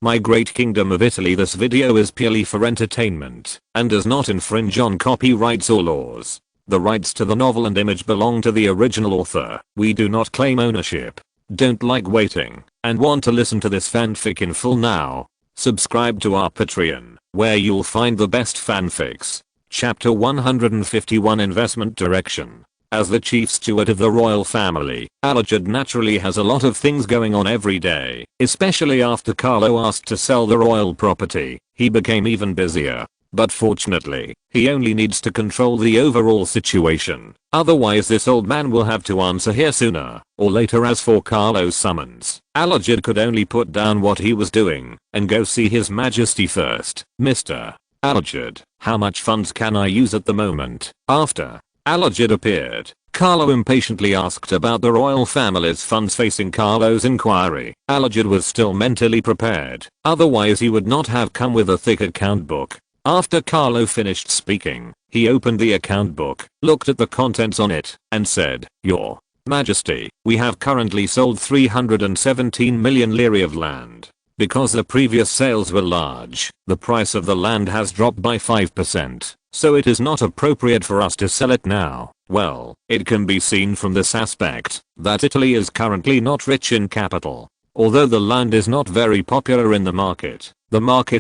My great kingdom of Italy. This video is purely for entertainment and does not infringe on copyrights or laws. The rights to the novel and image belong to the original author. We do not claim ownership. Don't like waiting and want to listen to this fanfic in full now? Subscribe to our Patreon, where you'll find the best fanfics. Chapter 151 Investment Direction. As the chief steward of the royal family, Alleged naturally has a lot of things going on every day, especially after Carlo asked to sell the royal property. He became even busier. But fortunately, he only needs to control the overall situation. Otherwise this old man will have to answer here sooner or later. As for Carlo's summons, Alleged could only put down what he was doing and go see his majesty first. Mr. Alleged, how much funds can I use at the moment? After Alleged appeared, Carlo impatiently asked about the royal family's funds. Facing Carlo's inquiry, Alleged was still mentally prepared, otherwise he would not have come with a thick account book. After Carlo finished speaking, he opened the account book, looked at the contents on it, and said, "Your Majesty, we have currently sold 317 million lire of land. Because the previous sales were large, the price of the land has dropped by 5%, so it is not appropriate for us to sell it now." Well, it can be seen from this aspect that Italy is currently not rich in capital. Although the land is not very popular in the market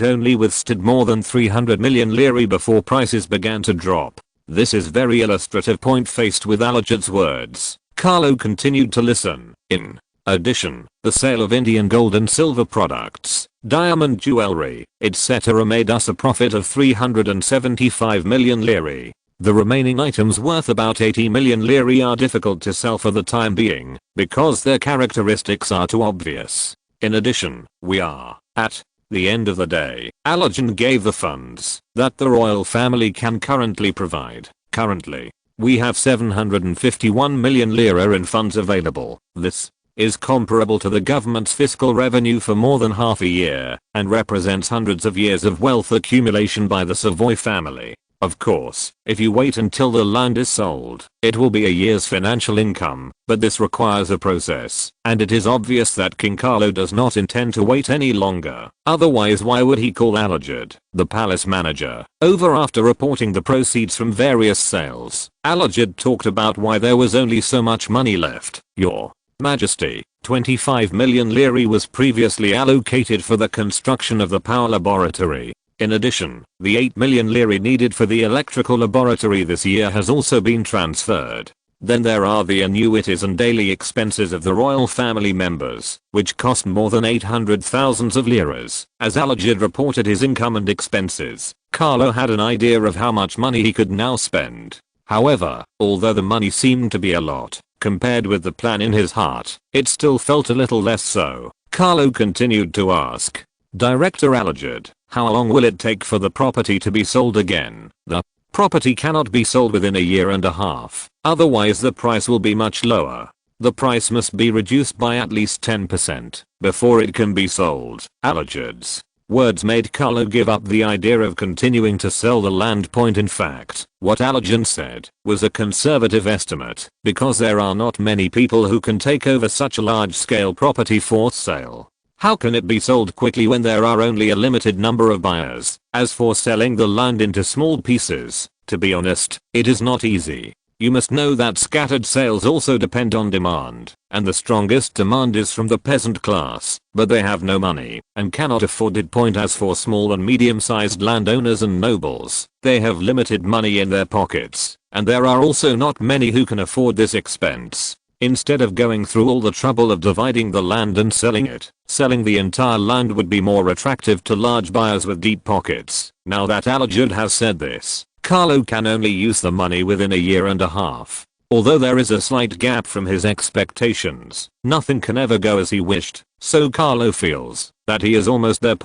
only withstood more than 300 million lire before prices began to drop. This is very illustrative point. Faced with Alleged's words, Carlo continued to listen. In addition, the sale of Indian gold and silver products, diamond jewelry, etc. made us a profit of 375 million lire. The remaining items worth about 80 million lire are difficult to sell for the time being because their characteristics are too obvious. In addition, we are, at the end of the day, Alleged gave the funds that the royal family can currently provide. Currently, we have 751 million lire in funds available. This is comparable to the government's fiscal revenue for more than half a year and represents hundreds of years of wealth accumulation by the Savoy family. Of course, if you wait until the land is sold, it will be a year's financial income, but this requires a process, and it is obvious that King Carlo does not intend to wait any longer. Otherwise why would he call Alleged, the palace manager, over after reporting the proceeds from various sales? Alleged talked about why there was only so much money left. Your Majesty, 25 million lire was previously allocated for the construction of the power laboratory. In addition, the 8 million lire needed for the electrical laboratory this year has also been transferred. Then there are the annuities and daily expenses of the royal family members, which cost more than 800,000 of liras. As Alleged reported his income and expenses, Carlo had an idea of how much money he could now spend. However, although the money seemed to be a lot, compared with the plan in his heart, it still felt a little less so. Carlo continued to ask Director Alleged, how long will it take for the property to be sold again? The property cannot be sold within a year and a half, otherwise the price will be much lower. The price must be reduced by at least 10% before it can be sold. Alleged's words made Carlo give up the idea of continuing to sell the land. In fact, what Alleged said was a conservative estimate, because there are not many people who can take over such a large-scale property for sale. How can it be sold quickly when there are only a limited number of buyers? As for selling the land into small pieces, to be honest, it is not easy. You must know that scattered sales also depend on demand, and the strongest demand is from the peasant class, but they have no money and cannot afford it. As for small and medium-sized landowners and nobles, they have limited money in their pockets, and there are also not many who can afford this expense. Instead of going through all the trouble of dividing the land and selling it, selling the entire land would be more attractive to large buyers with deep pockets. Now that Alleged has said this, Carlo can only use the money within a year and a half. Although there is a slight gap from his expectations, nothing can ever go as he wished, so Carlo feels that he is almost there.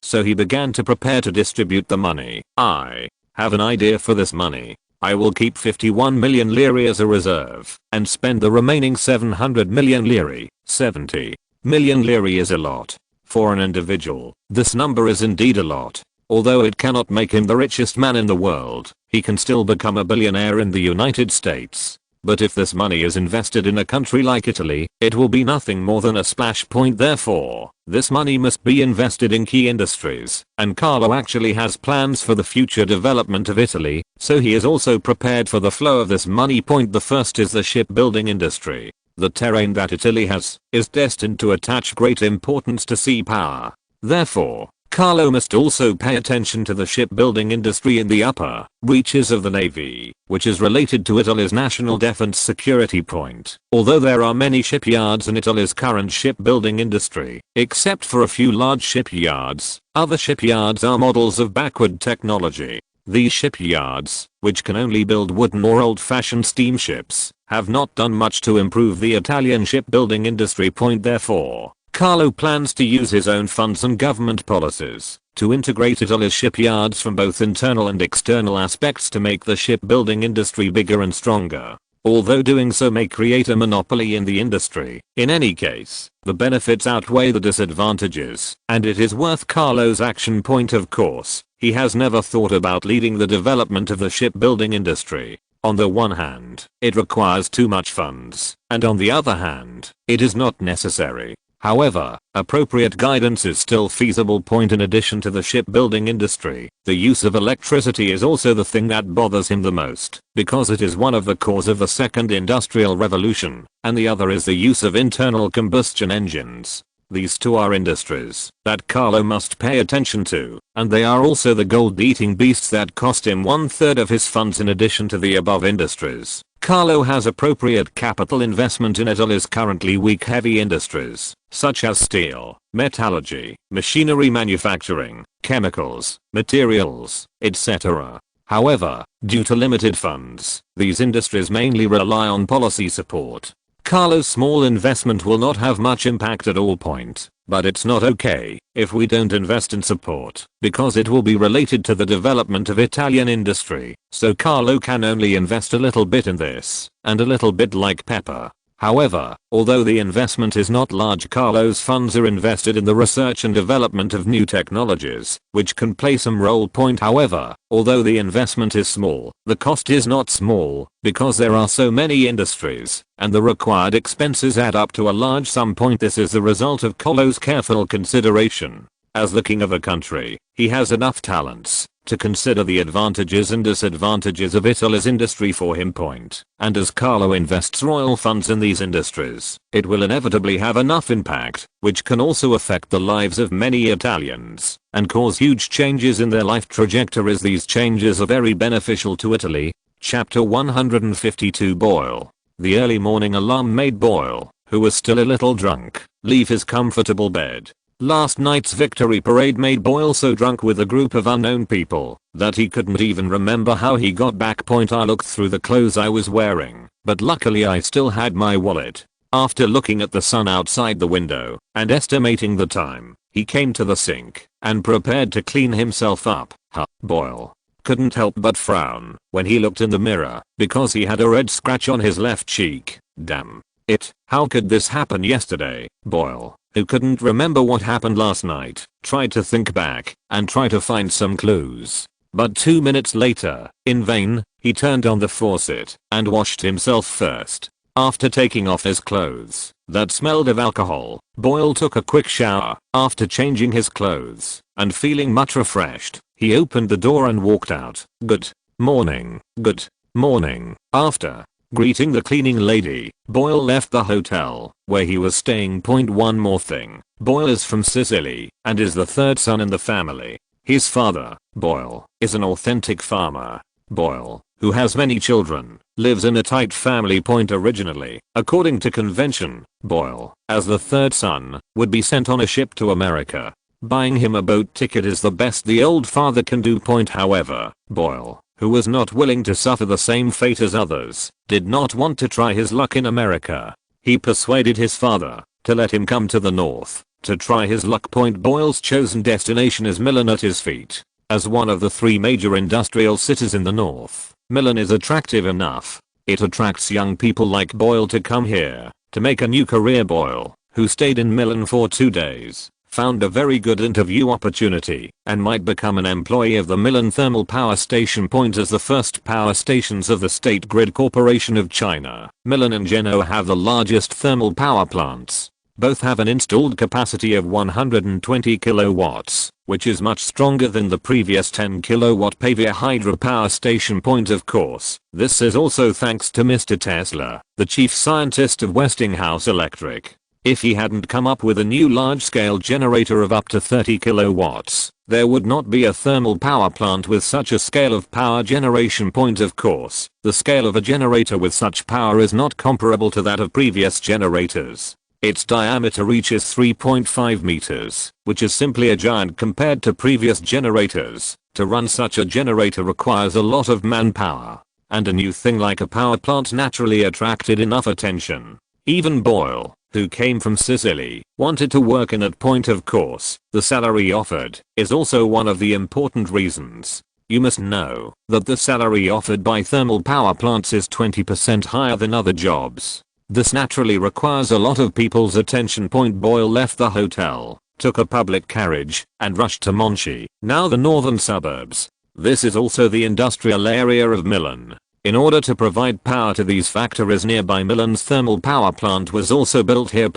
So he began to prepare to distribute the money. I have an idea for this money. I will keep 51 million lire as a reserve and spend the remaining 700 million lire. 70 million lire is a lot. For an individual, this number is indeed a lot. Although it cannot make him the richest man in the world, he can still become a billionaire in the United States. But if this money is invested in a country like Italy, it will be nothing more than a splash point. Therefore, this money must be invested in key industries, and Carlo actually has plans for the future development of Italy, so he is also prepared for the flow of this money. Point the first is the shipbuilding industry. The terrain that Italy has is destined to attach great importance to sea power. Therefore, Carlo must also pay attention to the shipbuilding industry in the upper reaches of the navy, which is related to Italy's national defense security point. Although there are many shipyards in Italy's current shipbuilding industry, except for a few large shipyards, other shipyards are models of backward technology. These shipyards, which can only build wooden or old-fashioned steamships, have not done much to improve the Italian shipbuilding industry. Point therefore, Carlo plans to use his own funds and government policies to integrate Italy's shipyards from both internal and external aspects to make the shipbuilding industry bigger and stronger. Although doing so may create a monopoly in the industry, in any case, the benefits outweigh the disadvantages, and it is worth Carlo's action. Point of course, he has never thought about leading the development of the shipbuilding industry. On the one hand, it requires too much funds, and on the other hand, it is not necessary. However, appropriate guidance is still feasible. Point in addition to the shipbuilding industry, the use of electricity is also the thing that bothers him the most, because it is one of the cause of the second industrial revolution, and the other is the use of internal combustion engines. These two are industries that Carlo must pay attention to, and they are also the gold-eating beasts that cost him 1/3 of his funds. In addition to the above industries, Carlo has appropriate capital investment in Italy's currently weak heavy industries, such as steel, metallurgy, machinery manufacturing, chemicals, materials, etc. However, due to limited funds, these industries mainly rely on policy support. Carlo's small investment will not have much impact at all. Point, but it's not okay if we don't invest in support, because it will be related to the development of Italian industry, so Carlo can only invest a little bit in this, and a little bit like pepper. However, although the investment is not large, Carlo's funds are invested in the research and development of new technologies, which can play some role. Point, however, although the investment is small, the cost is not small, because there are so many industries, and the required expenses add up to a large sum. Point, this is the result of Carlo's careful consideration. As the king of a country, he has enough talents to consider the advantages and disadvantages of Italy's industry for him. Point, and as Carlo invests royal funds in these industries, it will inevitably have enough impact, which can also affect the lives of many Italians, and cause huge changes in their life trajectories. These changes are very beneficial to Italy. Chapter 152. Boyle. The early morning alarm made Boyle, who was still a little drunk, leave his comfortable bed. Last night's victory parade made Boyle so drunk with a group of unknown people that he couldn't even remember how he got back. Point, I looked through the clothes I was wearing, but luckily I still had my wallet. After looking at the sun outside the window and estimating the time, he came to the sink and prepared to clean himself up. Boyle couldn't help but frown when he looked in the mirror, because he had a red scratch on his left cheek. Damn it, how could this happen yesterday? Boyle, who couldn't remember what happened last night, tried to think back and try to find some clues. But 2 minutes later, in vain, he turned on the faucet and washed himself first. After taking off his clothes that smelled of alcohol, Boyle took a quick shower. After changing his clothes and feeling much refreshed, he opened the door and walked out. Good morning. Good morning. After greeting the cleaning lady, Boyle left the hotel where he was staying. One more thing, Boyle is from Sicily and is the third son in the family. His father, Boyle, is an authentic farmer. Boyle, who has many children, lives in a tight family. Originally, according to convention, Boyle, as the third son, would be sent on a ship to America. Buying him a boat ticket is the best the old father can do. However, Boyle, who was not willing to suffer the same fate as others, did not want to try his luck in America. He persuaded his father to let him come to the north to try his luck. Boyle's chosen destination is Milan at his feet. As one of the 3 major industrial cities in the north, Milan is attractive enough. It attracts young people like Boyle to come here to make a new career. Boyle, who stayed in Milan for 2 days, found a very good interview opportunity, and might become an employee of the Milan Thermal Power Station point as the first power stations of the State Grid Corporation of China. Milan and Genoa have the largest thermal power plants. Both have an installed capacity of 120 kilowatts, which is much stronger than the previous 10 kilowatt Pavia hydropower station point of course. This is also thanks to Mr. Tesla, the chief scientist of Westinghouse Electric. If he hadn't come up with a new large-scale generator of up to 30 kilowatts, there would not be a thermal power plant with such a scale of power generation point of course. The scale of a generator with such power is not comparable to that of previous generators. Its diameter reaches 3.5 meters, which is simply a giant compared to previous generators. To run such a generator requires a lot of manpower, and a new thing like a power plant naturally attracted enough attention. Even Boyle, who came from Sicily, wanted to work in it point of course. The salary offered is also one of the important reasons. You must know that the salary offered by thermal power plants is 20% higher than other jobs. This naturally requires a lot of people's attention. Boyle left the hotel, took a public carriage, and rushed to Monchi, now the northern suburbs. This is also the industrial area of Milan. In order to provide power to these factories nearby, Milan's thermal power plant was also built here.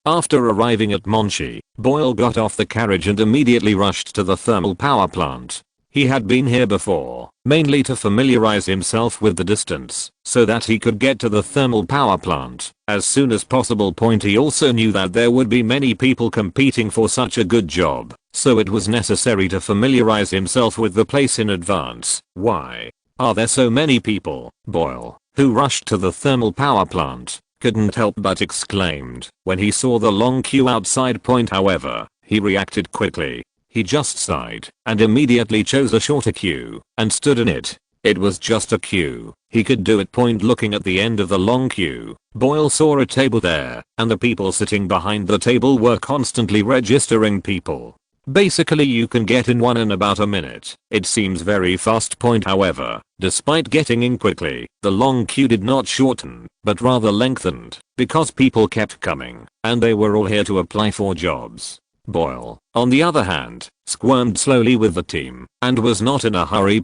After arriving at Monchi, Boyle got off the carriage and immediately rushed to the thermal power plant. He had been here before, mainly to familiarize himself with the distance, so that he could get to the thermal power plant as soon as possible. He also knew that there would be many people competing for such a good job, so it was necessary to familiarize himself with the place in advance. Why are there so many people? Boyle, who rushed to the thermal power plant, couldn't help but exclaimed when he saw the long queue outside. However, he reacted quickly. He just sighed and immediately chose a shorter queue and stood in it. It was just a queue. He could do it. Looking at the end of the long queue, Boyle saw a table there, and the people sitting behind the table were constantly registering people. Basically you can get in one in about a minute. It seems very fast. However, despite getting in quickly, the long queue did not shorten, but rather lengthened, because people kept coming, and they were all here to apply for jobs. Boyle, on the other hand, squirmed slowly with the team, and was not in a hurry.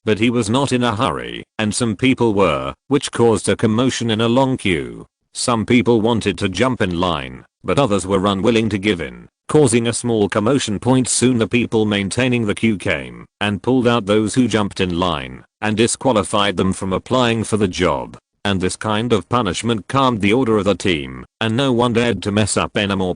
But he was not in a hurry, and some people were, which caused a commotion in a long queue. Some people wanted to jump in line, but others were unwilling to give in, causing a small commotion. Soon the people maintaining the queue came and pulled out those who jumped in line and disqualified them from applying for the job. And this kind of punishment calmed the order of the team, and no one dared to mess up anymore.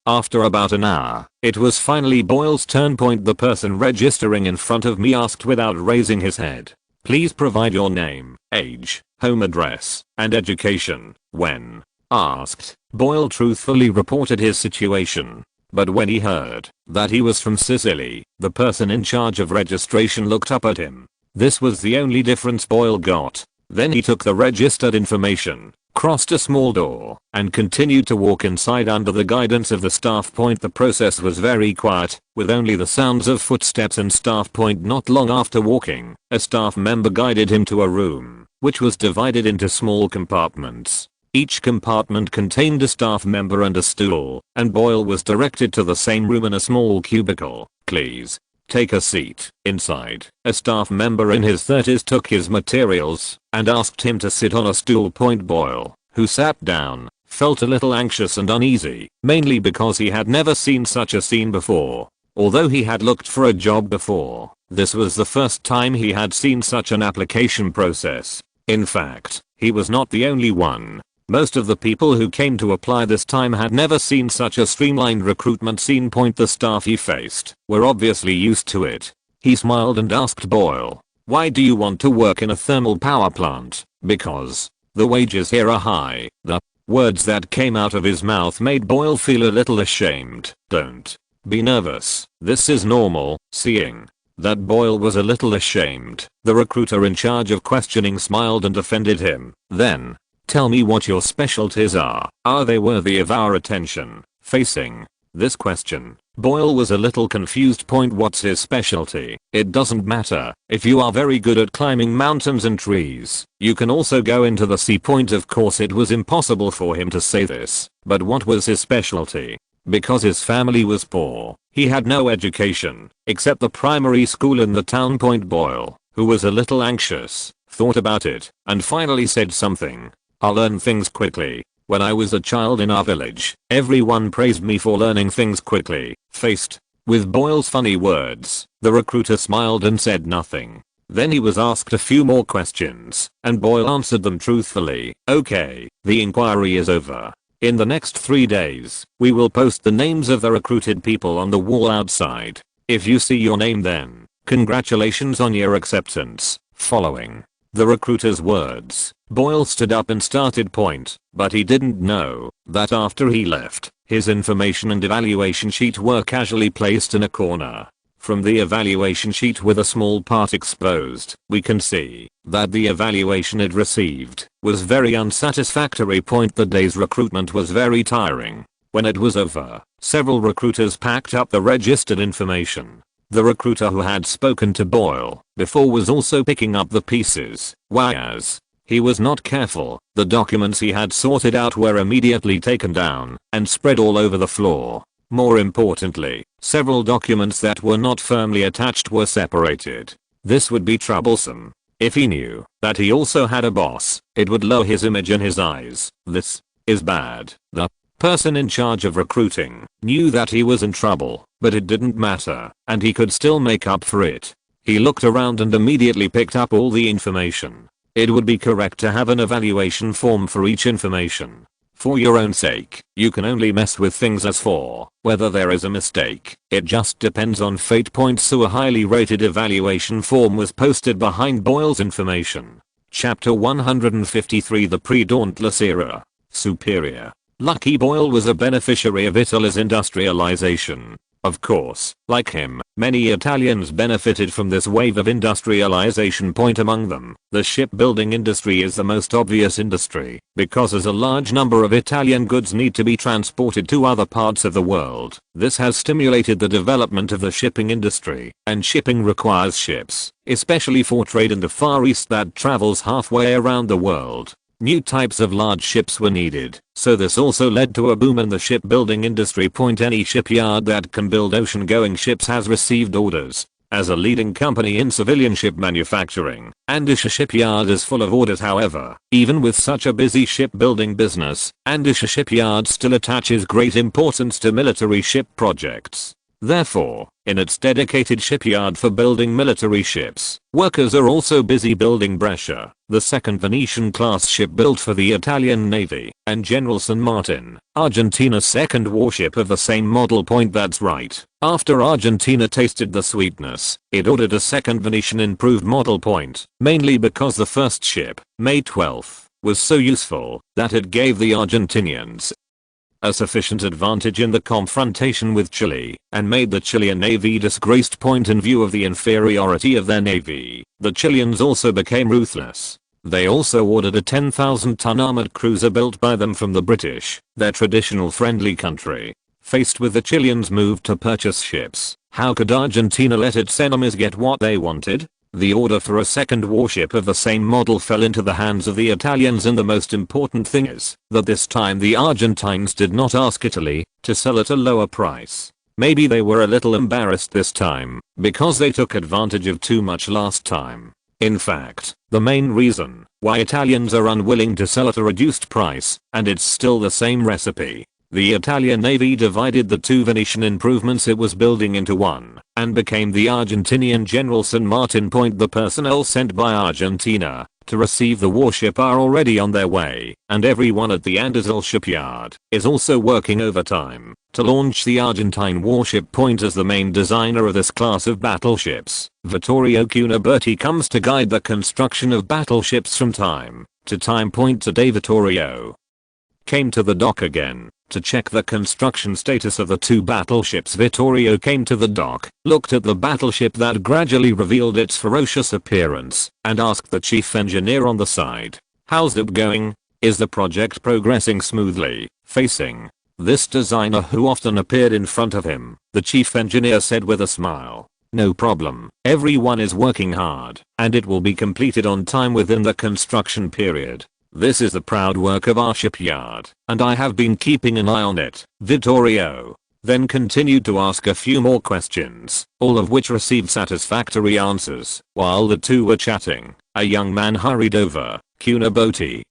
After about an hour, it was finally Boyle's turn. The person registering in front of me asked without raising his head, "Please provide your name, age, home address, and education." When asked, Boyle truthfully reported his situation. But when he heard that he was from Sicily, the person in charge of registration looked up at him. This was the only difference Boyle got. Then he took the registered information, crossed a small door, and continued to walk inside under the guidance of the staff. The process was very quiet, with only the sounds of footsteps and staff. Not long after walking, a staff member guided him to a room, which was divided into small compartments. Each compartment contained a staff member and a stool, and Boyle was directed to the same room in a small cubicle. "Please take a seat." Inside, a staff member in his 30s took his materials and asked him to sit on a stool. Boyle, who sat down, felt a little anxious and uneasy, mainly because he had never seen such a scene before. Although he had looked for a job before, this was the first time he had seen such an application process. In fact, he was not the only one. Most of the people who came to apply this time had never seen such a streamlined recruitment scene. The staff he faced were obviously used to it. He smiled and asked Boyle, "Why do you want to work in a thermal power plant?" "Because the wages here are high." The words that came out of his mouth made Boyle feel a little ashamed. "Don't be nervous. This is normal." Seeing that Boyle was a little ashamed, the recruiter in charge of questioning smiled and defended him. "Then tell me what your specialties are. Are they worthy of our attention?" Facing this question, Boyle was a little confused. What's his specialty? It doesn't matter. If you are very good at climbing mountains and trees, you can also go into the sea. Of course it was impossible for him to say this, but what was his specialty? Because his family was poor, he had no education, except the primary school in the town. Boyle, who was a little anxious, thought about it, and finally said something. "I'll learn things quickly. When I was a child in our village, everyone praised me for learning things quickly." Faced with Boyle's funny words, the recruiter smiled and said nothing. Then he was asked a few more questions, and Boyle answered them truthfully. "Okay, the inquiry is over. In the next 3 days, we will post the names of the recruited people on the wall outside. If you see your name then, congratulations on your acceptance." Following the recruiter's words, Boyle stood up and started point, but he didn't know that after he left, his information and evaluation sheet were casually placed in a corner. From the evaluation sheet with a small part exposed, we can see that the evaluation it received was very unsatisfactory. The day's recruitment was very tiring. When it was over, several recruiters packed up the registered information. The recruiter who had spoken to Boyle before was also picking up the pieces. Whereas he was not careful, the documents he had sorted out were immediately taken down and spread all over the floor. More importantly, several documents that were not firmly attached were separated. This would be troublesome. If he knew that he also had a boss, it would lower his image in his eyes. This is bad. The person in charge of recruiting knew that he was in trouble, but it didn't matter, and he could still make up for it. He looked around and immediately picked up all the information. It would be correct to have an evaluation form for each information. For your own sake, you can only mess with things as for whether there is a mistake. It just depends on fate. So a highly rated evaluation form was posted behind Boyle's information. Chapter 153, the pre-Dauntless era. Superior. Lucky Boyle was a beneficiary of Italy's industrialization. Of course, like him, many Italians benefited from this wave of industrialization. Among them, the shipbuilding industry is the most obvious industry, because as a large number of Italian goods need to be transported to other parts of the world, this has stimulated the development of the shipping industry, and shipping requires ships, especially for trade in the Far East that travels halfway around the world. New types of large ships were needed, so this also led to a boom in the shipbuilding industry. Any shipyard that can build ocean-going ships has received orders. As a leading company in civilian ship manufacturing, Andisha Shipyard is full of orders. However, even with such a busy shipbuilding business, Andisha Shipyard still attaches great importance to military ship projects. Therefore, in its dedicated shipyard for building military ships, workers are also busy building Brescia, the second Venetian-class ship built for the Italian Navy, and General San Martin, Argentina's second warship of the same model. That's right. After Argentina tasted the sweetness, it ordered a second Venetian improved model. Mainly because the first ship, May 12th, was so useful that it gave the Argentinians a sufficient advantage in the confrontation with Chile, and made the Chilean Navy disgraced. In view of the inferiority of their navy, the Chileans also became ruthless. They also ordered a 10,000-ton armored cruiser built by them from the British, their traditional friendly country. Faced with the Chileans' move to purchase ships, how could Argentina let its enemies get what they wanted? The order for a second warship of the same model fell into the hands of the Italians, and the most important thing is that this time the Argentines did not ask Italy to sell at a lower price. Maybe they were a little embarrassed this time because they took advantage of too much last time. In fact, the main reason why Italians are unwilling to sell at a reduced price, and it's still the same recipe. The Italian Navy divided the two Venetian improvements it was building into one, and became the Argentinian General San Martin. The personnel sent by Argentina to receive the warship are already on their way, and everyone at the Andisal shipyard is also working overtime to launch the Argentine warship. As the main designer of this class of battleships, Vittorio Cuniberti comes to guide the construction of battleships from time to time. Today Vittorio came to the dock again to check the construction status of the two battleships. Vittorio came to the dock, looked at the battleship that gradually revealed its ferocious appearance, and asked the chief engineer on the side, "How's it going? Is the project progressing smoothly?" Facing this designer who often appeared in front of him, the chief engineer said with a smile, "No problem, everyone is working hard, and it will be completed on time within the construction period. This is the proud work of our shipyard, and I have been keeping an eye on it." Vittorio then continued to ask a few more questions, all of which received satisfactory answers. While the two were chatting, a young man hurried over. Cunaboti,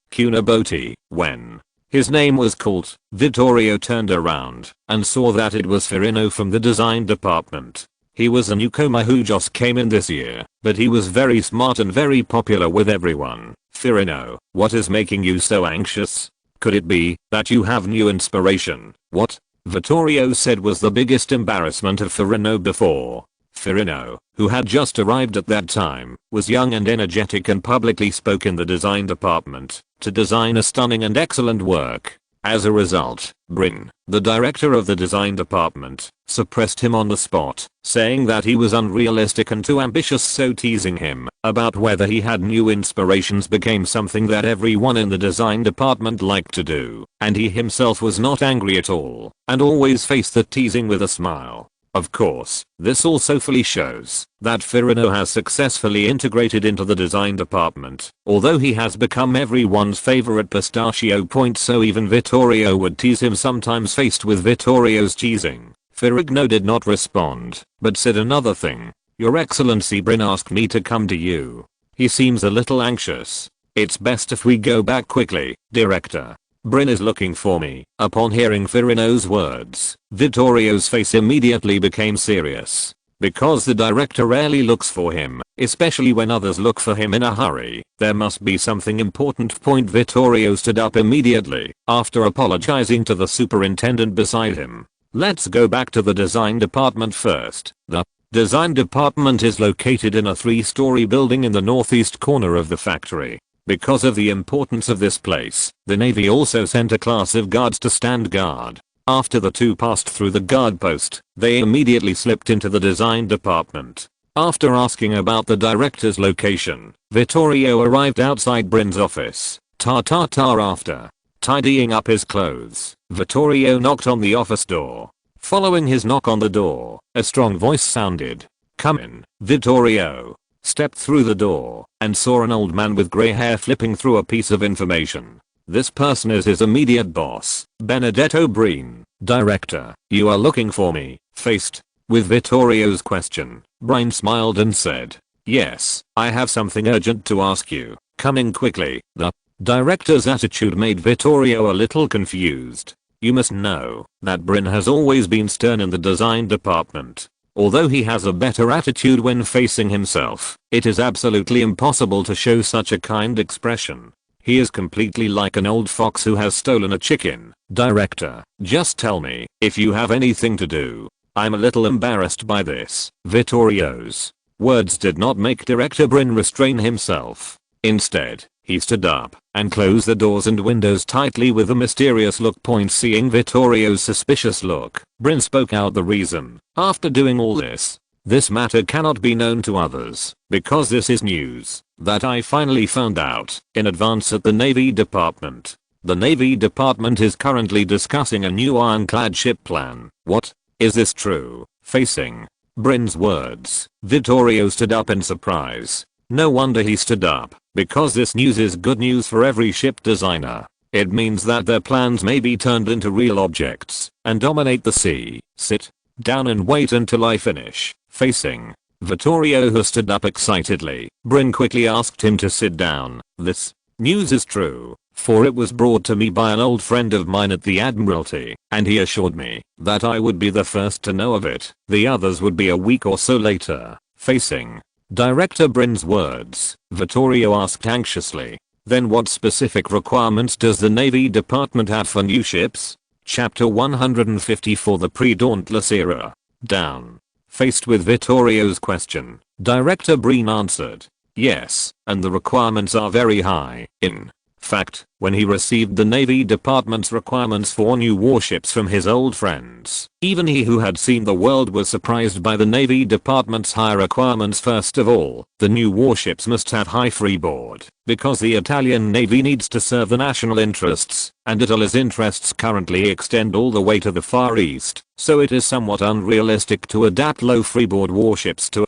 when his name was called, Vittorio turned around and saw that it was Quirinal from the design department. He was a newcomer who just came in this year, but he was very smart and very popular with everyone. Quirinal, what is making you so anxious? Could it be that you have new inspiration? What? Vittorio said was the biggest embarrassment of Quirinal before. Quirinal, who had just arrived at that time, was young and energetic and publicly spoke in the design department to design a stunning and excellent work. As a result, Bryn, the director of the design department, suppressed him on the spot, saying that he was unrealistic and too ambitious, so teasing him about whether he had new inspirations became something that everyone in the design department liked to do, and he himself was not angry at all, and always faced the teasing with a smile. Of course, this also fully shows that Quirinal has successfully integrated into the design department, although he has become everyone's favorite pistachio point, so even Vittorio would tease him sometimes. Faced with Vittorio's teasing, Quirinal did not respond, but said another thing. Your Excellency, Bryn asked me to come to you. He seems a little anxious. It's best if we go back quickly, Director. Bryn is looking for me. Upon hearing Quirinal's words, Vittorio's face immediately became serious. Because the director rarely looks for him, especially when others look for him in a hurry, there must be something important. Vittorio stood up immediately, after apologizing to the superintendent beside him. Let's go back to the design department first. The design department is located in a 3-story building in the northeast corner of the factory. Because of the importance of this place, the Navy also sent a class of guards to stand guard. After the two passed through the guard post, they immediately slipped into the design department. After asking about the director's location, Vittorio arrived outside Bryn's office. After tidying up his clothes, Vittorio knocked on the office door. Following his knock on the door, a strong voice sounded. Come in. Vittorio stepped through the door and saw an old man with grey hair flipping through a piece of information. This person is his immediate boss, Benedetto Bryn. Director, you are looking for me. Faced with Vittorio's question, Bryn smiled and said, yes, I have something urgent to ask you. Coming quickly. The director's attitude made Vittorio a little confused. You must know that Bryn has always been stern in the design department. Although he has a better attitude when facing himself, it is absolutely impossible to show such a kind expression. He is completely like an old fox who has stolen a chicken. Director, just tell me if you have anything to do. I'm a little embarrassed by this. Vittorio's words did not make Director Bryn restrain himself. Instead, he stood up and closed the doors and windows tightly with a mysterious look. Seeing Vittorio's suspicious look, Bryn spoke out the reason. After doing all this matter cannot be known to others, because this is news that I finally found out in advance at the Navy Department. The Navy Department is currently discussing a new ironclad ship plan. What? Is this true? Facing Bryn's words, Vittorio stood up in surprise. No wonder he stood up, because this news is good news for every ship designer. It means that their plans may be turned into real objects and dominate the sea. Sit down and wait until I finish. Facing Vittorio, who stood up excitedly, Bryn quickly asked him to sit down. This news is true, for it was brought to me by an old friend of mine at the Admiralty, and he assured me that I would be the first to know of it. The others would be a week or so later. Facing Director Bryn's words, Vittorio asked anxiously, then what specific requirements does the Navy Department have for new ships? Chapter 154, the pre-Dauntless era. Down. Faced with Vittorio's question, Director Bryn answered, yes, and the requirements are very high. In fact, when he received the Navy Department's requirements for new warships from his old friends, even he who had seen the world was surprised by the Navy Department's high requirements. First of all, the new warships must have high freeboard, because the Italian Navy needs to serve the national interests, and Italy's interests currently extend all the way to the Far East, so it is somewhat unrealistic to adapt low freeboard warships to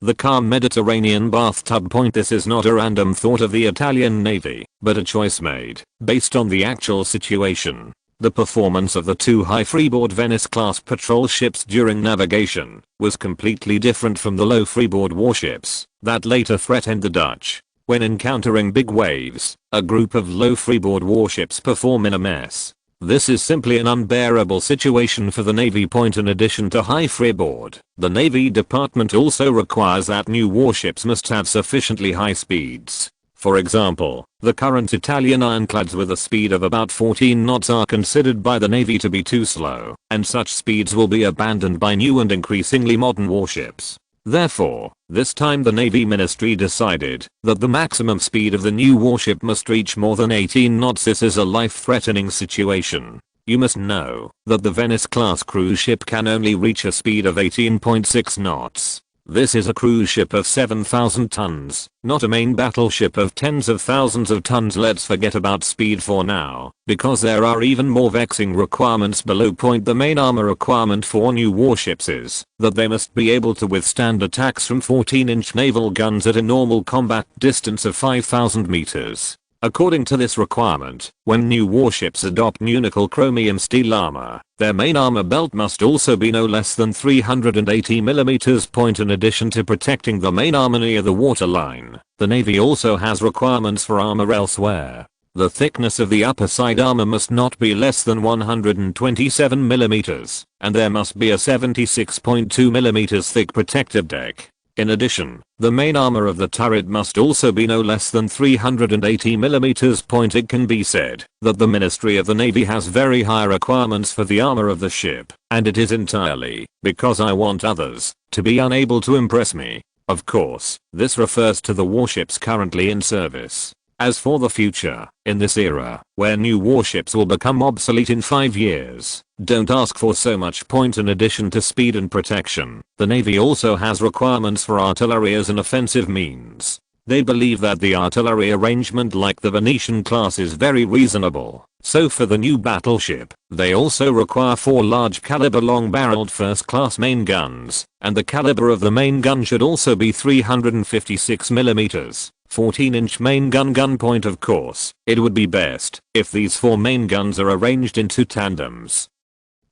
the calm Mediterranean bathtub. This is not a random thought of the Italian Navy, but a choice made based on the actual situation. The performance of the two high freeboard Venice-class patrol ships during navigation was completely different from the low freeboard warships that later threatened the Dutch. When encountering big waves, a group of low freeboard warships perform in a mess. This is simply an unbearable situation for the Navy. In addition to high freeboard, the Navy Department also requires that new warships must have sufficiently high speeds. For example, the current Italian ironclads with a speed of about 14 knots are considered by the Navy to be too slow, and such speeds will be abandoned by new and increasingly modern warships. Therefore, this time the Navy Ministry decided that the maximum speed of the new warship must reach more than 18 knots. This is a life-threatening situation. You must know that the Venice-class cruise ship can only reach a speed of 18.6 knots. This is a cruise ship of 7,000 tons, not a main battleship of tens of thousands of tons. Let's forget about speed for now, because there are even more vexing requirements below. The main armor requirement for new warships is that they must be able to withstand attacks from 14-inch naval guns at a normal combat distance of 5,000 meters. According to this requirement, when new warships adopt new nickel chromium steel armor, their main armor belt must also be no less than 380 mm. In addition to protecting the main armor near the waterline, the Navy also has requirements for armor elsewhere. The thickness of the upper side armor must not be less than 127 mm, and there must be a 76.2 mm thick protective deck. In addition, the main armor of the turret must also be no less than 380 mm. It can be said that the Ministry of the Navy has very high requirements for the armor of the ship, and it is entirely because I want others to be unable to impress me. Of course, this refers to the warships currently in service. As for the future, in this era, where new warships will become obsolete in 5 years, don't ask for so much. In addition to speed and protection, the Navy also has requirements for artillery as an offensive means. They believe that the artillery arrangement like the Venetian class is very reasonable. So for the new battleship, they also require 4 large caliber long-barreled first-class main guns, and the caliber of the main gun should also be 356 mm. 14-inch main gun point. Of course, it would be best if these 4 main guns are arranged into tandems,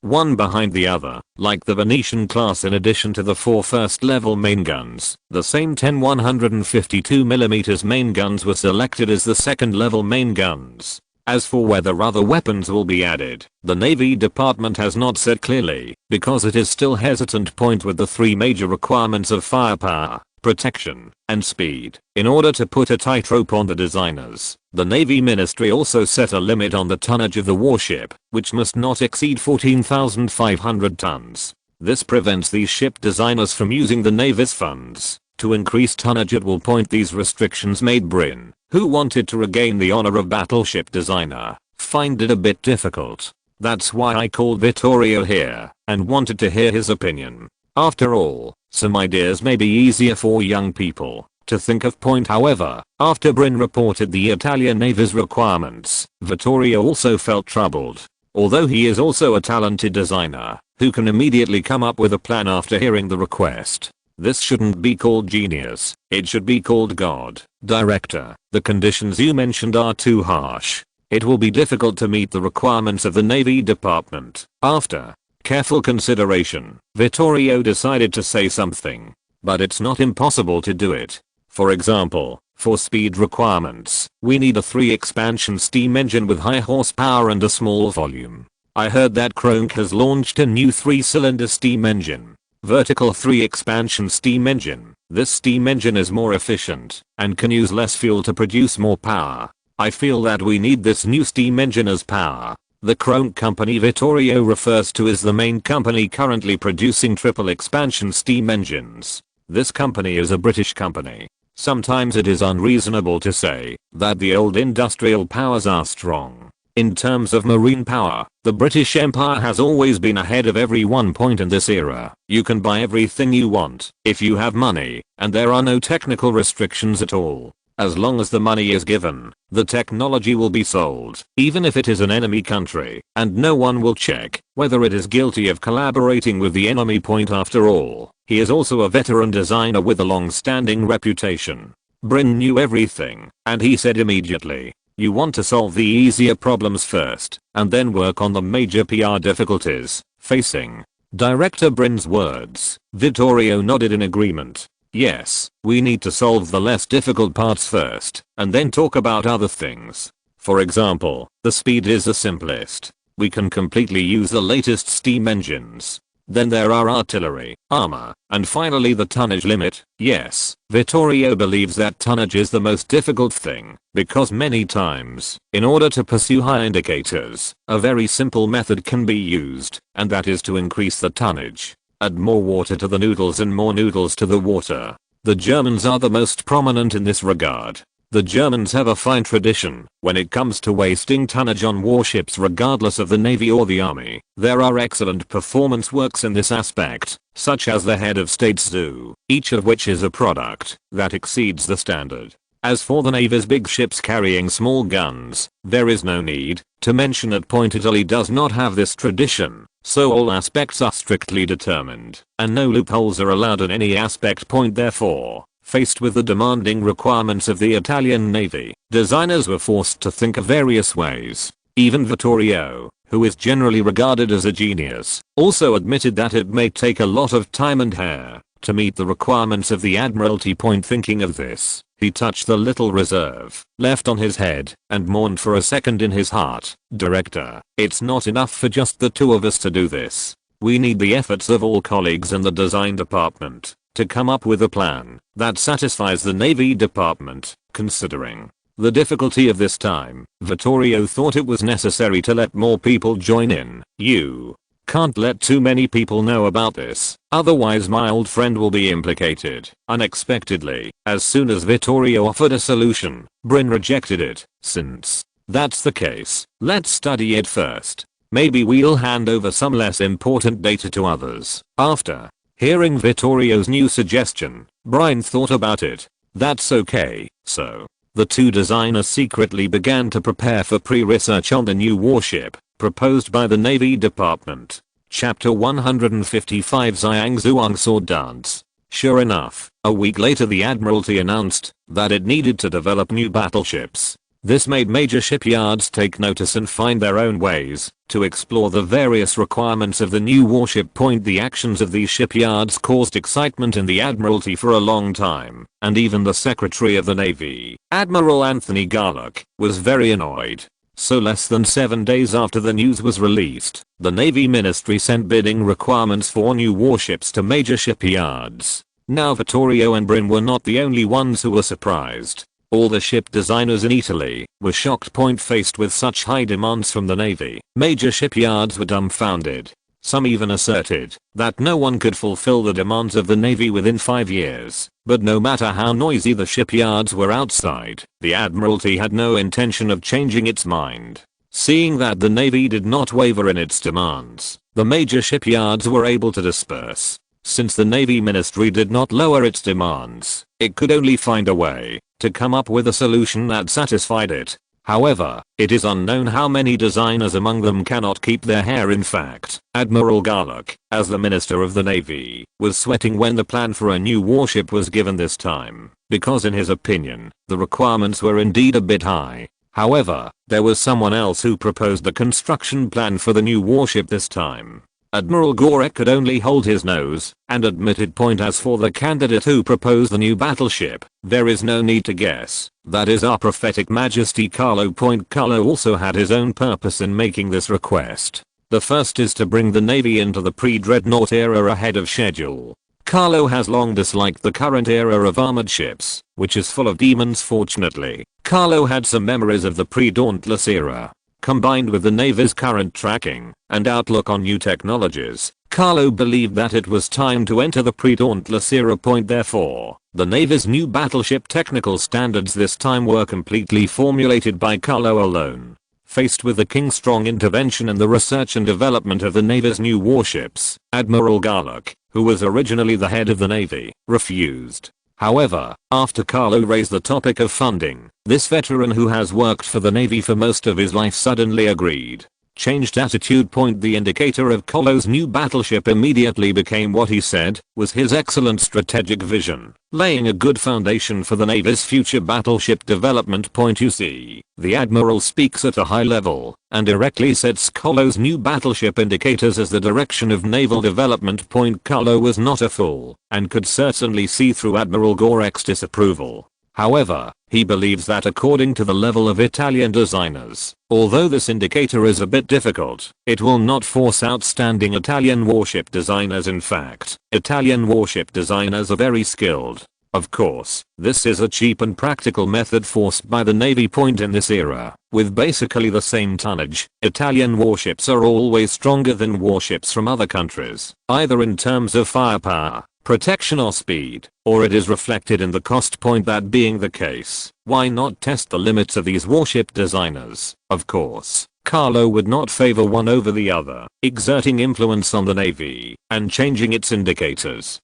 one behind the other, like the Venetian class. In addition to the 4 first-level main guns, the same 10 152mm main guns were selected as the second-level main guns. As for whether other weapons will be added, the Navy Department has not said clearly, because it is still hesitant. With the 3 major requirements of firepower, protection, and speed, in order to put a tightrope on the designers, the Navy Ministry also set a limit on the tonnage of the warship, which must not exceed 14,500 tons. This prevents these ship designers from using the Navy's funds to increase tonnage. It will point these restrictions made Brin, who wanted to regain the honor of battleship designer, find it a bit difficult. That's why I called Vittorio here and wanted to hear his opinion. After all, some ideas may be easier for young people to think of. However, after Brin reported the Italian Navy's requirements, Vittorio also felt troubled. Although he is also a talented designer who can immediately come up with a plan after hearing the request. This shouldn't be called genius, it should be called God. Director, the conditions you mentioned are too harsh. It will be difficult to meet the requirements of the Navy Department. After careful consideration, Vittorio decided to say something. But it's not impossible to do it. For example, for speed requirements, we need a 3-expansion steam engine with high horsepower and a small volume. I heard that Kronk has launched a new 3-cylinder steam engine. Vertical 3-expansion steam engine. This steam engine is more efficient and can use less fuel to produce more power. I feel that we need this new steam engine as power. The Kronk company Vittorio refers to is the main company currently producing triple expansion steam engines. This company is a British company. Sometimes it is unreasonable to say that the old industrial powers are strong. In terms of marine power, the British Empire has always been ahead of everyone. In this era, you can buy everything you want if you have money, and there are no technical restrictions at all. As long as the money is given, the technology will be sold, even if it is an enemy country, and no one will check whether it is guilty of collaborating with the enemy. After all, he is also a veteran designer with a long-standing reputation. Brin knew everything, and he said immediately, You want to solve the easier problems first, and then work on the major PR difficulties facing. Director Brin's words. Vittorio nodded in agreement. Yes, we need to solve the less difficult parts first, and then talk about other things. For example, the speed is the simplest. We can completely use the latest steam engines. Then there are artillery, armor, and finally the tonnage limit. Yes, Vittorio believes that tonnage is the most difficult thing, because many times, in order to pursue high indicators, a very simple method can be used, and that is to increase the tonnage. Add more water to the noodles and more noodles to the water. The Germans are the most prominent in this regard. The Germans have a fine tradition when it comes to wasting tonnage on warships regardless of the navy or the army. There are excellent performance works in this aspect, such as the Head of State's Zoo, each of which is a product that exceeds the standard. As for the Navy's big ships carrying small guns, there is no need to mention that Italy does not have this tradition, so all aspects are strictly determined, and no loopholes are allowed in any aspect. Therefore, faced with the demanding requirements of the Italian Navy, designers were forced to think of various ways. Even Vittorio, who is generally regarded as a genius, also admitted that it may take a lot of time and hair to meet the requirements of the Admiralty. Thinking of this, he touched the little reserve left on his head and mourned for a second in his heart. Director, it's not enough for just the two of us to do this. We need the efforts of all colleagues in the design department to come up with a plan that satisfies the Navy department. Considering the difficulty of this time, Vittorio thought it was necessary to let more people join in. You can't let too many people know about this, otherwise my old friend will be implicated. Unexpectedly, as soon as Vittorio offered a solution, Brin rejected it. Since that's the case, let's study it first. Maybe we'll hand over some less important data to others. After hearing Vittorio's new suggestion, Brin thought about it. That's okay. So the two designers secretly began to prepare for pre-research on the new warship proposed by the Navy Department. Chapter 155 Zhuang Sword Dance. Sure enough, a week later the Admiralty announced that it needed to develop new battleships. This made major shipyards take notice and find their own ways to explore the various requirements of the new warship. The actions of these shipyards caused excitement in the Admiralty for a long time, and even the Secretary of the Navy, Admiral Anthony Garlock, was very annoyed. So less than 7 days after the news was released, the Navy Ministry sent bidding requirements for new warships to major shipyards. Now Vittorio and Brin were not the only ones who were surprised. All the ship designers in Italy were shocked. Faced with such high demands from the Navy, major shipyards were dumbfounded. Some even asserted that no one could fulfill the demands of the Navy within 5 years. But no matter how noisy the shipyards were outside, the Admiralty had no intention of changing its mind. Seeing that the Navy did not waver in its demands, the major shipyards were able to disperse. Since the Navy Ministry did not lower its demands, it could only find a way to come up with a solution that satisfied it. However, it is unknown how many designers among them cannot keep their hair. In fact, Admiral Garlock, as the Minister of the Navy, was sweating when the plan for a new warship was given this time, because in his opinion, the requirements were indeed a bit high. However, there was someone else who proposed the construction plan for the new warship this time. Admiral Gorek could only hold his nose and admitted. As for the candidate who proposed the new battleship, there is no need to guess. That is our prophetic Majesty Carlo. Carlo also had his own purpose in making this request. The first is to bring the Navy into the pre-dreadnought era ahead of schedule. Carlo has long disliked the current era of armored ships, which is full of demons. Fortunately, Carlo had some memories of the pre-dauntless era. Combined with the Navy's current tracking and outlook on new technologies, Carlo believed that it was time to enter the pre-dauntless era. Therefore, the Navy's new battleship technical standards this time were completely formulated by Carlo alone. Faced with the King's strong intervention in the research and development of the Navy's new warships, Admiral Garlock, who was originally the head of the Navy, refused. However, after Carlo raised the topic of funding, this veteran who has worked for the Navy for most of his life suddenly agreed. changed attitude. The indicator of Carlo's new battleship immediately became what he said was his excellent strategic vision, laying a good foundation for the Navy's future battleship development. You see, the Admiral speaks at a high level and directly sets Carlo's new battleship indicators as the direction of naval development. Carlo was not a fool and could certainly see through Admiral Gorek's disapproval. However, he believes that according to the level of Italian designers, although this indicator is a bit difficult, it will not force outstanding Italian warship designers. In fact, Italian warship designers are very skilled. Of course, this is a cheap and practical method forced by the Navy. In this era, with basically the same tonnage, Italian warships are always stronger than warships from other countries, either in terms of firepower, protection or speed, or it is reflected in the cost. That being the case, why not test the limits of these warship designers? Of course, Carlo would not favor one over the other, exerting influence on the Navy and changing its indicators.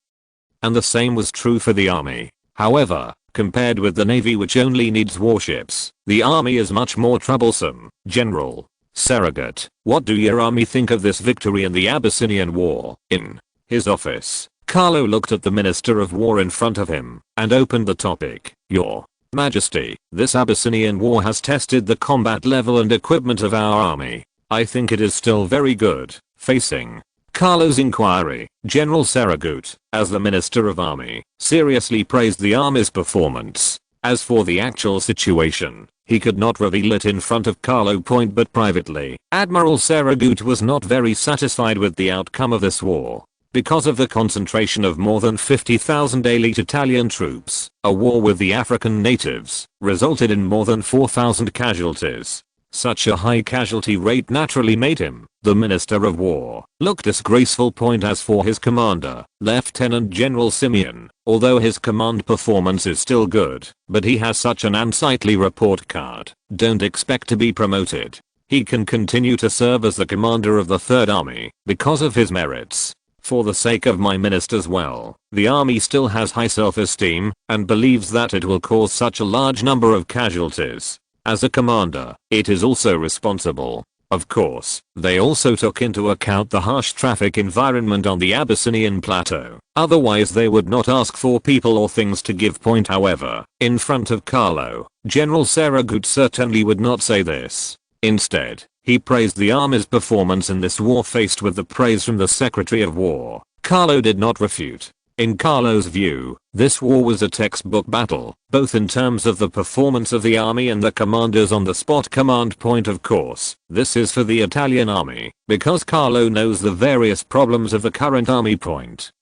And the same was true for the Army. However, compared with the Navy, which only needs warships, the Army is much more troublesome. General Surrogate, what do your Army think of this victory in the Abyssinian War? In his office, Carlo looked at the Minister of War in front of him and opened the topic. Your Majesty, this Abyssinian War has tested the combat level and equipment of our Army. I think it is still very good. Facing Carlo's inquiry, General Surrogate, as the Minister of Army, seriously praised the Army's performance. As for the actual situation, he could not reveal it in front of Carlo. But privately, Admiral Surrogate was not very satisfied with the outcome of this war. Because of the concentration of more than 50,000 elite Italian troops, a war with the African natives resulted in more than 4,000 casualties. Such a high casualty rate naturally made him, the Minister of War, look disgraceful. As for his commander, Lieutenant General Simeon, although his command performance is still good, but he has such an unsightly report card, don't expect to be promoted. He can continue to serve as the commander of the Third Army because of his merits. For the sake of my ministers, well, the Army still has high self-esteem and believes that it will cause such a large number of casualties. As a commander, it is also responsible. Of course, they also took into account the harsh traffic environment on the Abyssinian plateau. Otherwise they would not ask for people or things to give. However, in front of Carlo, General Surrogate certainly would not say this. Instead, he praised the Army's performance in this war. Faced with the praise from the Secretary of War, Carlo did not refute. In Carlo's view, this war was a textbook battle, both in terms of the performance of the Army and the commander's on-the-spot command. Of course, this is for the Italian Army, because Carlo knows the various problems of the current Army.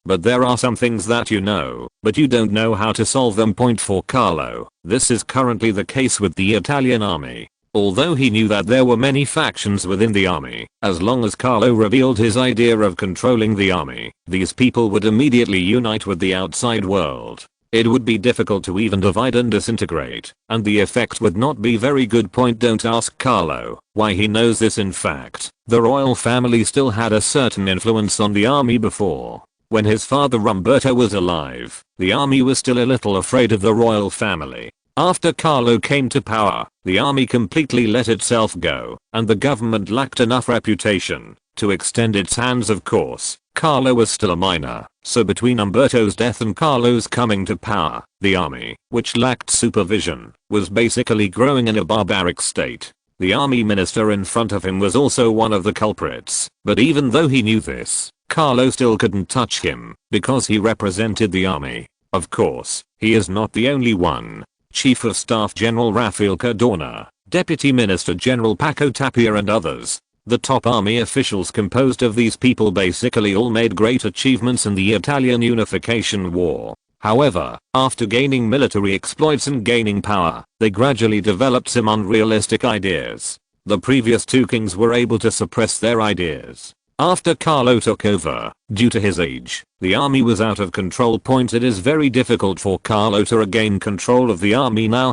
But there are some things that you know, but you don't know how to solve them. For Carlo, this is currently the case with the Italian Army. Although he knew that there were many factions within the Army, as long as Carlo revealed his idea of controlling the Army, these people would immediately unite with the outside world. It would be difficult to even divide and disintegrate, and the effect would not be very good. Don't ask Carlo why he knows this. In fact, the royal family still had a certain influence on the Army before. When his father Umberto was alive, the Army was still a little afraid of the royal family. After Carlo came to power, the Army completely let itself go, and the government lacked enough reputation to extend its hands. Of course, Carlo was still a minor, so between Umberto's death and Carlo's coming to power, the Army, which lacked supervision, was basically growing in a barbaric state. The Army minister in front of him was also one of the culprits, but even though he knew this, Carlo still couldn't touch him, because he represented the Army. Of course, he is not the only one. Chief of Staff General Rafael Cardona, Deputy Minister General Paco Tapia and others. The top army officials composed of these people basically all made great achievements in the Italian unification war. However, after gaining military exploits and gaining power, they gradually developed some unrealistic ideas. The previous two kings were able to suppress their ideas. After Carlo took over, due to his age, the Army was out of control. It is very difficult for Carlo to regain control of the Army now.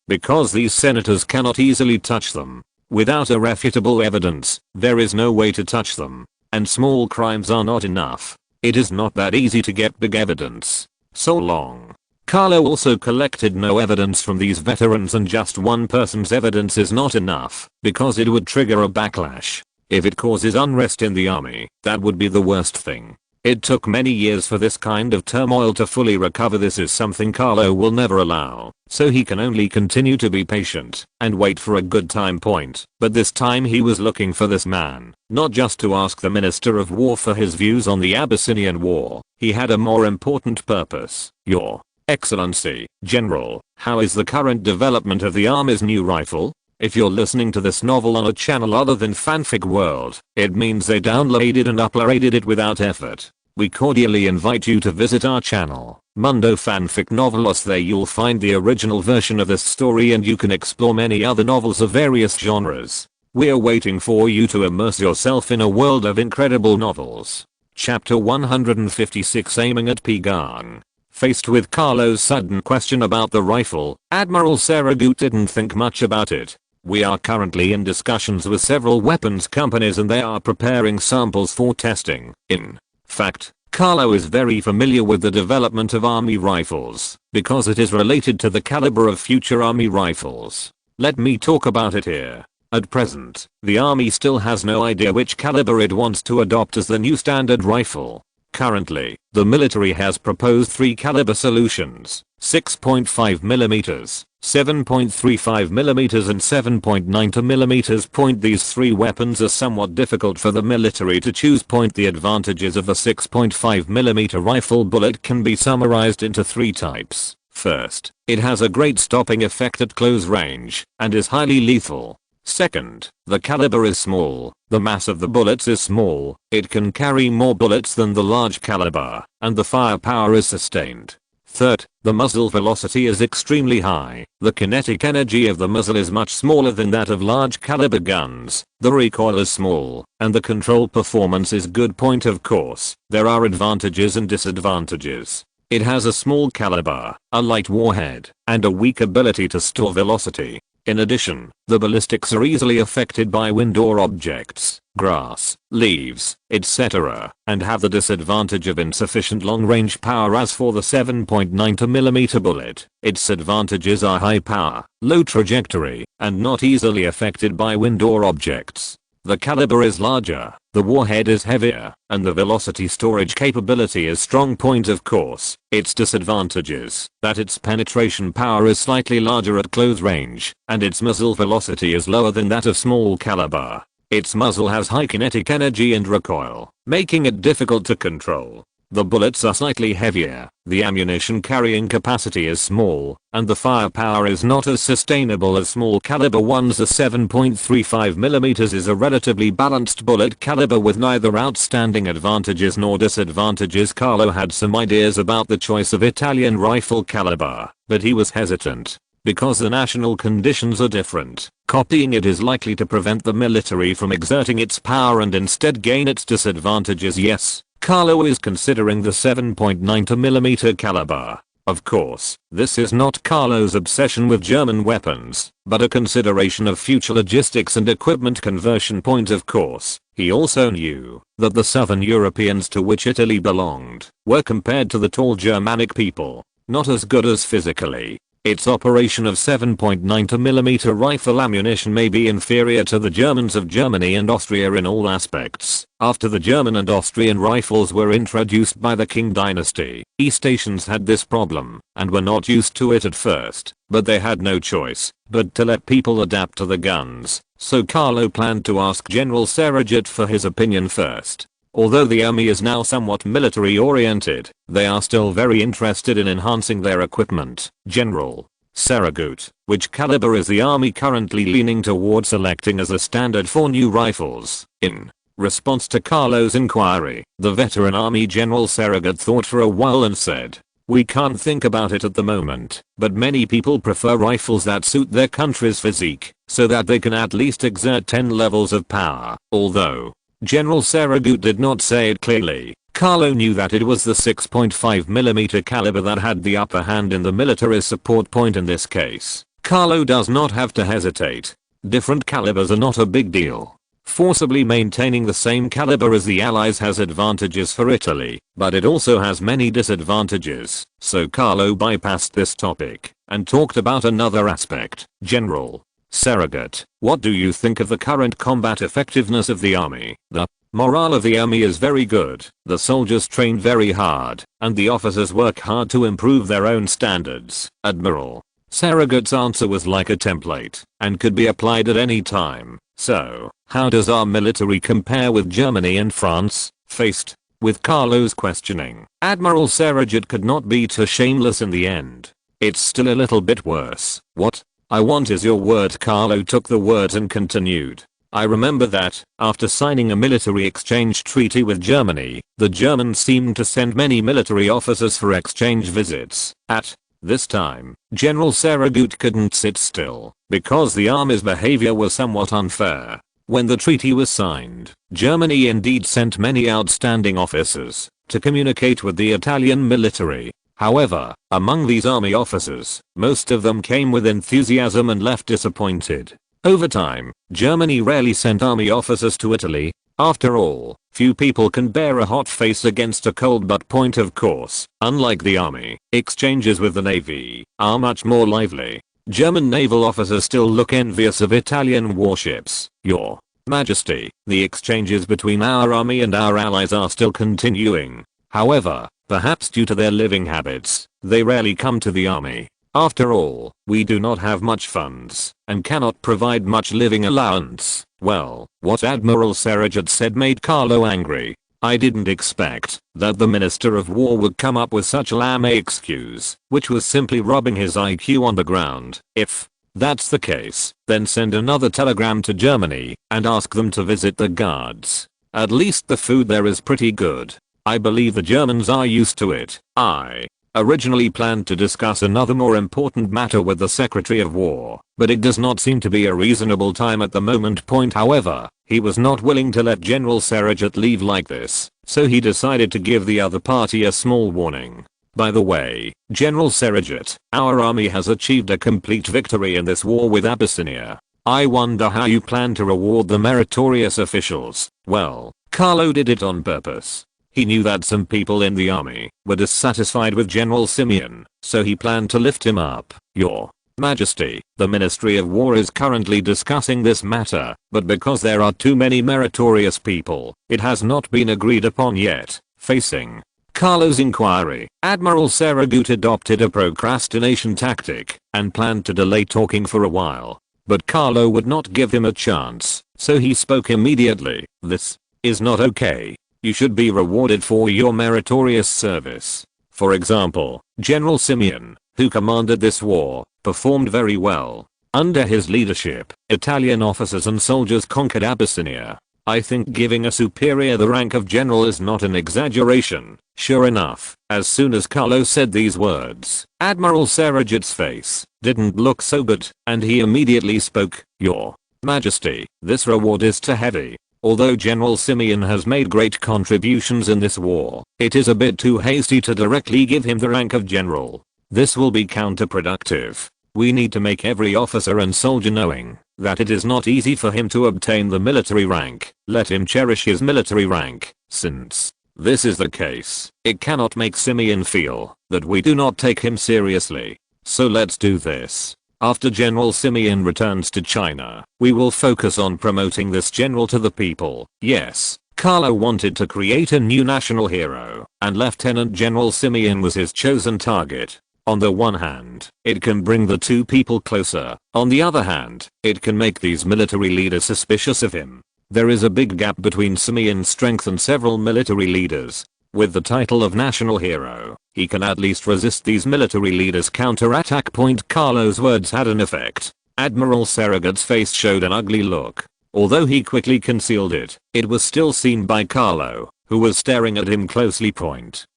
Because these senators cannot easily touch them. Without irrefutable evidence, there is no way to touch them. And small crimes are not enough. It is not that easy to get big evidence. So long. Carlo also collected no evidence from these veterans, and just one person's evidence is not enough, because it would trigger a backlash. If it causes unrest in the army, that would be the worst thing. It took many years for this kind of turmoil to fully recover. This is something Carlo will never allow, so he can only continue to be patient and wait for a good time point. But this time he was looking for this man, not just to ask the Minister of War for his views on the Abyssinian War. He had a more important purpose. Your Excellency, General, how is the current development of the Army's new rifle? If you're listening to this novel on a channel other than Fanfic World, it means they downloaded and uploaded it without effort. We cordially invite you to visit our channel, Mundo Fanfic Novelos. There you'll find the original version of this story, and you can explore many other novels of various genres. We're waiting for you to immerse yourself in a world of incredible novels. Chapter 156, aiming at Peng Gang. Faced with Carlo's sudden question about the rifle, Admiral Saragut didn't think much about it. We are currently in discussions with several weapons companies, and they are preparing samples for testing. In fact, Carlo is very familiar with the development of army rifles, because it is related to the caliber of future army rifles. Let me talk about it here. At present, the army still has no idea which caliber it wants to adopt as the new standard rifle. Currently, the military has proposed 3 caliber solutions: 6.5mm, 7.35mm and 7.92mm. These 3 weapons are somewhat difficult for the military to choose. The advantages of the 6.5mm rifle bullet can be summarized into 3 types. First, it has a great stopping effect at close range and is highly lethal. Second, the caliber is small, the mass of the bullets is small, it can carry more bullets than the large caliber, and the firepower is sustained. Third, the muzzle velocity is extremely high, the kinetic energy of the muzzle is much smaller than that of large caliber guns, the recoil is small, and the control performance is good. Of course, there are advantages and disadvantages. It has a small caliber, a light warhead, and a weak ability to store velocity. In addition, the ballistics are easily affected by wind or objects, grass, leaves, etc., and have the disadvantage of insufficient long-range power. As for the 7.92mm bullet, its advantages are high power, low trajectory, and not easily affected by wind or objects. The caliber is larger, the warhead is heavier, and the velocity storage capability is strong. Of course, its disadvantages, that its penetration power is slightly larger at close range, and its muzzle velocity is lower than that of small caliber. Its muzzle has high kinetic energy and recoil, making it difficult to control. The bullets are slightly heavier, the ammunition carrying capacity is small, and the firepower is not as sustainable as small caliber ones. The 7.35mm is a relatively balanced bullet caliber with neither outstanding advantages nor disadvantages. Carlo had some ideas about the choice of Italian rifle caliber, but he was hesitant. Because the national conditions are different, copying it is likely to prevent the military from exerting its power and instead gain its disadvantages. Yes, Carlo is considering the 7.92mm caliber. Of course, this is not Carlo's obsession with German weapons, but a consideration of future logistics and equipment conversion. Of course, he also knew that the southern Europeans to which Italy belonged were, compared to the tall Germanic people, not as good as physically. Its operation of 7.92mm rifle ammunition may be inferior to the Germans of Germany and Austria in all aspects. After the German and Austrian rifles were introduced by the Qing dynasty, East Asians had this problem and were not used to it at first, but they had no choice but to let people adapt to the guns. So Carlo planned to ask General Saragut for his opinion first. Although the army is now somewhat military oriented, they are still very interested in enhancing their equipment. General Saragut, which caliber is the army currently leaning toward selecting as a standard for new rifles? In response to Carlo's inquiry, the veteran Army General Saragut thought for a while and said, "We can't think about it at the moment, but many people prefer rifles that suit their country's physique, so that they can at least exert 10 levels of power." Although General Saragut did not say it clearly, Carlo knew that it was the 6.5mm caliber that had the upper hand in the military support. In this case, Carlo does not have to hesitate. Different calibers are not a big deal. Forcibly maintaining the same caliber as the Allies has advantages for Italy, but it also has many disadvantages, so Carlo bypassed this topic and talked about another aspect. General Surrogate, what do you think of the current combat effectiveness of the army? The morale of the army is very good, the soldiers train very hard, and the officers work hard to improve their own standards. Admiral Surrogate's answer was like a template and could be applied at any time. So, how does our military compare with Germany and France? Faced with Carlo's questioning, Admiral Surrogate could not be too shameless in the end. It's still a little bit worse. What I want is your word. Carlo took the words and continued. I remember that, after signing a military exchange treaty with Germany, the Germans seemed to send many military officers for exchange visits. At this time, General Surrogate couldn't sit still, because the army's behavior was somewhat unfair. When the treaty was signed, Germany indeed sent many outstanding officers to communicate with the Italian military. However, among these army officers, most of them came with enthusiasm and left disappointed. Over time, Germany rarely sent army officers to Italy. After all, few people can bear a hot face against a cold butt. Point of course, unlike the army, exchanges with the navy are much more lively. German naval officers still look envious of Italian warships. Your Majesty, the exchanges between our army and our allies are still continuing. However, perhaps due to their living habits, they rarely come to the army. After all, we do not have much funds and cannot provide much living allowance. Well, what Admiral Surrogate said made Carlo angry. I didn't expect that the Minister of War would come up with such a lame excuse, which was simply rubbing his IQ on the ground. If that's the case, then send another telegram to Germany and ask them to visit the guards. At least the food there is pretty good. I believe the Germans are used to it. I originally planned to discuss another more important matter with the Secretary of War, but it does not seem to be a reasonable time at the moment. However, he was not willing to let General Surrogate leave like this, so he decided to give the other party a small warning. By the way, General Surrogate, our army has achieved a complete victory in this war with Abyssinia. I wonder how you plan to reward the meritorious officials. Well, Carlo did it on purpose. He knew that some people in the army were dissatisfied with General Simeon, so he planned to lift him up. Your Majesty, the Ministry of War is currently discussing this matter, but because there are too many meritorious people, it has not been agreed upon yet. Facing Carlo's inquiry, Admiral Surrogate adopted a procrastination tactic and planned to delay talking for a while. But Carlo would not give him a chance, so he spoke immediately. This is not okay. You should be rewarded for your meritorious service. For example, General Simeon, who commanded this war, performed very well. Under his leadership, Italian officers and soldiers conquered Abyssinia. I think giving a superior the rank of general is not an exaggeration. Sure enough, as soon as Carlo said these words, Admiral Surrogate's face didn't look so good, and he immediately spoke. Your Majesty, this reward is too heavy. Although General Simeon has made great contributions in this war, it is a bit too hasty to directly give him the rank of general. This will be counterproductive. We need to make every officer and soldier knowing that it is not easy for him to obtain the military rank. Let him cherish his military rank. Since this is the case, it cannot make Simeon feel that we do not take him seriously. So let's do this. After General Simeon returns to China, we will focus on promoting this general to the people. Yes, Carlo wanted to create a new national hero, and Lieutenant General Simeon was his chosen target. On the one hand, it can bring the two people closer. On the other hand, it can make these military leaders suspicious of him. There is a big gap between Simeon's strength and several military leaders. With the title of national hero, he can at least resist these military leaders' counterattack. Carlo's words had an effect. Admiral Surrogate's face showed an ugly look. Although he quickly concealed it, it was still seen by Carlo, who was staring at him closely.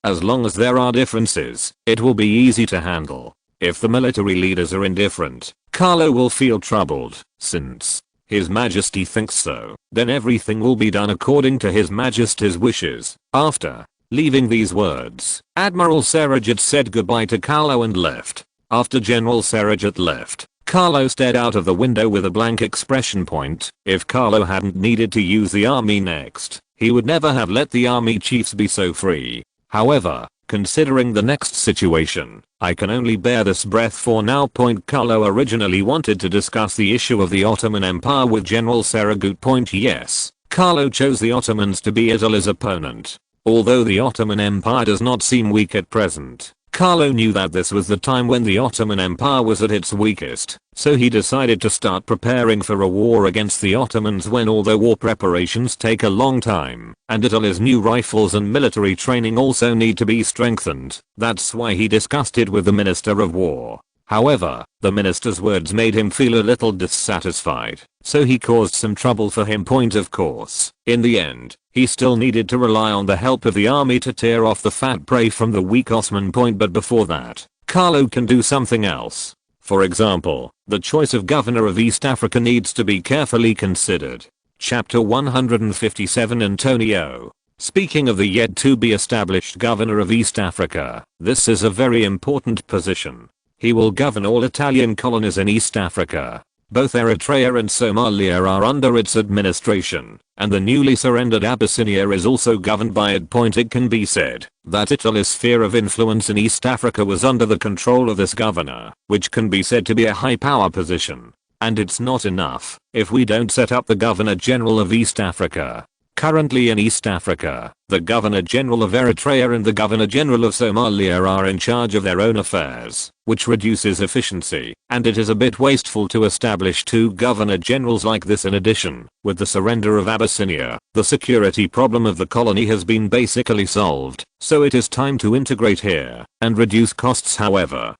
As long as there are differences, it will be easy to handle. If the military leaders are indifferent, Carlo will feel troubled. Since His Majesty thinks so, then everything will be done according to His Majesty's wishes. After leaving these words, Admiral Surrogate said goodbye to Carlo and left. After General Surrogate left, Carlo stared out of the window with a blank expression. If Carlo hadn't needed to use the army next, he would never have let the army chiefs be so free. However, considering the next situation, I can only bear this breath for now. Carlo originally wanted to discuss the issue of the Ottoman Empire with General Saragut. Yes, Carlo chose the Ottomans to be Italy's opponent. Although the Ottoman Empire does not seem weak at present, Carlo knew that this was the time when the Ottoman Empire was at its weakest, so he decided to start preparing for a war against the Ottomans when all the war preparations take a long time, and Italy's new rifles and military training also need to be strengthened. That's why he discussed it with the Minister of War. However, the minister's words made him feel a little dissatisfied, so he caused some trouble for him. Of course, in the end, he still needed to rely on the help of the army to tear off the fat prey from the weak Ottoman. But before that, Carlo can do something else. For example, the choice of governor of East Africa needs to be carefully considered. Chapter 157. Antonio. Speaking of the yet to be established governor of East Africa, this is a very important position. He will govern all Italian colonies in East Africa. Both Eritrea and Somalia are under its administration, and the newly surrendered Abyssinia is also governed by it. It can be said that Italy's sphere of influence in East Africa was under the control of this governor, which can be said to be a high power position. And it's not enough if we don't set up the Governor General of East Africa. Currently in East Africa, the Governor General of Eritrea and the Governor General of Somalia are in charge of their own affairs, which reduces efficiency, and it is a bit wasteful to establish two Governor Generals like this. In addition, with the surrender of Abyssinia, the security problem of the colony has been basically solved, so it is time to integrate here and reduce costs. However,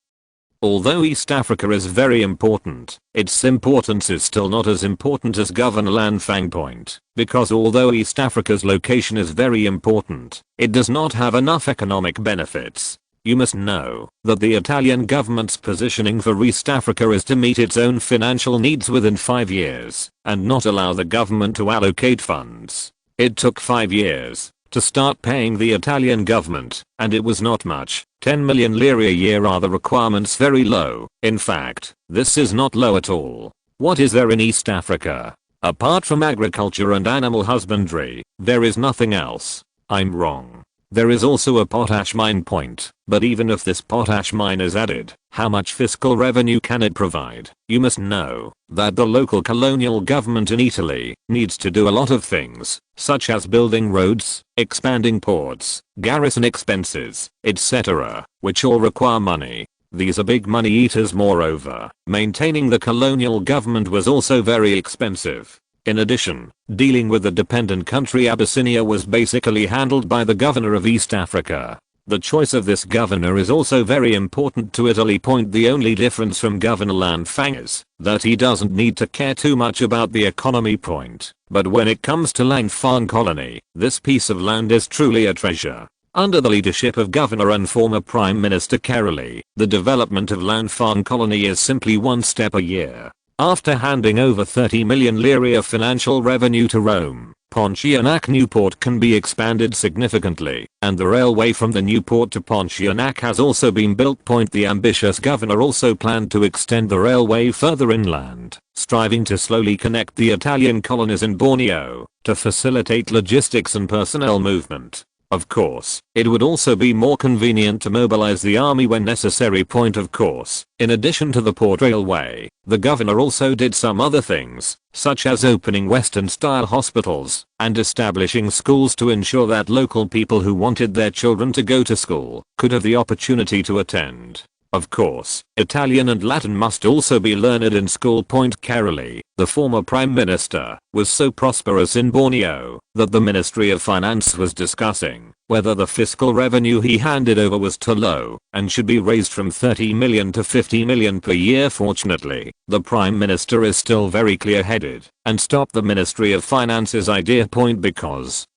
although East Africa is very important, its importance is still not as important as Governor Lanfang. Because although East Africa's location is very important, it does not have enough economic benefits. You must know that the Italian government's positioning for East Africa is to meet its own financial needs within 5 years, and not allow the government to allocate funds. It took 5 years to start paying the Italian government, and it was not much. 10 million lire a year. Are the requirements very low? In fact, this is not low at all. What is there in East Africa? Apart from agriculture and animal husbandry, there is nothing else. I'm wrong. There is also a potash mine. But even if this potash mine is added, how much fiscal revenue can it provide? You must know that the local colonial government in Italy needs to do a lot of things, such as building roads, expanding ports, garrison expenses, etc., which all require money. These are big money eaters. Moreover, maintaining the colonial government was also very expensive. In addition, dealing with the dependent country Abyssinia was basically handled by the governor of East Africa. The choice of this governor is also very important to Italy. The only difference from Governor Lanfang is that he doesn't need to care too much about the economy. But when it comes to Lanfang colony, this piece of land is truly a treasure. Under the leadership of Governor and former Prime Minister Caroli, the development of Lanfang colony is simply one step a year. After handing over 30 million lire of financial revenue to Rome, Pontianak Newport can be expanded significantly, and the railway from the Newport to Pontianak has also been built. The ambitious governor also planned to extend the railway further inland, striving to slowly connect the Italian colonies in Borneo, to facilitate logistics and personnel movement. Of course, it would also be more convenient to mobilize the army when necessary. Of course, in addition to the port railway, the governor also did some other things, such as opening Western-style hospitals and establishing schools to ensure that local people who wanted their children to go to school could have the opportunity to attend. Of course, Italian and Latin must also be learned in school. Caroli, the former prime minister, was so prosperous in Borneo that the Ministry of Finance was discussing whether the fiscal revenue he handed over was too low and should be raised from 30 million to 50 million per year. Fortunately, the prime minister is still very clear-headed and stopped the Ministry of Finance's idea. Because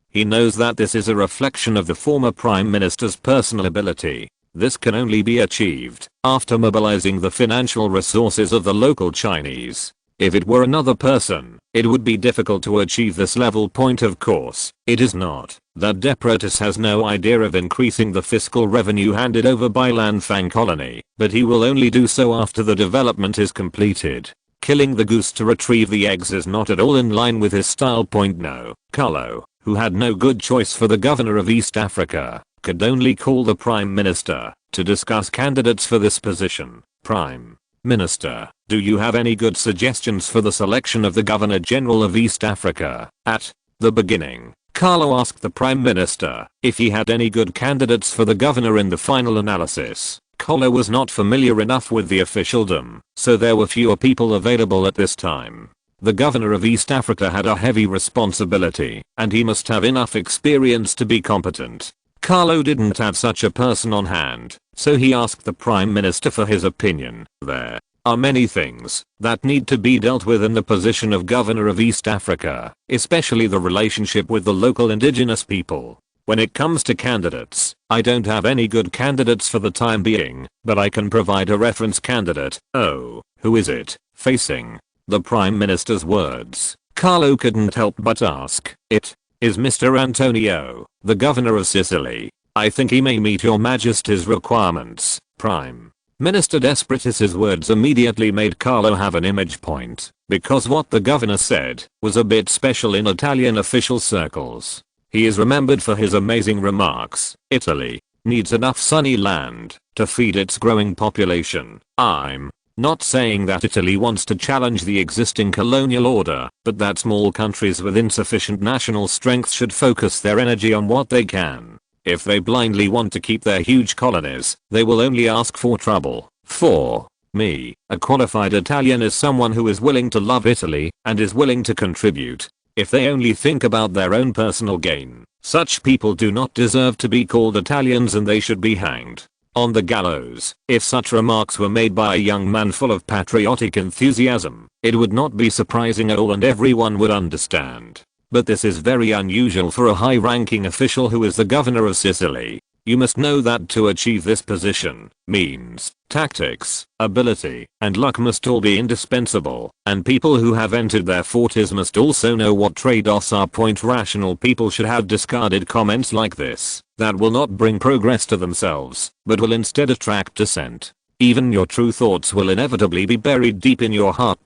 he knows that this is a reflection of the former prime minister's personal ability. This can only be achieved after mobilizing the financial resources of the local Chinese. If it were another person, it would be difficult to achieve this level. Of course, it is not. that Depretis has no idea of increasing the fiscal revenue handed over by Lanfang colony, but he will only do so after the development is completed. Killing the goose to retrieve the eggs is not at all in line with his style. No. Carlo, who had no good choice for the governor of East Africa, could only call the Prime Minister to discuss candidates for this position. Prime Minister, do you have any good suggestions for the selection of the Governor General of East Africa? At the beginning, Carlo asked the Prime Minister if he had any good candidates for the governor. In the final analysis, Carlo was not familiar enough with the officialdom, so there were fewer people available at this time. The governor of East Africa had a heavy responsibility, and he must have enough experience to be competent. Carlo didn't have such a person on hand, so he asked the Prime Minister for his opinion. There are many things that need to be dealt with in the position of governor of East Africa, especially the relationship with the local indigenous people. When it comes to candidates, I don't have any good candidates for the time being, but I can provide a reference candidate. Oh, who is it? Facing the Prime Minister's words, Carlo couldn't help but ask. It is Mr. Antonio, the governor of Sicily. I think he may meet your majesty's requirements. Prime Minister Depretis's words immediately made Carlo have an image point, because what the governor said was a bit special in Italian official circles. He is remembered for his amazing remarks. Italy needs enough sunny land to feed its growing population. I'm not saying that Italy wants to challenge the existing colonial order, but that small countries with insufficient national strength should focus their energy on what they can. If they blindly want to keep their huge colonies, they will only ask for trouble. For me, a qualified Italian is someone who is willing to love Italy and is willing to contribute. If they only think about their own personal gain, such people do not deserve to be called Italians and they should be hanged on the gallows. If such remarks were made by a young man full of patriotic enthusiasm, it would not be surprising at all and everyone would understand. But this is very unusual for a high-ranking official who is the governor of Sicily. You must know that to achieve this position, means tactics, ability, and luck must all be indispensable, and people who have entered their forties must also know what trade-offs are. Rational people should have discarded comments like this, that will not bring progress to themselves, but will instead attract dissent. Even your true thoughts will inevitably be buried deep in your heart.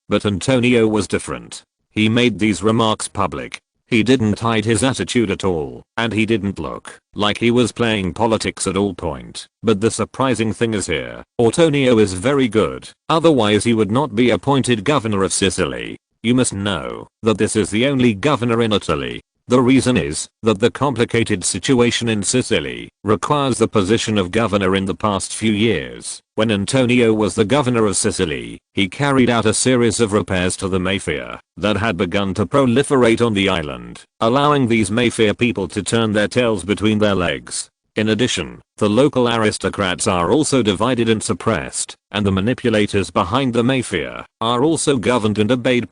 But Antonio was different. He made these remarks public. He didn't hide his attitude at all, and he didn't look like he was playing politics at all. But the surprising thing is here, Antonio is very good, otherwise he would not be appointed governor of Sicily. You must know that this is the only governor in Italy. The reason is that the complicated situation in Sicily requires the position of governor. In the past few years, when Antonio was the governor of Sicily, he carried out a series of repairs to the mafia that had begun to proliferate on the island, allowing these mafia people to turn their tails between their legs. In addition, the local aristocrats are also divided and suppressed, and the manipulators behind the mafia are also governed and obeyed.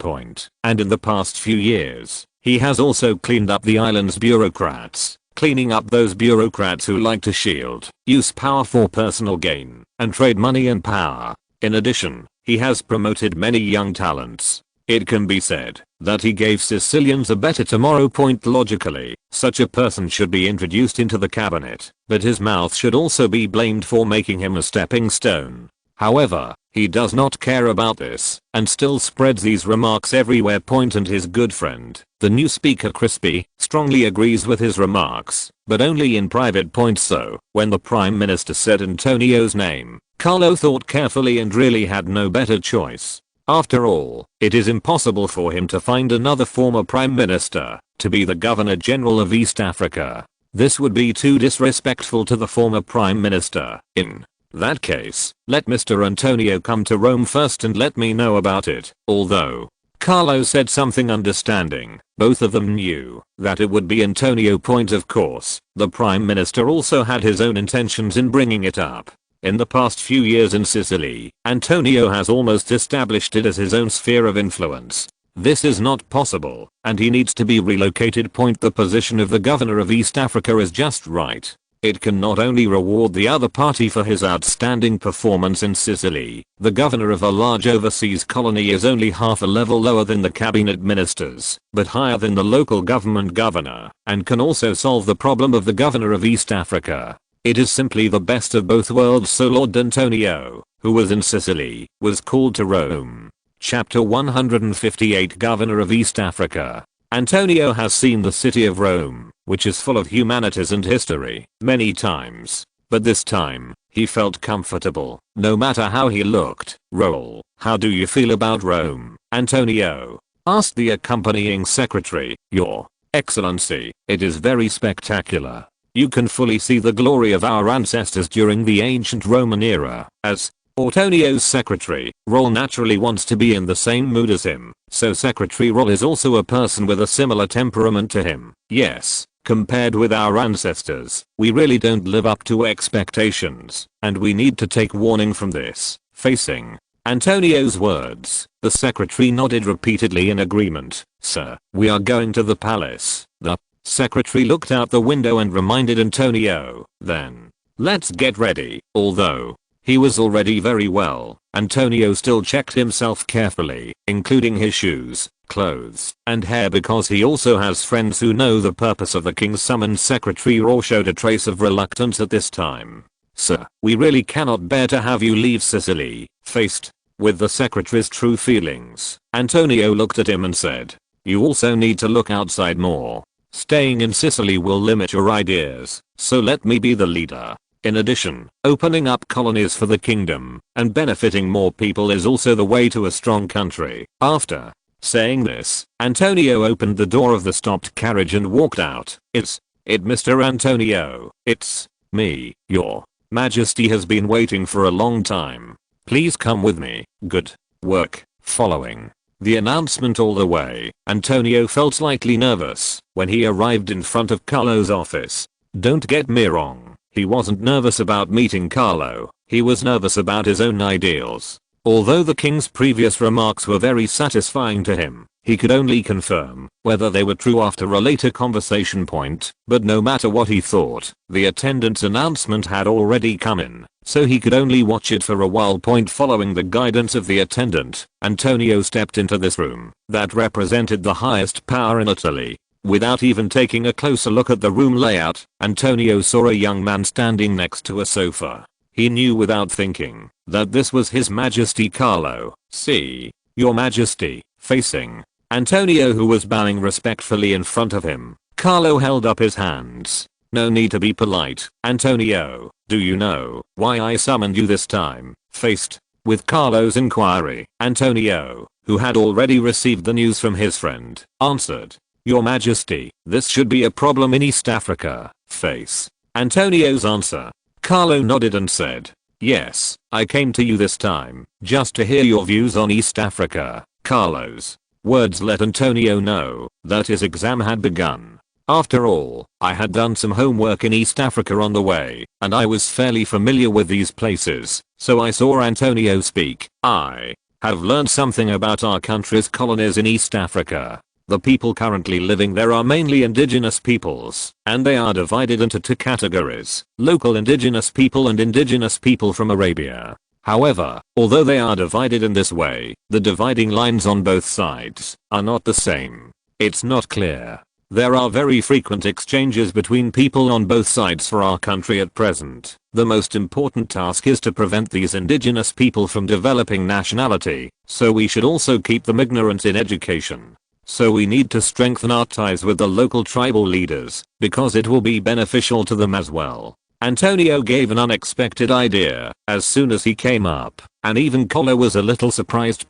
And in the past few years, he has also cleaned up the island's bureaucrats, cleaning up those bureaucrats who like to use power for personal gain, and trade money and power. In addition, he has promoted many young talents. It can be said that he gave Sicilians a better tomorrow. Logically, such a person should be introduced into the cabinet, but his mouth should also be blamed for making him a stepping stone. However, he does not care about this, and still spreads these remarks everywhere. And his good friend, the new speaker Crispy, strongly agrees with his remarks, but only in private. So, when the Prime Minister said Antonio's name, Carlo thought carefully and really had no better choice. After all, it is impossible for him to find another former Prime Minister to be the Governor General of East Africa. This would be too disrespectful to the former Prime Minister. In that case, let Mr. Antonio come to Rome first and let me know about it. Although Carlo said something understanding, both of them knew that it would be Antonio. Of course, the Prime Minister also had his own intentions in bringing it up. In the past few years in Sicily, Antonio has almost established it as his own sphere of influence. This is not possible, and he needs to be relocated. The position of the governor of East Africa is just right. it can not only reward the other party for his outstanding performance in Sicily, the governor of a large overseas colony is only half a level lower than the cabinet ministers, but higher than the local government governor, and can also solve the problem of the governor of East Africa. It is simply the best of both worlds. So Lord Antonio, who was in Sicily, was called to Rome. Chapter 158 Governor of East Africa. Antonio has seen the city of Rome, which is full of humanities and history, many times. But this time, he felt comfortable, no matter how he looked. Roll. How do you feel about Rome, Antonio? Asked the accompanying secretary. Your Excellency, it is very spectacular. You can fully see the glory of our ancestors during the ancient Roman era. As Antonio's secretary, Roll naturally wants to be in the same mood as him, so Secretary Roll is also a person with a similar temperament to him. Yes, compared with our ancestors, we really don't live up to expectations, and we need to take warning from this. Facing Antonio's words, the secretary nodded repeatedly in agreement. Sir, we are going to the palace. The secretary looked out the window and reminded Antonio. Then, let's get ready. Although he was already very well, Antonio still checked himself carefully, including his shoes, clothes, and hair, because he also has friends who know the purpose of the king's summons. Secretary Raw showed a trace of reluctance at this time. Sir, we really cannot bear to have you leave Sicily. Faced with the secretary's true feelings, Antonio looked at him and said, you also need to look outside more. Staying in Sicily will limit your ideas, so let me be the leader. In addition, opening up colonies for the kingdom and benefiting more people is also the way to a strong country. After saying this, Antonio opened the door of the stopped carriage and walked out. It's it, Mr. Antonio. It's me. Your Majesty has been waiting for a long time. Please come with me. Good work. Following the announcement all the way, Antonio felt slightly nervous when he arrived in front of Carlo's office. Don't get me wrong. He wasn't nervous about meeting Carlo, he was nervous about his own ideals. Although the king's previous remarks were very satisfying to him, he could only confirm whether they were true after a later conversation point. But no matter what he thought, the attendant's announcement had already come in, so he could only watch it for a while. Following the guidance of the attendant, Antonio stepped into this room that represented the highest power in Italy. Without even taking a closer look at the room layout, Antonio saw a young man standing next to a sofa. He knew without thinking that this was His Majesty Carlo. See, Your Majesty. Facing Antonio, who was bowing respectfully in front of him, Carlo held up his hands. No need to be polite, Antonio. Do you know why I summoned you this time? Faced with Carlo's inquiry, Antonio, who had already received the news from his friend, answered. Your Majesty, this should be a problem in East Africa. Face Antonio's answer, Carlo nodded and said, yes, I came to you this time just to hear your views on East Africa. Carlo's words let Antonio know that his exam had begun. After all, I had done some homework in East Africa on the way, and I was fairly familiar with these places, so I saw Antonio speak. I have learned something about our country's colonies in East Africa. The people currently living there are mainly indigenous peoples, and they are divided into two categories, local indigenous people and indigenous people from Arabia. However, although they are divided in this way, the dividing lines on both sides are not the same. It's not clear. There are very frequent exchanges between people on both sides for our country at present. The most important task is to prevent these indigenous people from developing nationality, so we should also keep them ignorant in education. So we need to strengthen our ties with the local tribal leaders, because it will be beneficial to them as well. Antonio gave an unexpected idea as soon as he came up, and even Carlo was a little surprised.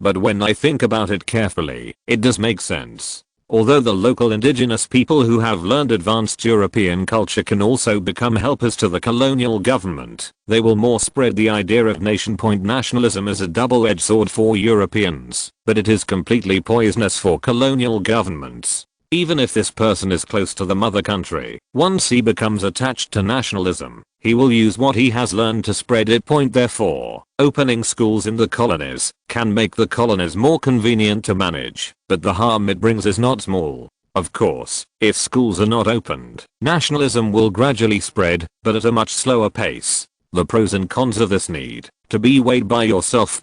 But when I think about it carefully, it does make sense. Although the local indigenous people who have learned advanced European culture can also become helpers to the colonial government, they will more spread the idea of nation. Nationalism is a double-edged sword for Europeans, but it is completely poisonous for colonial governments. Even if this person is close to the mother country, once he becomes attached to nationalism, he will use what he has learned to spread it. Therefore, opening schools in the colonies can make the colonies more convenient to manage, but the harm it brings is not small. Of course, if schools are not opened, nationalism will gradually spread, but at a much slower pace. The pros and cons of this need to be weighed by yourself.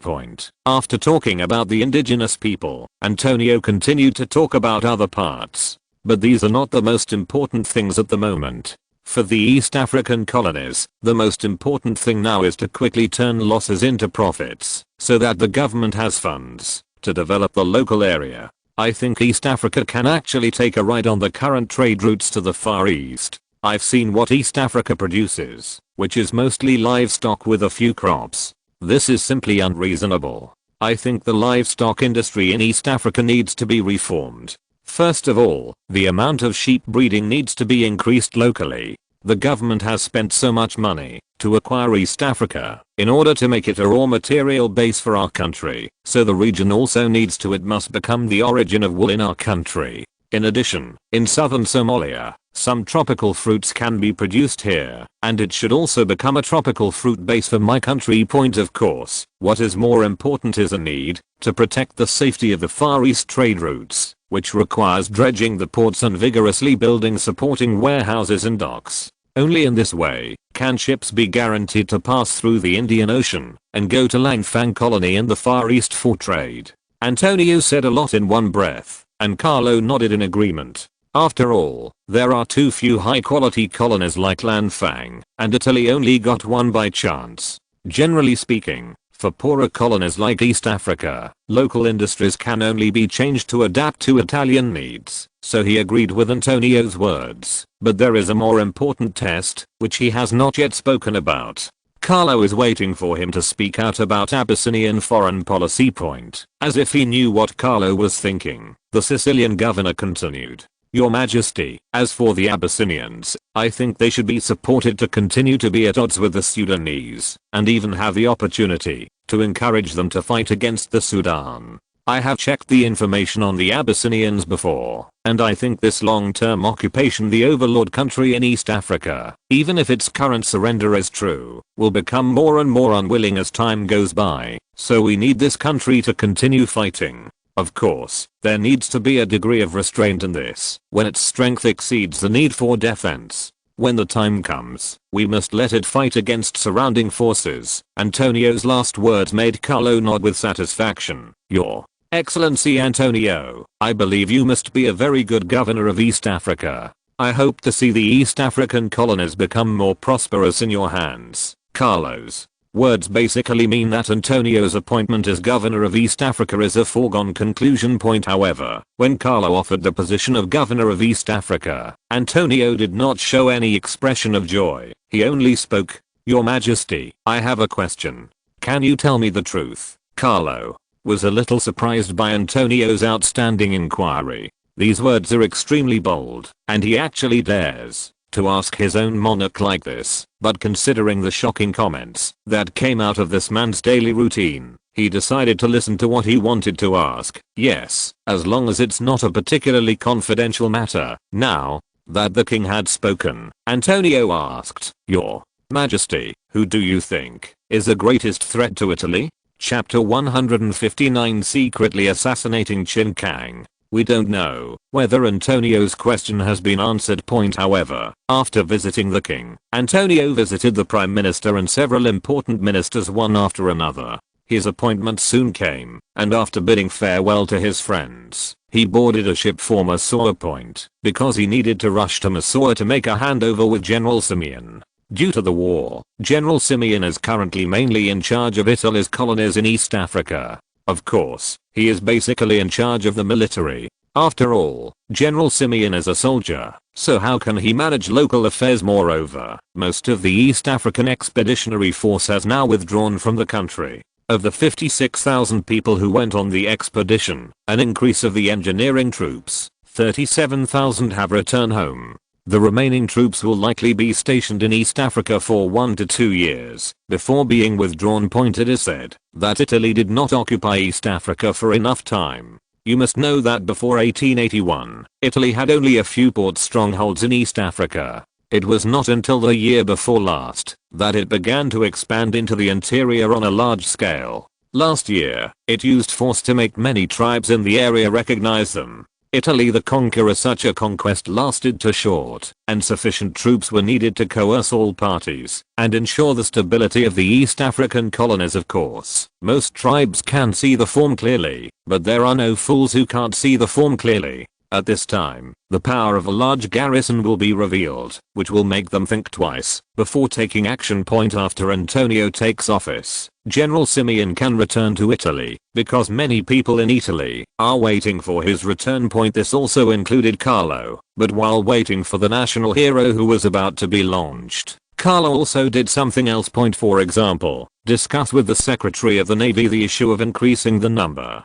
After talking about the indigenous people, Antonio continued to talk about other parts. But these are not the most important things at the moment. For the East African colonies, the most important thing now is to quickly turn losses into profits, so that the government has funds to develop the local area. I think East Africa can actually take a ride on the current trade routes to the Far East. I've seen what East Africa produces, which is mostly livestock with a few crops. This is simply unreasonable. I think the livestock industry in East Africa needs to be reformed. First of all, the amount of sheep breeding needs to be increased locally. The government has spent so much money to acquire East Africa in order to make it a raw material base for our country, so the region also needs to, it must become the origin of wool in our country. In addition, in southern Somalia, some tropical fruits can be produced here, and it should also become a tropical fruit base for my country. Of course, what is more important is a need to protect the safety of the Far East trade routes, which requires dredging the ports and vigorously building supporting warehouses and docks. Only in this way can ships be guaranteed to pass through the Indian Ocean and go to Langfang colony in the Far East for trade. Antonio said a lot in one breath, and Carlo nodded in agreement. After all, there are too few high quality colonies like Langfang, and Italy only got one by chance. Generally speaking, for poorer colonies like East Africa, local industries can only be changed to adapt to Italian needs, so he agreed with Antonio's words. But there is a more important test, which he has not yet spoken about. Carlo is waiting for him to speak out about Abyssinian foreign policy. As if he knew what Carlo was thinking, the Sicilian governor continued. Your Majesty, as for the Abyssinians, I think they should be supported to continue to be at odds with the Sudanese, and even have the opportunity to encourage them to fight against the Sudan. I have checked the information on the Abyssinians before, and I think this long-term occupation, the overlord country in East Africa, even if its current surrender is true, will become more and more unwilling as time goes by, so we need this country to continue fighting. Of course, there needs to be a degree of restraint in this, when its strength exceeds the need for defense. When the time comes, we must let it fight against surrounding forces. Antonio's last words made Carlo nod with satisfaction. Your Excellency Antonio, I believe you must be a very good governor of East Africa. I hope to see the East African colonies become more prosperous in your hands. Carlo's words basically mean that Antonio's appointment as governor of East Africa is a foregone conclusion. However, when Carlo offered the position of governor of East Africa, Antonio did not show any expression of joy. He only spoke. Your Majesty, I have a question. Can you tell me the truth? Carlo was a little surprised by Antonio's outstanding inquiry. These words are extremely bold, and he actually dares to ask his own monarch like this. But considering the shocking comments that came out of this man's daily routine, he decided to listen to what he wanted to ask. Yes, as long as it's not a particularly confidential matter. Now that the king had spoken, Antonio asked, Your Majesty, who do you think is the greatest threat to Italy? Chapter 159, Secretly Assassinating Peng Gang. We don't know whether Antonio's question has been answered. However, after visiting the king, Antonio visited the prime minister and several important ministers one after another. His appointment soon came, and after bidding farewell to his friends, he boarded a ship for Massawa because he needed to rush to Massawa to make a handover with General Simeon. Due to the war, General Simeon is currently mainly in charge of Italy's colonies in East Africa. Of course, he is basically in charge of the military. After all, General Simeon is a soldier, so how can he manage local affairs? Moreover, most of the East African Expeditionary Force has now withdrawn from the country. Of the 56,000 people who went on the expedition, an increase of the engineering troops, 37,000 have returned home. The remaining troops will likely be stationed in East Africa for 1 to 2 years before being withdrawn. It is said that Italy did not occupy East Africa for enough time. You must know that before 1881, Italy had only a few port strongholds in East Africa. It was not until the year before last that it began to expand into the interior on a large scale. Last year, it used force to make many tribes in the area recognize them. Italy the conqueror. Such a conquest lasted too short, and sufficient troops were needed to coerce all parties and ensure the stability of the East African colonies. Of course, most tribes can see the form clearly, but there are no fools who can't see the form clearly. At this time, the power of a large garrison will be revealed, which will make them think twice before taking action. After Antonio takes office, General Simeon can return to Italy, because many people in Italy are waiting for his return. This also included Carlo, but while waiting for the national hero who was about to be launched, Carlo also did something else. For example, discuss with the Secretary of the Navy the issue of increasing the number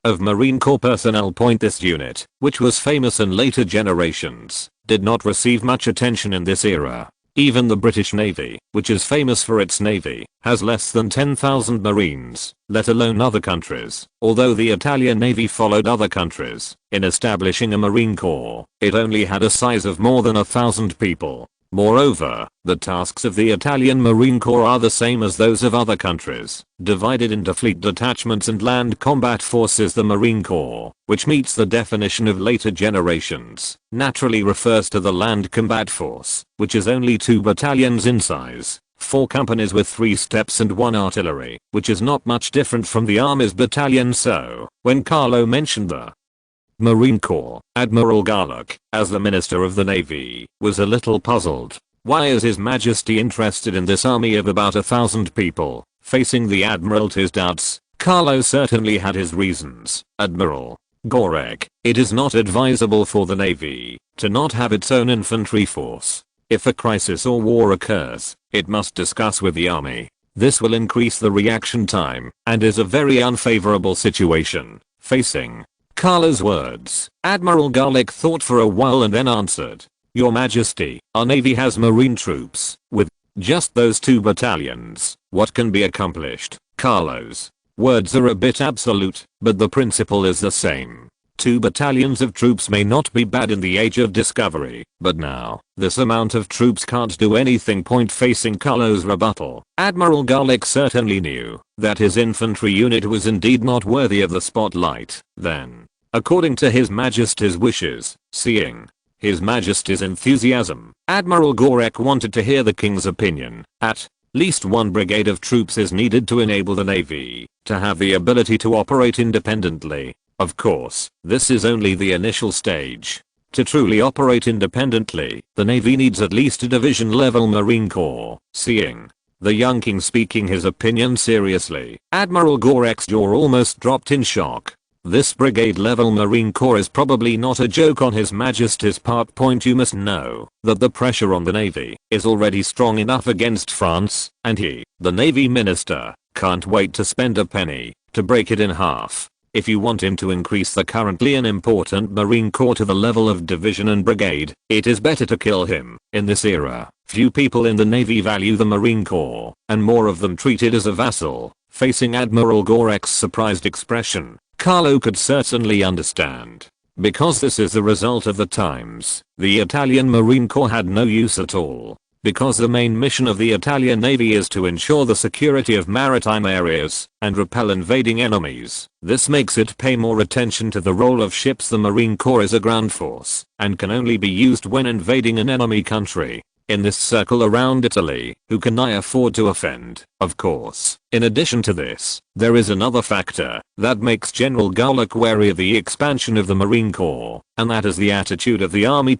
of Marine Corps personnel. This unit, which was famous in later generations, did not receive much attention in this era. Even the British Navy, which is famous for its navy, has less than 10,000 Marines, let alone other countries. Although the Italian Navy followed other countries in establishing a Marine Corps, it only had a size of more than 1,000 people. Moreover, the tasks of the Italian Marine Corps are the same as those of other countries, divided into fleet detachments and land combat forces. The Marine Corps, which meets the definition of later generations, naturally refers to the land combat force, which is only 2 battalions in size, 4 companies with 3 steps and 1 artillery, which is not much different from the Army's battalion. So, when Carlo mentioned the Marine Corps, Admiral Garlock, as the Minister of the Navy, was a little puzzled. Why is His Majesty interested in this army of about 1,000 people? Facing the Admiralty's doubts, Carlo certainly had his reasons. Admiral Gorek, it is not advisable for the Navy to not have its own infantry force. If a crisis or war occurs, it must discuss with the army. This will increase the reaction time and is a very unfavorable situation. Facing Carlo's words, Admiral Garlick thought for a while and then answered, "Your Majesty, our Navy has Marine troops. With just those 2 battalions, what can be accomplished?" Carlo's words are a bit absolute, but the principle is the same. 2 battalions of troops may not be bad in the age of discovery, but now, this amount of troops can't do anything. Facing Carlo's rebuttal, Admiral Garlick certainly knew that his infantry unit was indeed not worthy of the spotlight. Then, according to His Majesty's wishes, seeing His Majesty's enthusiasm, Admiral Gorek wanted to hear the King's opinion. At least 1 brigade of troops is needed to enable the Navy to have the ability to operate independently. Of course, this is only the initial stage. To truly operate independently, the Navy needs at least a division-level Marine Corps. Seeing the young king speaking his opinion seriously, Admiral Gorek's jaw almost dropped in shock. This brigade-level Marine Corps is probably not a joke on His Majesty's part. You must know that the pressure on the Navy is already strong enough against France, and he, the Navy Minister, can't wait to spend a penny to break it in half. If you want him to increase the currently unimportant Marine Corps to the level of division and brigade, it is better to kill him. In this era, few people in the Navy value the Marine Corps, and more of them treat it as a vassal. Facing Admiral Gorek's surprised expression, Carlo could certainly understand. Because this is the result of the times, the Italian Marine Corps had no use at all. Because the main mission of the Italian Navy is to ensure the security of maritime areas and repel invading enemies, this makes it pay more attention to the role of ships. The Marine Corps is a ground force and can only be used when invading an enemy country. In this circle around Italy, who can I afford to offend? Of course. In addition to this, there is another factor that makes General Garlock wary of the expansion of the Marine Corps, and that is the attitude of the army.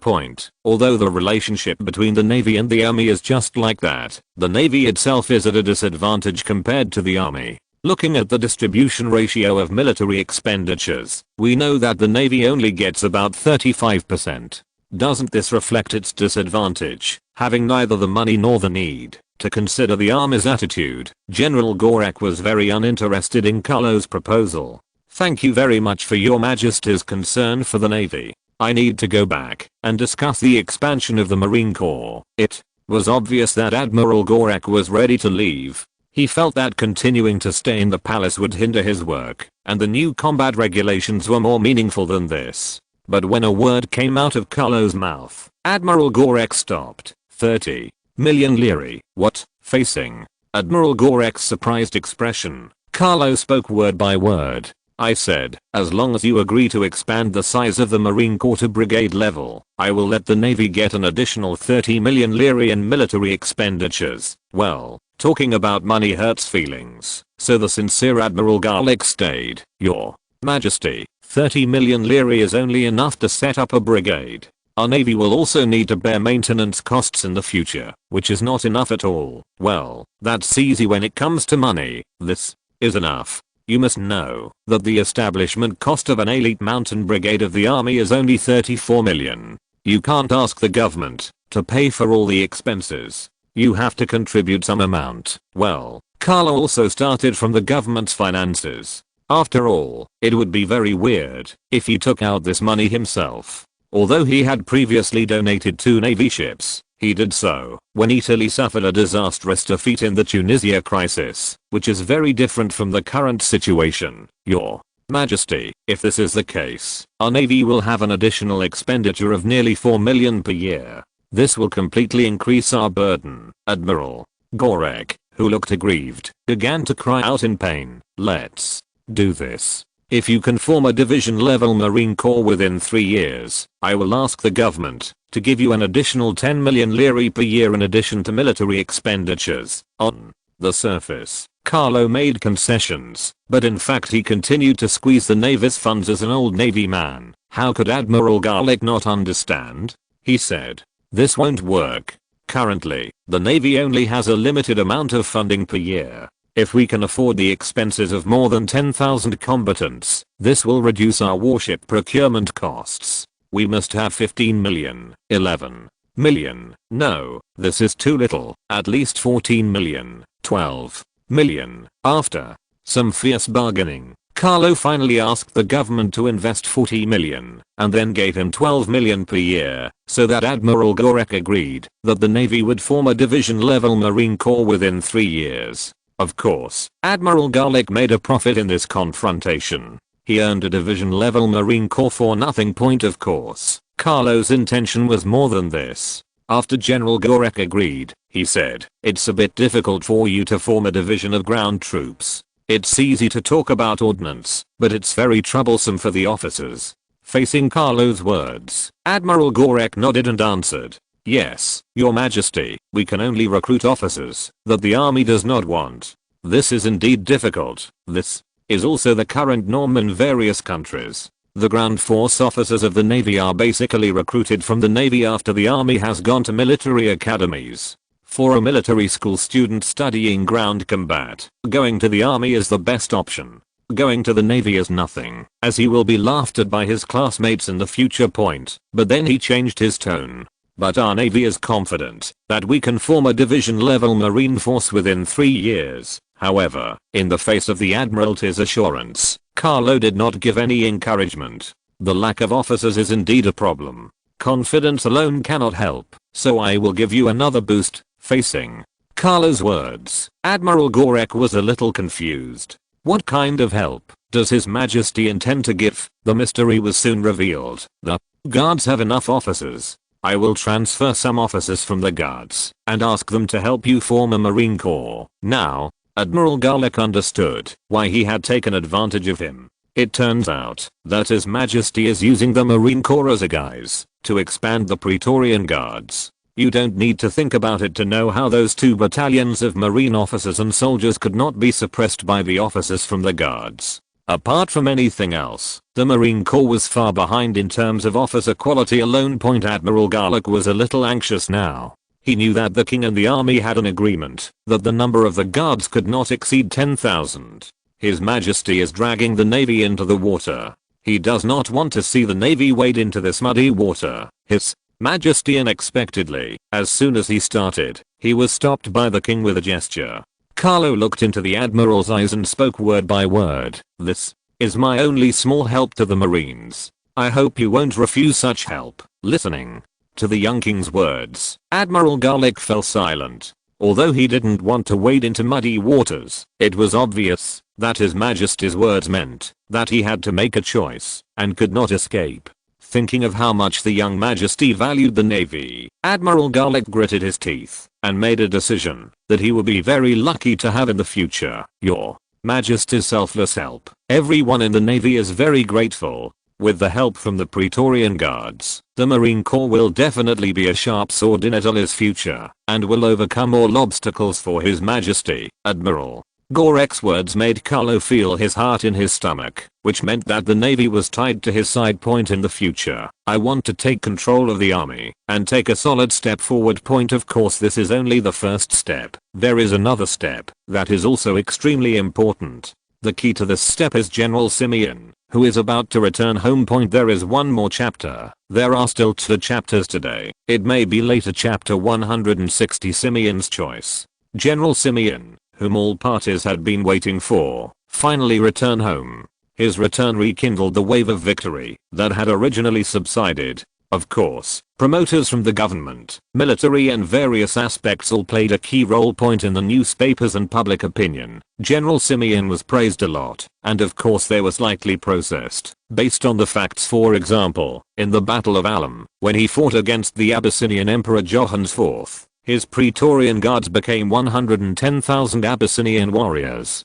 Although the relationship between the Navy and the army is just like that, the Navy itself is at a disadvantage compared to the army. Looking at the distribution ratio of military expenditures, we know that the Navy only gets about 35%. Doesn't this reflect its disadvantage, having neither the money nor the need to consider the army's attitude? General Gorek was very uninterested in Carlo's proposal. "Thank you very much for Your Majesty's concern for the Navy. I need to go back and discuss the expansion of the Marine Corps." It was obvious that Admiral Gorek was ready to leave. He felt that continuing to stay in the palace would hinder his work, and the new combat regulations were more meaningful than this. But when a word came out of Carlo's mouth, Admiral Gorek stopped. 30 million lire. What? Facing Admiral Gorek's surprised expression, Carlo spoke word by word. I said, as long as you agree to expand the size of the Marine Corps to brigade level, I will let the Navy get an additional 30 million lire in military expenditures. Well, talking about money hurts feelings, so the sincere Admiral Garlic stayed. Your Majesty, 30 million lire is only enough to set up a brigade. Our Navy will also need to bear maintenance costs in the future, which is not enough at all. Well, that's easy when it comes to money. This is enough. You must know that the establishment cost of an elite mountain brigade of the army is only 34 million. You can't ask the government to pay for all the expenses. You have to contribute some amount. Well, Carlo also started from the government's finances. After all, it would be very weird if he took out this money himself. Although he had previously donated 2 Navy ships, he did so when Italy suffered a disastrous defeat in the Tunisia crisis, which is very different from the current situation. Your Majesty, if this is the case, our Navy will have an additional expenditure of nearly 4 million per year. This will completely increase our burden. Admiral Gorek, who looked aggrieved, began to cry out in pain. Let's do this. If you can form a division-level Marine Corps within 3 years, I will ask the government to give you an additional 10 million lire per year in addition to military expenditures. On the surface, Carlo made concessions, but in fact he continued to squeeze the Navy's funds as an old Navy man. How could Admiral Garlic not understand? He said, "This won't work. Currently, the Navy only has a limited amount of funding per year. If we can afford the expenses of more than 10,000 combatants, this will reduce our warship procurement costs. We must have 15 million, 11 million. No, this is too little. At least 14 million, 12 million. After some fierce bargaining, Carlo finally asked the government to invest 40 million and then gave him 12 million per year, so that Admiral Gorek agreed that the Navy would form a division-level Marine Corps within 3 years. Of course, Admiral Garlic made a profit in this confrontation. He earned a division-level Marine Corps for nothing. Of course, Carlo's intention was more than this. After General Gorek agreed, he said, "It's a bit difficult for you to form a division of ground troops. It's easy to talk about ordnance, but it's very troublesome for the officers." Facing Carlo's words, Admiral Gorek nodded and answered, "Yes, Your Majesty, we can only recruit officers that the army does not want. This is indeed difficult. This is also the current norm in various countries. The ground force officers of the Navy are basically recruited from the Navy after the army has gone to military academies. For a military school student studying ground combat, going to the army is the best option. Going to the Navy is nothing, as he will be laughed at by his classmates in the future. But then he changed his tone. But our Navy is confident that we can form a division-level Marine force within 3 years." However, in the face of the Admiralty's assurance, Carlo did not give any encouragement. The lack of officers is indeed a problem. Confidence alone cannot help, so I will give you another boost. Facing Carlo's words, Admiral Gorek was a little confused. What kind of help does His Majesty intend to give? The mystery was soon revealed. The guards have enough officers. I will transfer some officers from the guards and ask them to help you form a Marine Corps. Now, Admiral Garlic understood why he had taken advantage of him. It turns out that His Majesty is using the Marine Corps as a guise to expand the Praetorian Guards. You don't need to think about it to know how those 2 battalions of Marine officers and soldiers could not be suppressed by the officers from the Guards. Apart from anything else, the Marine Corps was far behind in terms of officer quality alone. Admiral Garlic was a little anxious now. He knew that the king and the army had an agreement that the number of the guards could not exceed 10,000. His Majesty is dragging the Navy into the water. He does not want to see the Navy wade into this muddy water. His Majesty unexpectedly, as soon as he started, he was stopped by the king with a gesture. Carlo looked into the Admiral's eyes and spoke word by word. "This is my only small help to the Marines. I hope you won't refuse such help." Listening to the young king's words, Admiral Garlic fell silent. Although he didn't want to wade into muddy waters, it was obvious that His Majesty's words meant that he had to make a choice and could not escape. Thinking of how much the young Majesty valued the Navy, Admiral Garlic gritted his teeth and made a decision that he would be very lucky to have in the future. Your Majesty's selfless help. Everyone in the Navy is very grateful. With the help from the Praetorian Guards, the Marine Corps will definitely be a sharp sword in Italy's future, and will overcome all obstacles for His Majesty, Admiral. Gorek's words made Carlo feel his heart in his stomach, which meant that the Navy was tied to his side. Point in the future, I want to take control of the army, and take a solid step forward. Point of course this is only the first step. There is another step, that is also extremely important. The key to this step is General Simeon, who is about to return home. There is one more chapter. There are still 2 chapters today. It may be later. Chapter 160, Simeon's choice. General Simeon, whom all parties had been waiting for, finally returned home. His return rekindled the wave of victory that had originally subsided. Of course, promoters from the government, military and various aspects all played a key role. In the newspapers and public opinion, General Simeon was praised a lot, and of course they were slightly processed, based on the facts. For example, in the Battle of Alum, when he fought against the Abyssinian Emperor Johannes IV, his Praetorian Guards became 110,000 Abyssinian warriors.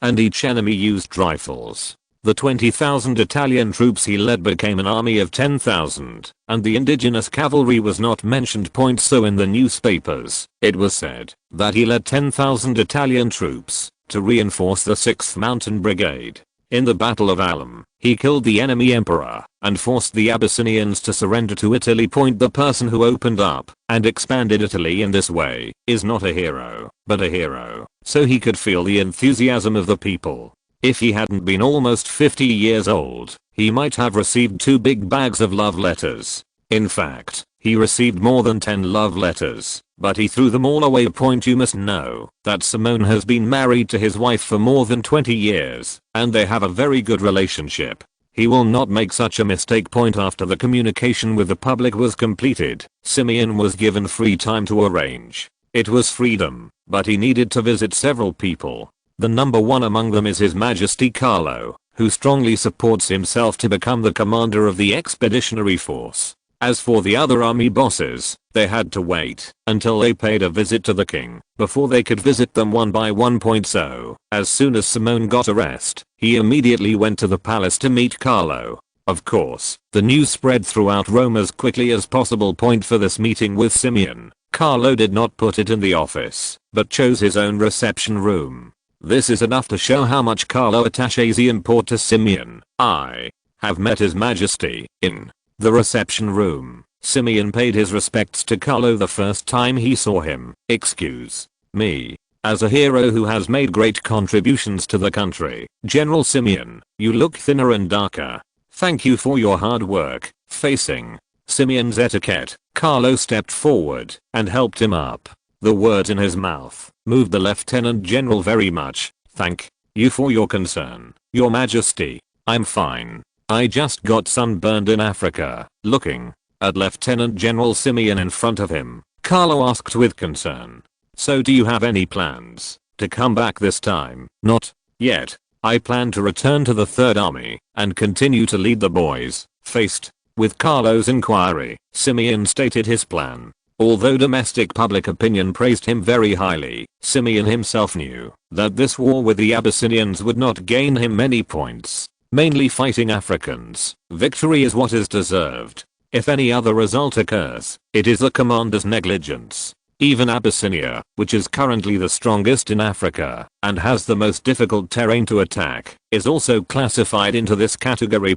And each enemy used rifles. The 20,000 Italian troops he led became an army of 10,000, and the indigenous cavalry was not mentioned. So in the newspapers, it was said that he led 10,000 Italian troops to reinforce the 6th Mountain Brigade. In the Battle of Alum, he killed the enemy emperor and forced the Abyssinians to surrender to Italy. The person who opened up and expanded Italy in this way is not a hero, but a hero, so he could feel the enthusiasm of the people. If he hadn't been almost 50 years old, he might have received 2 big bags of love letters. In fact, he received more than 10 love letters, but he threw them all away. You must know that Simone has been married to his wife for more than 20 years, and they have a very good relationship. He will not make such a mistake. After the communication with the public was completed, Simeon was given free time to arrange. It was freedom, but he needed to visit several people. The number one among them is His Majesty Carlo, who strongly supports himself to become the commander of the expeditionary force. As for the other army bosses, they had to wait until they paid a visit to the king before they could visit them one by one. So, as soon as Simone got a rest, he immediately went to the palace to meet Carlo. Of course, the news spread throughout Rome as quickly as possible. For this meeting with Simeon, Carlo did not put it in the office, but chose his own reception room. This is enough to show how much Carlo attaches import to Simeon. I have met His Majesty in the reception room. Simeon paid his respects to Carlo the first time he saw him. Excuse me. As a hero who has made great contributions to the country, General Simeon, you look thinner and darker. Thank you for your hard work. Facing Simeon's etiquette, Carlo stepped forward and helped him up. The words in his mouth moved the Lieutenant General very much. Thank you for your concern, Your Majesty. I'm fine. I just got sunburned in Africa. Looking at Lieutenant General Simeon in front of him, Carlo asked with concern. So do you have any plans to come back this time? Not yet. I plan to return to the Third Army and continue to lead the boys. Faced with Carlo's inquiry, Simeon stated his plan. Although domestic public opinion praised him very highly, Simeon himself knew that this war with the Abyssinians would not gain him many points. Mainly fighting Africans, victory is what is deserved. If any other result occurs, it is the commander's negligence. Even Abyssinia, which is currently the strongest in Africa and has the most difficult terrain to attack, is also classified into this category.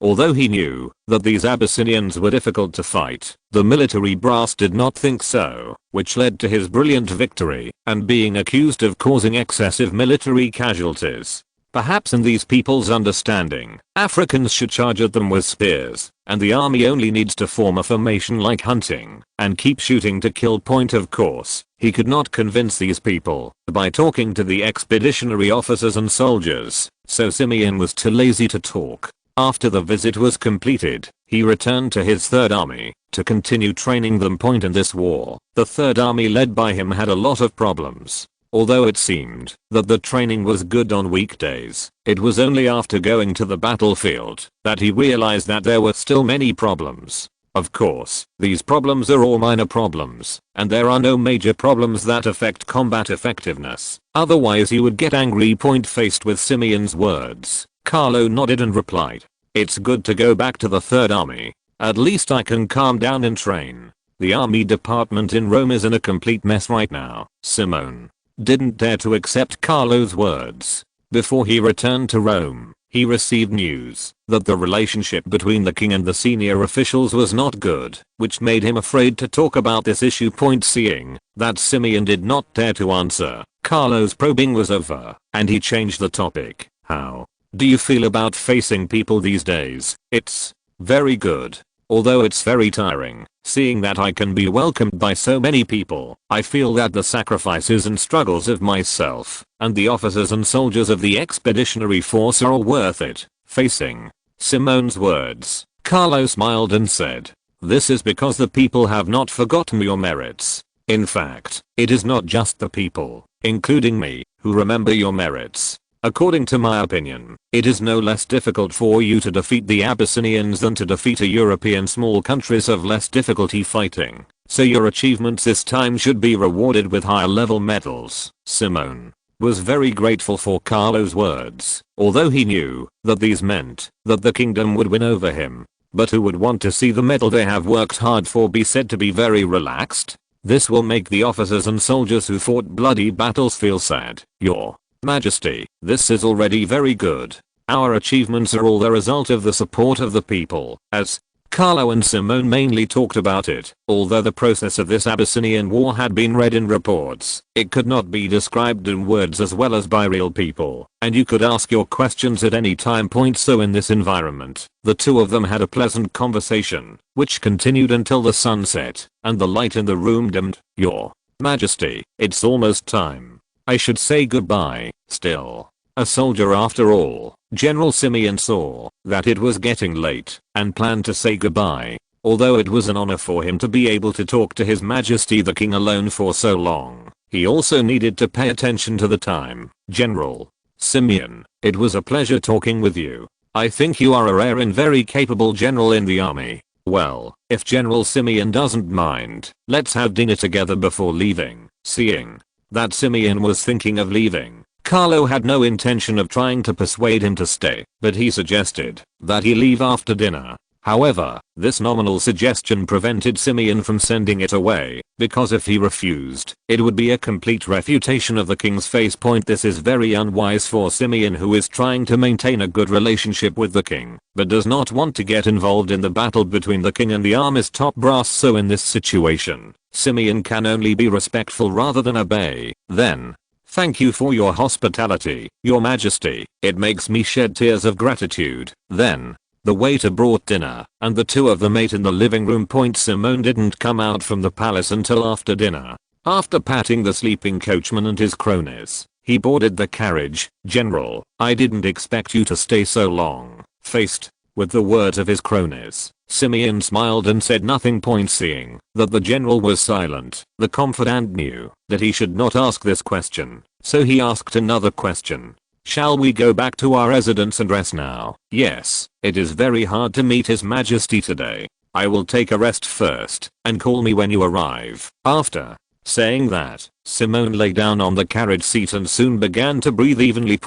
Although he knew that these Abyssinians were difficult to fight, the military brass did not think so, which led to his brilliant victory and being accused of causing excessive military casualties. Perhaps in these people's understanding, Africans should charge at them with spears, and the army only needs to form a formation like hunting, and keep shooting to kill. Of course, he could not convince these people by talking to the expeditionary officers and soldiers, so Simeon was too lazy to talk. After the visit was completed, he returned to his Third Army to continue training them. In this war, the Third Army led by him had a lot of problems. Although it seemed that the training was good on weekdays, it was only after going to the battlefield that he realized that there were still many problems. Of course, these problems are all minor problems, and there are no major problems that affect combat effectiveness. Otherwise you would get angry point-faced with Simeon's words. Carlo nodded and replied, "It's good to go back to the Third Army. At least I can calm down and train. The army department in Rome is in a complete mess right now." Simone didn't dare to accept Carlo's words. Before he returned to Rome, he received news that the relationship between the king and the senior officials was not good, which made him afraid to talk about this issue. Seeing that Simeon did not dare to answer, Carlo's probing was over, and he changed the topic. "How do you feel about facing people these days?" "It's very good. Although it's very tiring, seeing that I can be welcomed by so many people. I feel that the sacrifices and struggles of myself and the officers and soldiers of the expeditionary force are all worth it." Facing Simone's words, Carlo smiled and said, "This is because the people have not forgotten your merits. In fact, it is not just the people, including me, who remember your merits. According to my opinion, it is no less difficult for you to defeat the Abyssinians than to defeat a European small countries of less difficulty fighting. So your achievements this time should be rewarded with higher level medals." Simone was very grateful for Carlo's words, although he knew that these meant that the kingdom would win over him. But who would want to see the medal they have worked hard for be said to be very relaxed? This will make the officers and soldiers who fought bloody battles feel sad. "Your Majesty, this is already very good. Our achievements are all the result of the support of the people." As Carlo and Simone mainly talked about it, although the process of this Abyssinian war had been read in reports, it could not be described in words as well as by real people, and you could ask your questions at any time. So in this environment, the two of them had a pleasant conversation, which continued until the sun set and the light in the room dimmed. "Your Majesty, it's almost time. I should say goodbye." Still a soldier after all, General Simeon saw that it was getting late and planned to say goodbye. Although it was an honor for him to be able to talk to His Majesty the King alone for so long, he also needed to pay attention to the time. "General Simeon, it was a pleasure talking with you. I think you are a rare and very capable general in the army. Well, if General Simeon doesn't mind, let's have dinner together before leaving." Seeing that Simeon was thinking of leaving, Carlo had no intention of trying to persuade him to stay, but he suggested that he leave after dinner. However, this nominal suggestion prevented Simeon from sending it away, because if he refused, it would be a complete refutation of the king's face. This is very unwise for Simeon, who is trying to maintain a good relationship with the king, but does not want to get involved in the battle between the king and the army's top brass. So in this situation, Simeon can only be respectful rather than obey. Then, "Thank you for your hospitality, Your Majesty. It makes me shed tears of gratitude." Then the waiter brought dinner, and the two of them ate in the living room. Simone didn't come out from the palace until after dinner. After patting the sleeping coachman and his cronies, he boarded the carriage. "General, I didn't expect you to stay so long." Faced with the words of his cronies, Simeon smiled and said nothing. Seeing that the general was silent, the confidant knew that he should not ask this question, so he asked another question. "Shall we go back to our residence and rest now?" "Yes, it is very hard to meet His Majesty today. I will take a rest first, and call me when you arrive." After saying that, Simone lay down on the carriage seat and soon began to breathe evenly.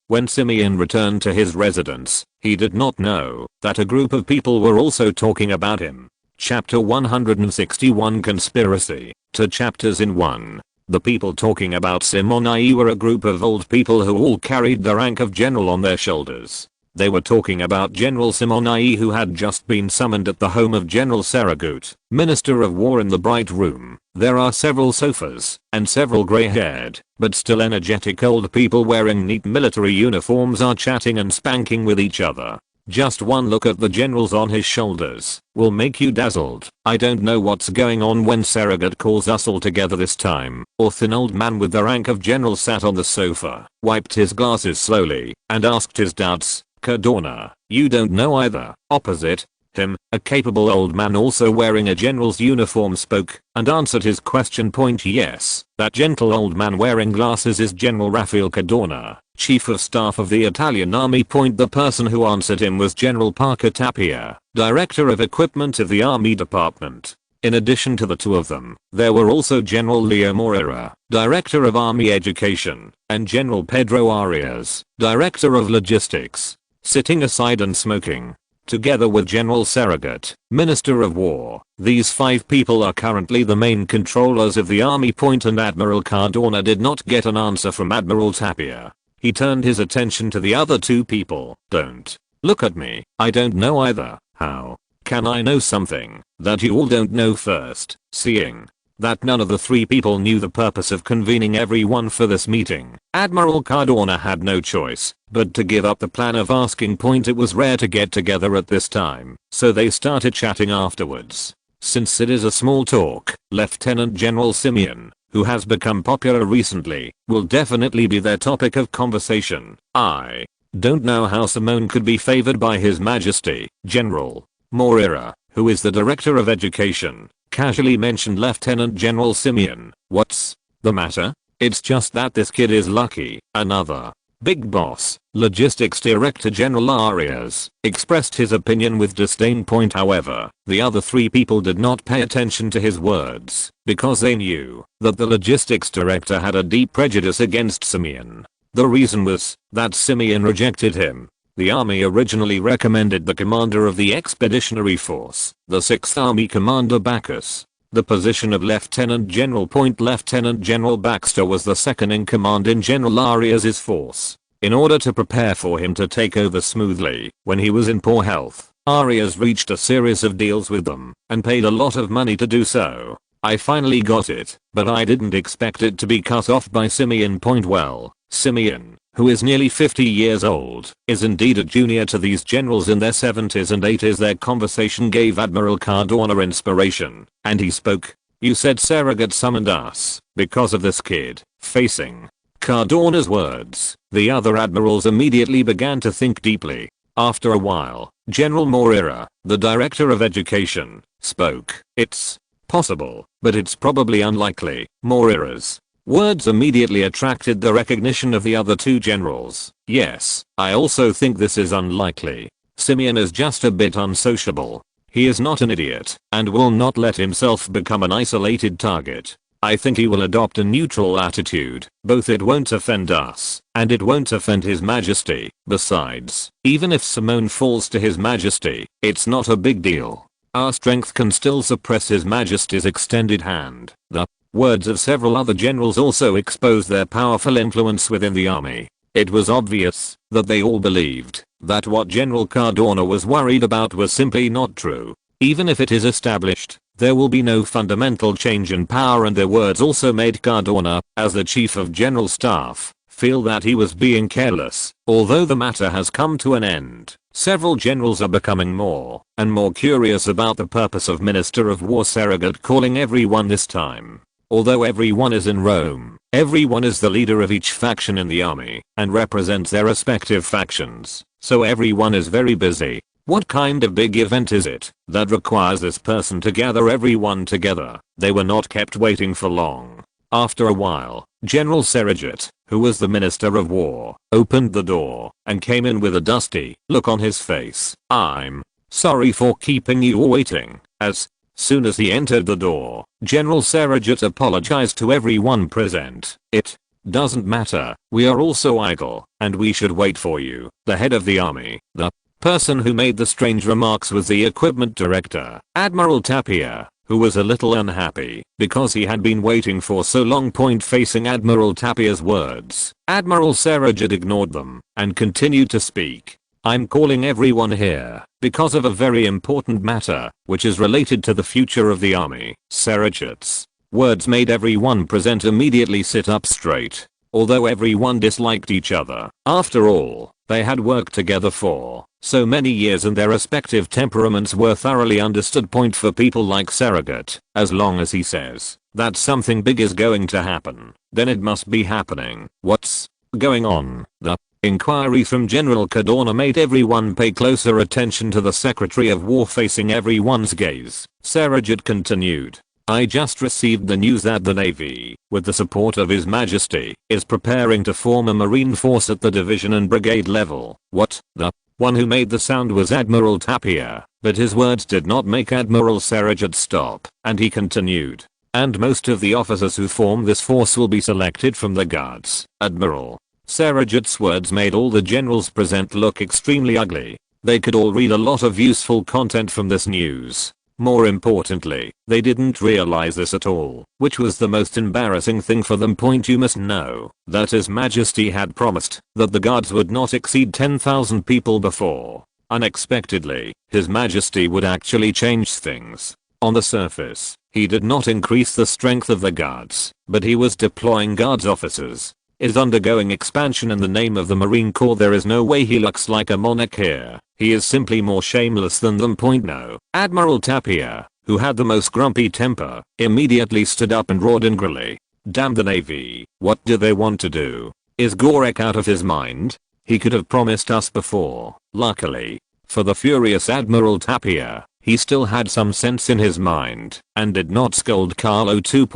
When Simeon returned to his residence, he did not know that a group of people were also talking about him. Chapter 161 Conspiracy. 2 chapters in one. The people talking about Simone were a group of old people who all carried the rank of general on their shoulders. They were talking about General Simone, who had just been summoned at the home of General Saragut, Minister of War. In the bright room, there are several sofas, and several grey-haired, but still energetic old people wearing neat military uniforms are chatting and spanking with each other. Just one look at the generals on his shoulders will make you dazzled. "I don't know what's going on when Saragut calls us all together this time." A thin old man with the rank of general sat on the sofa, wiped his glasses slowly, and asked his doubts. "Cadorna, you don't know either." Opposite him, a capable old man also wearing a general's uniform spoke and answered his question. "Yes, that gentle old man wearing glasses is General Rafael Cadorna, Chief of Staff of the Italian Army. The person who answered him was General Parker Tapia, Director of Equipment of the Army Department. In addition to the two of them, there were also General Leo Moreira, Director of Army Education, and General Pedro Arias, Director of Logistics. Sitting aside and smoking, together with General Saragat, Minister of War, these 5 people are currently the main controllers of the army. And Admiral Cardona did not get an answer from Admiral Tapia. He turned his attention to the other 2 people. Don't look at me, I don't know either. How can I know something that you all don't know first, seeing that none of the 3 people knew the purpose of convening everyone for this meeting? Admiral Cardona had no choice but to give up the plan of asking. It was rare to get together at this time, so they started chatting afterwards. Since it is a small talk, Lieutenant General Simeon, who has become popular recently, will definitely be their topic of conversation. I don't know how Simone could be favored by His Majesty, General Moreira, who is the Director of Education, casually mentioned Lieutenant General Simeon. What's the matter? It's just that this kid is lucky. Another big boss, Logistics Director General Arias, expressed his opinion with disdain. However, the other 3 people did not pay attention to his words because they knew that the Logistics Director had a deep prejudice against Simeon. The reason was that Simeon rejected him. The army originally recommended the commander of the expeditionary force, the 6th Army Commander Bacchus, the position of Lieutenant General. Lieutenant General Baxter was the second in command in General Arias's force. In order to prepare for him to take over smoothly when he was in poor health, Arias reached a series of deals with them and paid a lot of money to do so. I finally got it, but I didn't expect it to be cut off by Simeon. Well, Simeon, who is nearly 50 years old, is indeed a junior to these generals in their 70s and 80s. Their conversation gave Admiral Cardona inspiration, and he spoke. You said Saragat summoned us because of this kid. Facing Cardona's words, the other admirals immediately began to think deeply. After a while, General Moreira, the Director of Education, spoke. It's possible, but it's probably unlikely. Moreira's words immediately attracted the recognition of the other 2 generals. Yes, I also think this is unlikely. Simeon is just a bit unsociable. He is not an idiot and will not let himself become an isolated target. I think he will adopt a neutral attitude. Both it won't offend us and it won't offend His Majesty. Besides, even if Simone falls to His Majesty, it's not a big deal. Our strength can still suppress His Majesty's extended hand. The words of several other generals also exposed their powerful influence within the army. It was obvious that they all believed that what General Cardona was worried about was simply not true. Even if it is established, there will be no fundamental change in power, and their words also made Cardona, as the Chief of General Staff, feel that he was being careless. Although the matter has come to an end, several generals are becoming more and more curious about the purpose of Minister of War Saragat calling everyone this time. Although everyone is in Rome, everyone is the leader of each faction in the army and represents their respective factions, so everyone is very busy. What kind of big event is it that requires this person to gather everyone together? They were not kept waiting for long. After a while, General Saragat, who was the Minister of War, opened the door and came in with a dusty look on his face. I'm sorry for keeping you all waiting. As soon as he entered the door, General Saragat apologized to everyone present. It doesn't matter, we are also idle, and we should wait for you. The head of the army, the person who made the strange remarks, was the equipment director, Admiral Tapia, who was a little unhappy because he had been waiting for so long. Facing Admiral Tapia's words, Admiral Saragat ignored them and continued to speak. I'm calling everyone here because of a very important matter which is related to the future of the army. Saragat's words made everyone present immediately sit up straight. Although everyone disliked each other, after all, they had worked together for so many years and their respective temperaments were thoroughly understood. For people like Saragat, as long as he says that something big is going to happen, then it must be happening. What's going on? The inquiry from General Cardona made everyone pay closer attention to the Secretary of War. Facing everyone's gaze, Saragat continued. I just received the news that the Navy, with the support of His Majesty, is preparing to form a marine force at the division and brigade level. What the? One who made the sound was Admiral Tapia, but his words did not make Admiral Surrogate stop, and he continued. And most of the officers who form this force will be selected from the guards. Admiral Surrogate's words made all the generals present look extremely ugly. They could all read a lot of useful content from this news. More importantly, they didn't realize this at all, which was the most embarrassing thing for them. You must know that His Majesty had promised that the guards would not exceed 10,000 people before. Unexpectedly, His Majesty would actually change things. On the surface, he did not increase the strength of the guards, but he was deploying guards officers. Is undergoing expansion in the name of the Marine Corps. There is no way he looks like a monarch here. He is simply more shameless than them. No. Admiral Tapia, who had the most grumpy temper, immediately stood up and roared angrily. Damn the Navy, what do they want to do? Is Gorek out of his mind? He could have promised us before. Luckily for the furious Admiral Tapia, he still had some sense in his mind and did not scold Carlo 2.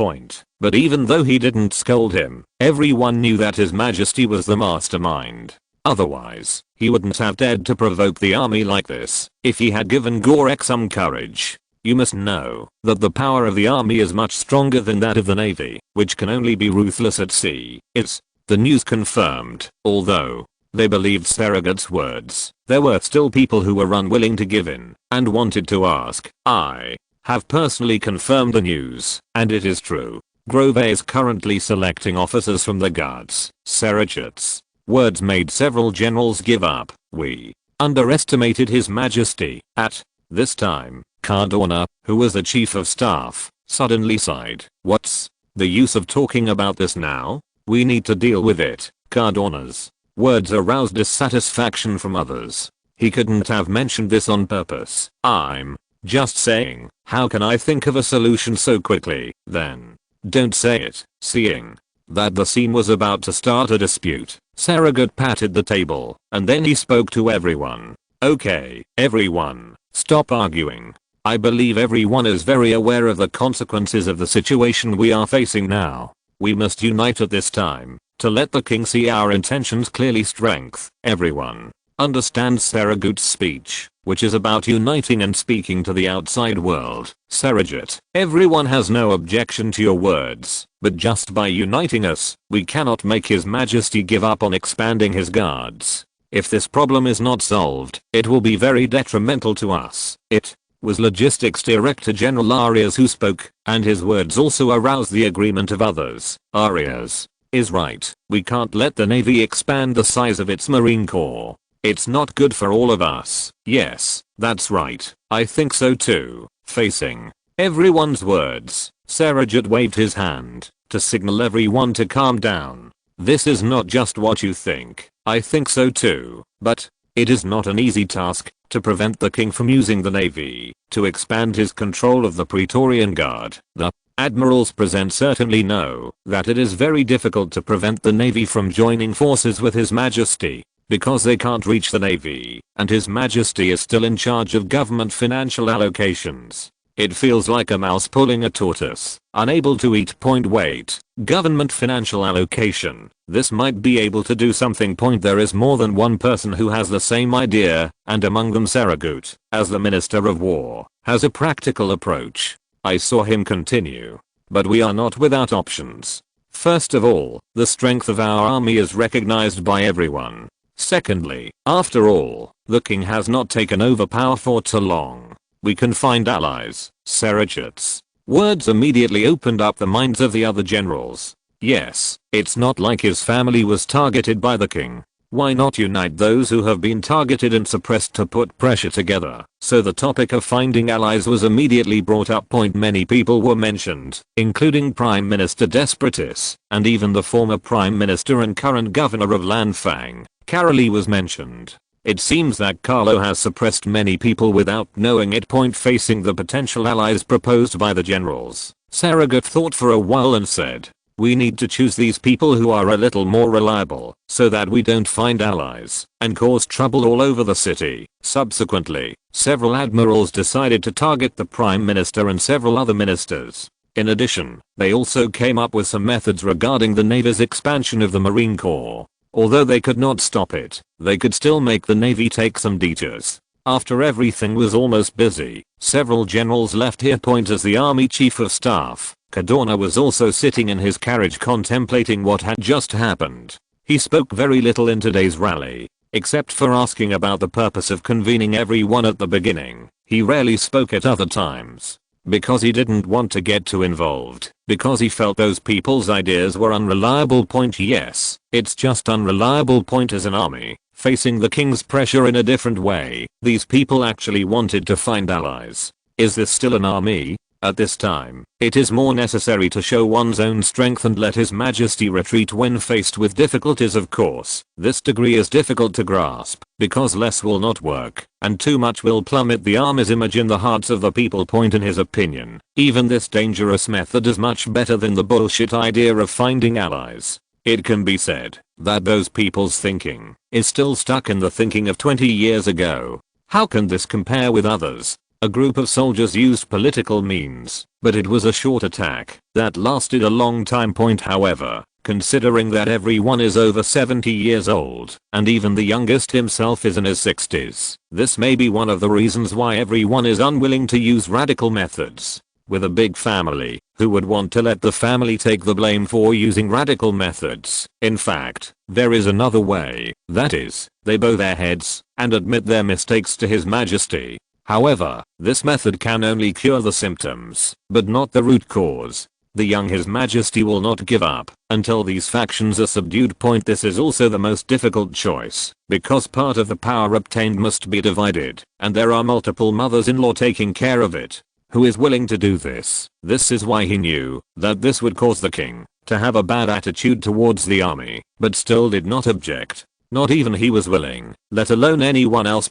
But even though he didn't scold him, everyone knew that His Majesty was the mastermind. Otherwise, he wouldn't have dared to provoke the army like this. If he had given Gorek some courage. You must know that the power of the army is much stronger than that of the Navy, which can only be ruthless at sea. It's the news confirmed. Although they believed Surrogate's words, there were still people who were unwilling to give in and wanted to ask. I have personally confirmed the news, and it is true. Grove is currently selecting officers from the guards. Surrogate's words made several generals give up. We underestimated His Majesty. At this time, Cardona, who was the chief of staff, suddenly sighed. What's the use of talking about this now? We need to deal with it. Cardona's words aroused dissatisfaction from others. He couldn't have mentioned this on purpose. I'm just saying, how can I think of a solution so quickly? Then don't say it. Seeing that the scene was about to start a dispute, Surrogate patted the table, and then he spoke to everyone. Okay, everyone, stop arguing. I believe everyone is very aware of the consequences of the situation we are facing now. We must unite at this time to let the king see our intentions clearly. Strength. Everyone understands Surrogate's speech, which is about uniting and speaking to the outside world. Surrogate, everyone has no objection to your words, but just by uniting us, we cannot make His Majesty give up on expanding his guards. If this problem is not solved, it will be very detrimental to us. It was Logistics Director General Arias who spoke, and his words also aroused the agreement of others. Arias is right. We can't let the Navy expand the size of its Marine Corps. It's not good for all of us. Yes, that's right. I think so too. Facing everyone's words, Surrogate waved his hand to signal everyone to calm down. This is not just what you think. I think so too. But it is not an easy task to prevent the king from using the Navy to expand his control of the Praetorian Guard. The admirals present certainly know that it is very difficult to prevent the Navy from joining forces with His Majesty, because they can't reach the Navy, and His Majesty is still in charge of government financial allocations. It feels like a mouse pulling a tortoise, unable to eat. Wait, government financial allocation, this might be able to do something. There is more than one person who has the same idea, and among them Surrogate, as the Minister of War, has a practical approach. I saw him continue. But we are not without options. First of all, the strength of our army is recognized by everyone. Secondly, after all, the king has not taken over power for too long. We can find allies. Surrogate's words immediately opened up the minds of the other generals. Yes, it's not like his family was targeted by the king. Why not unite those who have been targeted and suppressed to put pressure together? So the topic of finding allies was immediately brought up. Many people were mentioned, including Prime Minister Despotis, and even the former Prime Minister and current Governor of Lanfang, Carolee, was mentioned. It seems that Carlo has suppressed many people without knowing it. Facing the potential allies proposed by the generals, Surrogate thought for a while and said, we need to choose these people who are a little more reliable, so that we don't find allies and cause trouble all over the city. Subsequently, several admirals decided to target the Prime Minister and several other ministers. In addition, they also came up with some methods regarding the Navy's expansion of the Marine Corps. Although they could not stop it, they could still make the Navy take some detours. After everything was almost busy, several generals left here. As the Army Chief of Staff, Cadorna was also sitting in his carriage contemplating what had just happened. He spoke very little in today's rally, except for asking about the purpose of convening everyone at the beginning. He rarely spoke at other times. Because he didn't want to get too involved, because he felt those people's ideas were unreliable. Yes, it's just unreliable. As an army, facing the king's pressure in a different way, these people actually wanted to find allies. Is this still an army? At this time, it is more necessary to show one's own strength and let His Majesty retreat when faced with difficulties. Of course, this degree is difficult to grasp, because less will not work, and too much will plummet the army's image in the hearts of the people. In his opinion, even this dangerous method is much better than the bullshit idea of finding allies. It can be said that those people's thinking is still stuck in the thinking of 20 years ago. How can this compare with others? A group of soldiers used political means, but it was a short attack that lasted a long time. However, considering that everyone is over 70 years old, and even the youngest himself is in his 60s, this may be one of the reasons why everyone is unwilling to use radical methods. With a big family, who would want to let the family take the blame for using radical methods? In fact, there is another way, that is, they bow their heads and admit their mistakes to His Majesty. However, this method can only cure the symptoms, but not the root cause. The young His Majesty will not give up until these factions are subdued. This is also the most difficult choice, because part of the power obtained must be divided, and there are multiple mothers-in-law taking care of it. Who is willing to do this? This is why he knew that this would cause the king to have a bad attitude towards the army, but still did not object. Not even he was willing, let alone anyone else.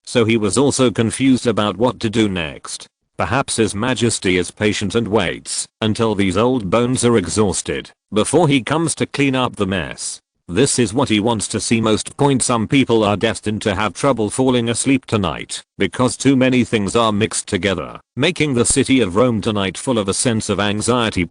So he was also confused about what to do next. Perhaps His Majesty is patient and waits until these old bones are exhausted before he comes to clean up the mess. This is what he wants to see most. Some people are destined to have trouble falling asleep tonight because too many things are mixed together, making the city of Rome tonight full of a sense of anxiety.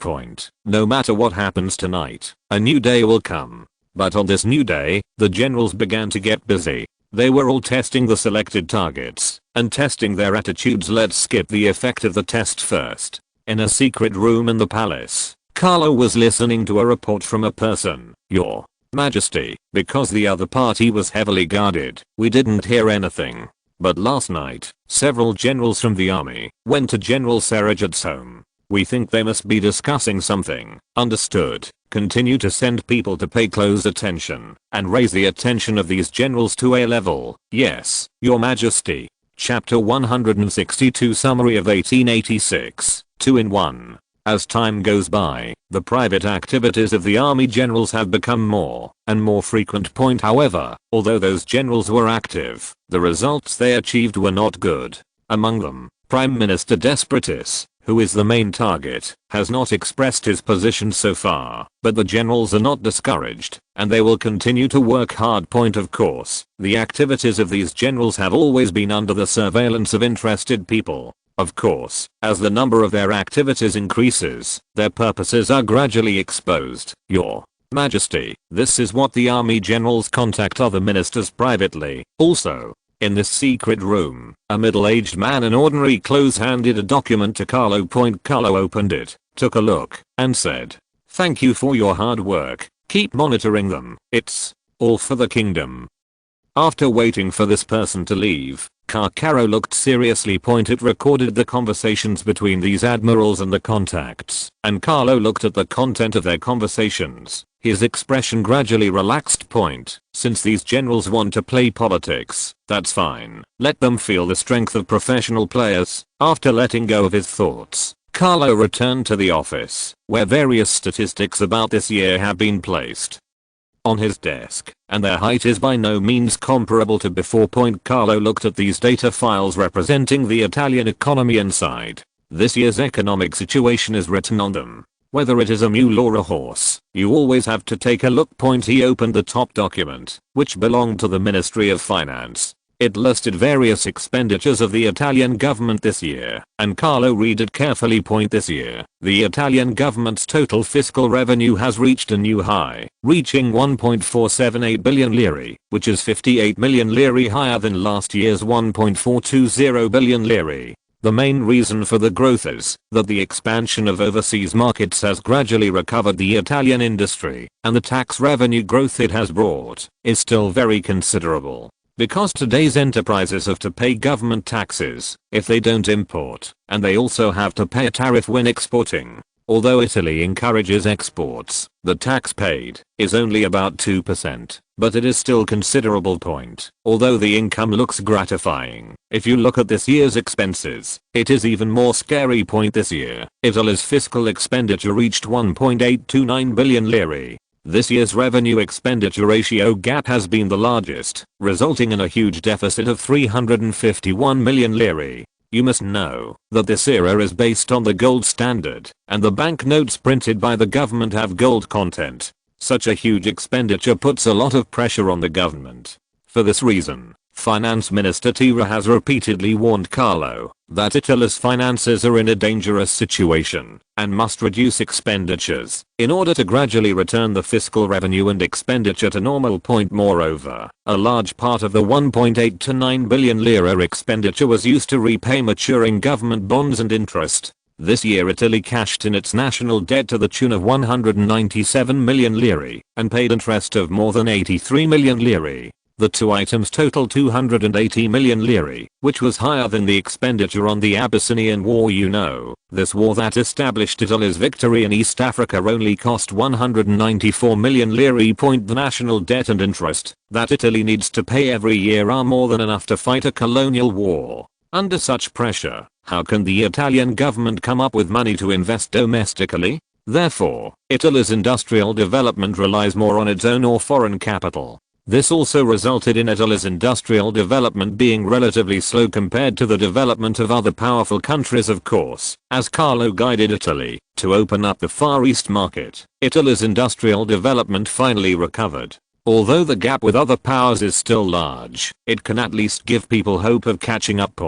No matter what happens tonight, a new day will come. But on this new day, the generals began to get busy. They were all testing the selected targets and testing their attitudes. Let's skip the effect of the test first. In a secret room in the palace, Carlo was listening to a report from a person. Your Majesty, because the other party was heavily guarded, we didn't hear anything. But last night, several generals from the army went to General Serajat's home. We think they must be discussing something. Understood. Continue to send people to pay close attention and raise the attention of these generals to a level. Yes, Your Majesty. Chapter 162 Summary of 1886. 2-in-1. As time goes by, the private activities of the army generals have become more and more frequent. However, although those generals were active, the results they achieved were not good. Among them, Prime Minister Desperatus, who is the main target, has not expressed his position so far, but the generals are not discouraged, and they will continue to work hard. Of course, the activities of these generals have always been under the surveillance of interested people. Of course, as the number of their activities increases, their purposes are gradually exposed. Your Majesty, this is what the army generals contact other ministers privately. Also, in this secret room, a middle-aged man in ordinary clothes handed a document to Carlo. Carlo opened it, took a look, and said, "Thank you for your hard work. Keep monitoring them. It's all for the kingdom." After waiting for this person to leave, Carlo looked seriously. It recorded the conversations between these admirals and the contacts, and Carlo looked at the content of their conversations. His expression gradually relaxed. Since these generals want to play politics, that's fine. Let them feel the strength of professional players. After letting go of his thoughts, Carlo returned to the office, where various statistics about this year have been placed on his desk, and their height is by no means comparable to before. Carlo looked at these data files representing the Italian economy inside. This year's economic situation is written on them. Whether it is a mule or a horse, you always have to take a look. He opened the top document, which belonged to the Ministry of Finance. It listed various expenditures of the Italian government this year, and Carlo read it carefully. This year, the Italian government's total fiscal revenue has reached a new high, reaching 1.478 billion lire, which is 58 million lire higher than last year's 1.420 billion lire. The main reason for the growth is that the expansion of overseas markets has gradually recovered the Italian industry, and the tax revenue growth it has brought is still very considerable. Because today's enterprises have to pay government taxes if they don't import, and they also have to pay a tariff when exporting. Although Italy encourages exports, the tax paid is only about 2%, but it is still considerable point. Although the income looks gratifying, if you look at this year's expenses, it is even more scary. This year, Italy's fiscal expenditure reached 1.829 billion lire. This year's revenue expenditure ratio gap has been the largest, resulting in a huge deficit of 351 million lire. You must know that this era is based on the gold standard, and the banknotes printed by the government have gold content. Such a huge expenditure puts a lot of pressure on the government. For this reason, Finance Minister Tira has repeatedly warned Carlo that Italy's finances are in a dangerous situation and must reduce expenditures in order to gradually return the fiscal revenue and expenditure to normal. Moreover, a large part of the 1.8 to 9 billion lire expenditure was used to repay maturing government bonds and interest. This year Italy cashed in its national debt to the tune of 197 million lire and paid interest of more than 83 million lire. The two items total 280 million lire, which was higher than the expenditure on the Abyssinian War. This war that established Italy's victory in East Africa only cost 194 million lire. The national debt and interest that Italy needs to pay every year are more than enough to fight a colonial war. Under such pressure, how can the Italian government come up with money to invest domestically? Therefore, Italy's industrial development relies more on its own or foreign capital. This also resulted in Italy's industrial development being relatively slow compared to the development of other powerful countries. Of course, as Carlo guided Italy to open up the Far East market, Italy's industrial development finally recovered. Although the gap with other powers is still large, it can at least give people hope of catching up.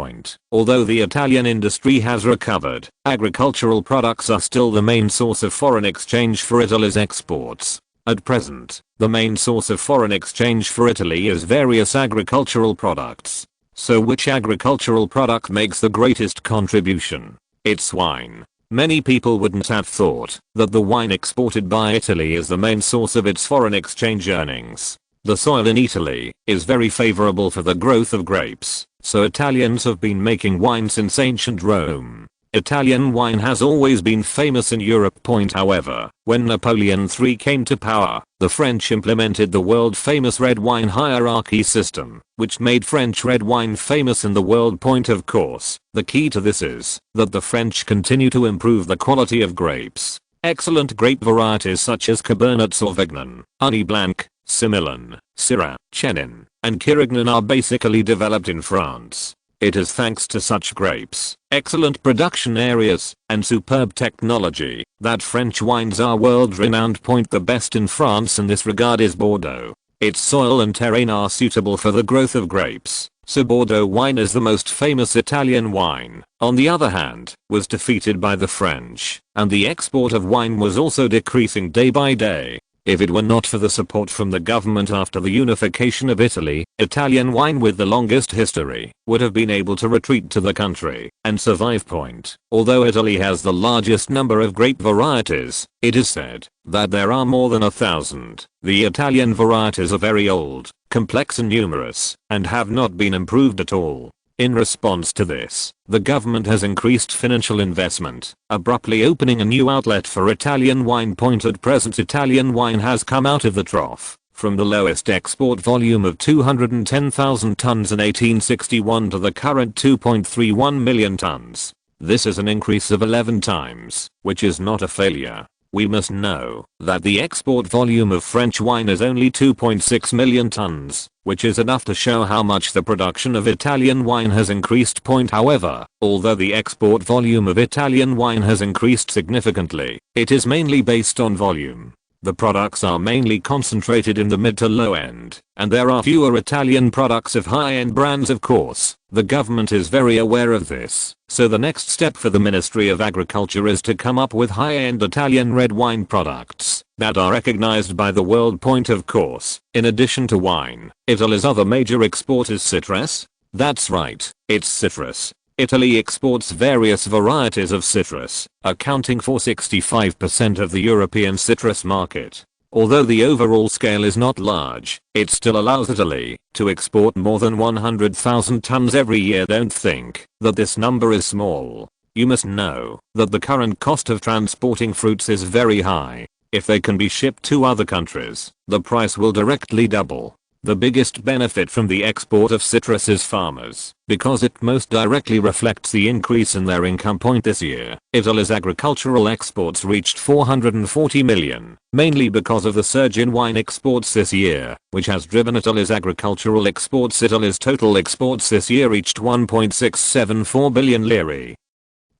Although the Italian industry has recovered, agricultural products are still the main source of foreign exchange for Italy's exports. At present, the main source of foreign exchange for Italy is various agricultural products. So which agricultural product makes the greatest contribution? It's wine. Many people wouldn't have thought that the wine exported by Italy is the main source of its foreign exchange earnings. The soil in Italy is very favorable for the growth of grapes, so Italians have been making wine since ancient Rome. Italian wine has always been famous in Europe. However, when Napoleon III came to power, the French implemented the world-famous red wine hierarchy system, which made French red wine famous in the world. Of course, the key to this is that the French continue to improve the quality of grapes. Excellent grape varieties such as Cabernet Sauvignon, Honey Blanc, Semillon, Syrah, Chenin, and Carignan are basically developed in France. It is thanks to such grapes, excellent production areas, and superb technology that French wines are world renowned. The best in France in this regard is Bordeaux. Its soil and terrain are suitable for the growth of grapes, so Bordeaux wine is the most famous Italian wine. On the other hand, was defeated by the French, and the export of wine was also decreasing day by day. If it were not for the support from the government after the unification of Italy, Italian wine with the longest history would have been able to retreat to the country and survive. Although Italy has the largest number of grape varieties, it is said that there are more than 1,000. The Italian varieties are very old, complex and numerous, and have not been improved at all. In response to this, the government has increased financial investment, abruptly opening a new outlet for Italian wine. At present, Italian wine has come out of the trough, from the lowest export volume of 210,000 tons in 1861 to the current 2.31 million tons. This is an increase of 11 times, which is not a failure. We must know that the export volume of French wine is only 2.6 million tons, which is enough to show how much the production of Italian wine has increased. However, although the export volume of Italian wine has increased significantly, it is mainly based on volume. The products are mainly concentrated in the mid to low end, and there are fewer Italian products of high-end brands of course. The government is very aware of this, so the next step for the Ministry of Agriculture is to come up with high-end Italian red wine products that are recognized by the world point of course. In addition to wine, Italy's other major export is citrus. That's right, it's citrus. Italy exports various varieties of citrus, accounting for 65% of the European citrus market. Although the overall scale is not large, it still allows Italy to export more than 100,000 tons every year. Don't think that this number is small. You must know that the current cost of transporting fruits is very high. If they can be shipped to other countries, the price will directly double. The biggest benefit from the export of citrus is farmers, because it most directly reflects the increase in their income. This year, Italy's agricultural exports reached 440 million, mainly because of the surge in wine exports this year, which has driven Italy's agricultural exports. Italy's total exports this year reached 1.674 billion lire,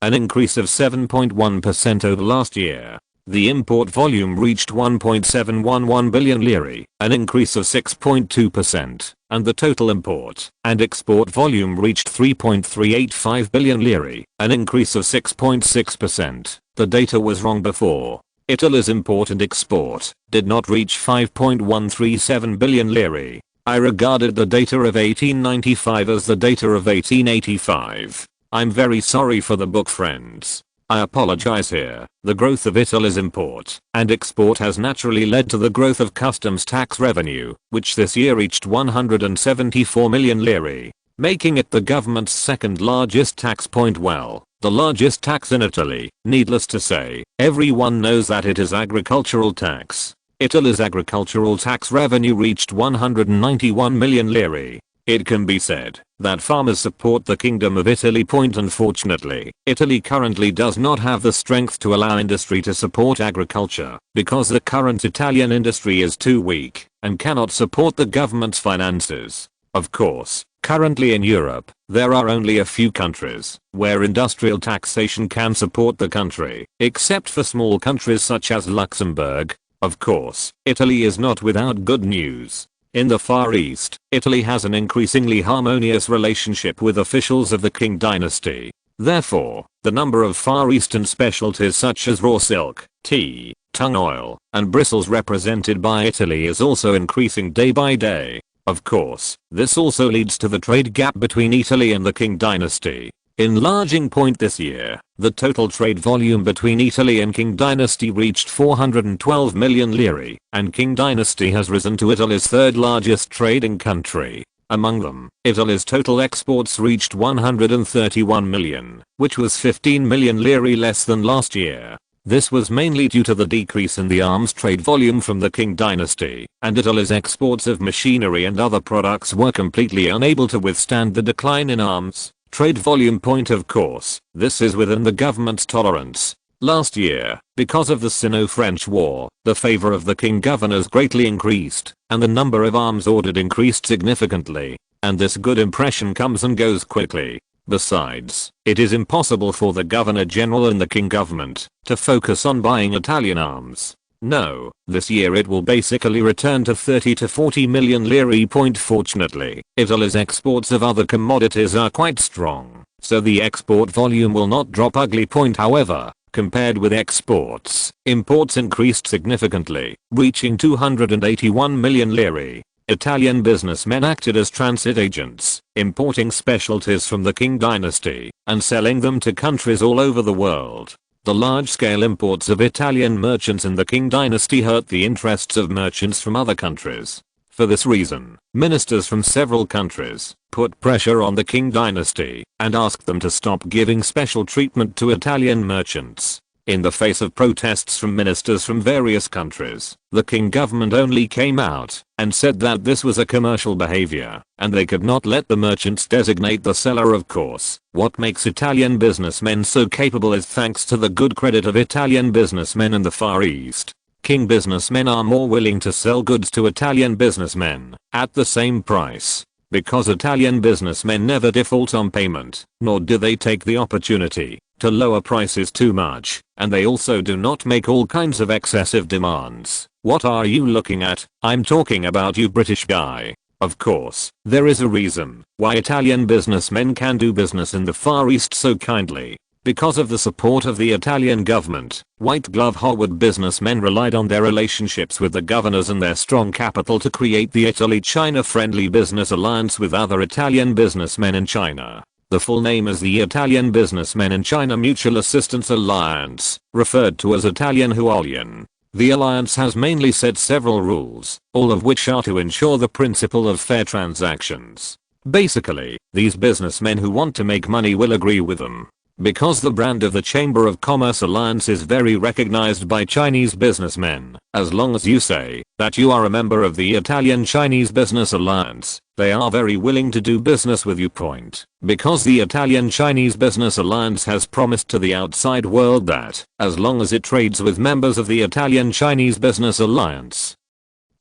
an increase of 7.1% over last year. The import volume reached 1.711 billion lire, an increase of 6.2%, and the total import and export volume reached 3.385 billion lire, an increase of 6.6%. The data was wrong before. Italy's import and export did not reach 5.137 billion lire. I regarded the data of 1895 as the data of 1885. I'm very sorry for the book, friends. I apologize here. The growth of Italy's import and export has naturally led to the growth of customs tax revenue, which this year reached 174 million lire, making it the government's second largest tax. Well, the largest tax in Italy. Needless to say, everyone knows that it is agricultural tax. Italy's agricultural tax revenue reached 191 million lire. It can be said that farmers support the Kingdom of Italy. Unfortunately, Italy currently does not have the strength to allow industry to support agriculture because the current Italian industry is too weak and cannot support the government's finances. Of course, currently in Europe, there are only a few countries where industrial taxation can support the country, except for small countries such as Luxembourg. Of course, Italy is not without good news. In the Far East, Italy has an increasingly harmonious relationship with officials of the Qing dynasty. Therefore, the number of Far Eastern specialties such as raw silk, tea, tung oil, and bristles represented by Italy is also increasing day by day. Of course, this also leads to the trade gap between Italy and the Qing dynasty enlarging. This year, the total trade volume between Italy and Qing dynasty reached 412 million lire, and Qing dynasty has risen to Italy's third largest trading country. Among them, Italy's total exports reached 131 million, which was 15 million lire less than last year. This was mainly due to the decrease in the arms trade volume from the Qing dynasty, and Italy's exports of machinery and other products were completely unable to withstand the decline in arms trade volume. Of course, this is within the government's tolerance. Last year, because of the Sino-French War, the favor of the Qing governors greatly increased, and the number of arms ordered increased significantly. And this good impression comes and goes quickly. Besides, it is impossible for the Governor General and the Qing government to focus on buying Italian arms. No, this year it will basically return to 30 to 40 million lire. Fortunately, Italy's exports of other commodities are quite strong, so the export volume will not drop ugly. However, compared with exports, imports increased significantly, reaching 281 million lire. Italian businessmen acted as transit agents, importing specialties from the Qing dynasty and selling them to countries all over the world. The large-scale imports of Italian merchants in the Qing dynasty hurt the interests of merchants from other countries. For this reason, ministers from several countries put pressure on the Qing dynasty and asked them to stop giving special treatment to Italian merchants. In the face of protests from ministers from various countries, the Qing government only came out and said that this was a commercial behavior, and they could not let the merchants designate the seller. Of course, what makes Italian businessmen so capable is thanks to the good credit of Italian businessmen in the Far East. Qing businessmen are more willing to sell goods to Italian businessmen at the same price, because Italian businessmen never default on payment, nor do they take the opportunity to lower prices too much, and they also do not make all kinds of excessive demands. What are you looking at? I'm talking about you, British guy. Of course, there is a reason why Italian businessmen can do business in the Far East so kindly. Because of the support of the Italian government, white glove Hollywood businessmen relied on their relationships with the governors and their strong capital to create the Italy-China Friendly Business Alliance with other Italian businessmen in China. The full name is the Italian Businessmen in China Mutual Assistance Alliance, referred to as Italian Hualian. The alliance has mainly set several rules, all of which are to ensure the principle of fair transactions. Basically, these businessmen who want to make money will agree with them. Because the brand of the Chamber of Commerce Alliance is very recognized by Chinese businessmen, as long as you say that you are a member of the Italian Chinese Business Alliance, they are very willing to do business with you. Because the Italian Chinese Business Alliance has promised to the outside world that, as long as it trades with members of the Italian Chinese Business Alliance,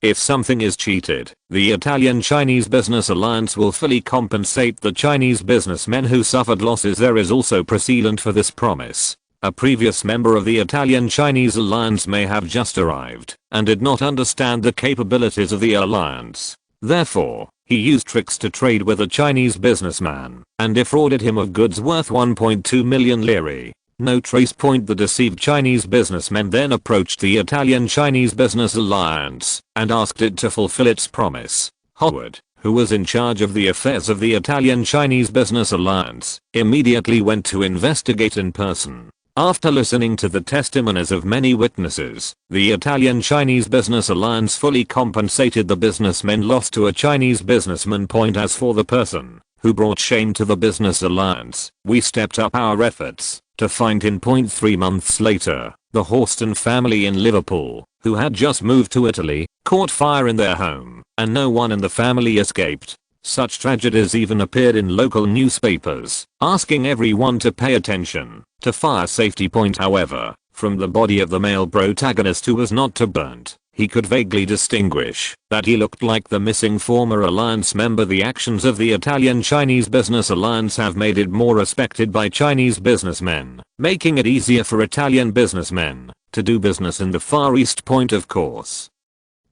if something is cheated, the Italian Chinese Business Alliance will fully compensate the Chinese businessmen who suffered losses. There is also precedent for this promise. A previous member of the Italian Chinese Alliance may have just arrived and did not understand the capabilities of the alliance. Therefore, he used tricks to trade with a Chinese businessman and defrauded him of goods worth 1.2 million lire. No trace. The deceived Chinese businessmen then approached the Italian Chinese Business Alliance and asked it to fulfill its promise. Howard, who was in charge of the affairs of the Italian Chinese Business Alliance, immediately went to investigate in person. After listening to the testimonies of many witnesses, the Italian Chinese Business Alliance fully compensated the businessmen lost to a Chinese businessman. As for the person who brought shame to the Business Alliance, we stepped up our efforts to find him. 3 months later, the Horston family in Liverpool, who had just moved to Italy, caught fire in their home, and no one in the family escaped. Such tragedies even appeared in local newspapers, asking everyone to pay attention to fire safety. However, from the body of the male protagonist who was not burnt, he could vaguely distinguish that he looked like the missing former alliance member. The actions of the Italian Chinese Business Alliance have made it more respected by Chinese businessmen, making it easier for Italian businessmen to do business in the Far East. Of course,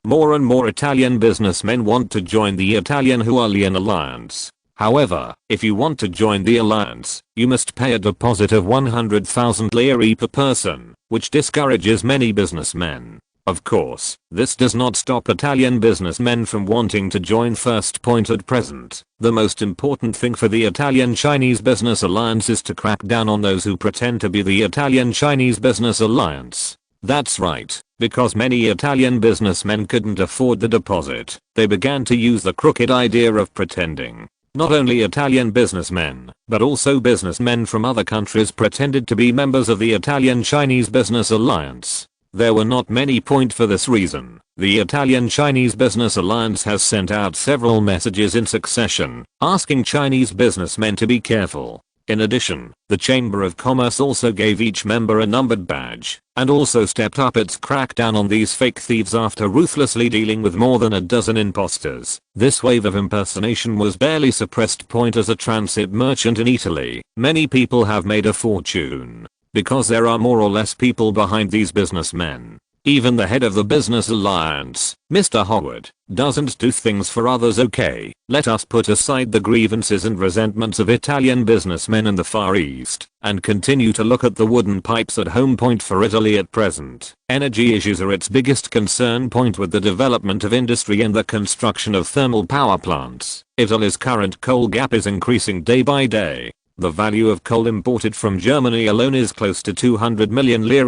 more and more Italian businessmen want to join the Italian Hualian Alliance. However, if you want to join the alliance, you must pay a deposit of 100,000 lire per person, which discourages many businessmen. Of course, this does not stop Italian businessmen from wanting to join. At present, the most important thing for the Italian Chinese Business Alliance is to crack down on those who pretend to be the Italian Chinese Business Alliance. That's right, because many Italian businessmen couldn't afford the deposit, they began to use the crooked idea of pretending. Not only Italian businessmen, but also businessmen from other countries pretended to be members of the Italian Chinese Business Alliance. There were not many. For this reason, the Italian Chinese Business Alliance has sent out several messages in succession, asking Chinese businessmen to be careful. In addition, the Chamber of Commerce also gave each member a numbered badge, and also stepped up its crackdown on these fake thieves after ruthlessly dealing with more than a dozen imposters. This wave of impersonation was barely suppressed. As a transit merchant in Italy, many people have made a fortune because there are more or less people behind these businessmen. Even the head of the Business Alliance, Mr. Howard, doesn't do things for others. Okay, let us put aside the grievances and resentments of Italian businessmen in the Far East and continue to look at the wooden pipes at home. For Italy at present, energy issues are its biggest concern. With the development of industry and the construction of thermal power plants, Italy's current coal gap is increasing day by day. The value of coal imported from Germany alone is close to 200 million lire.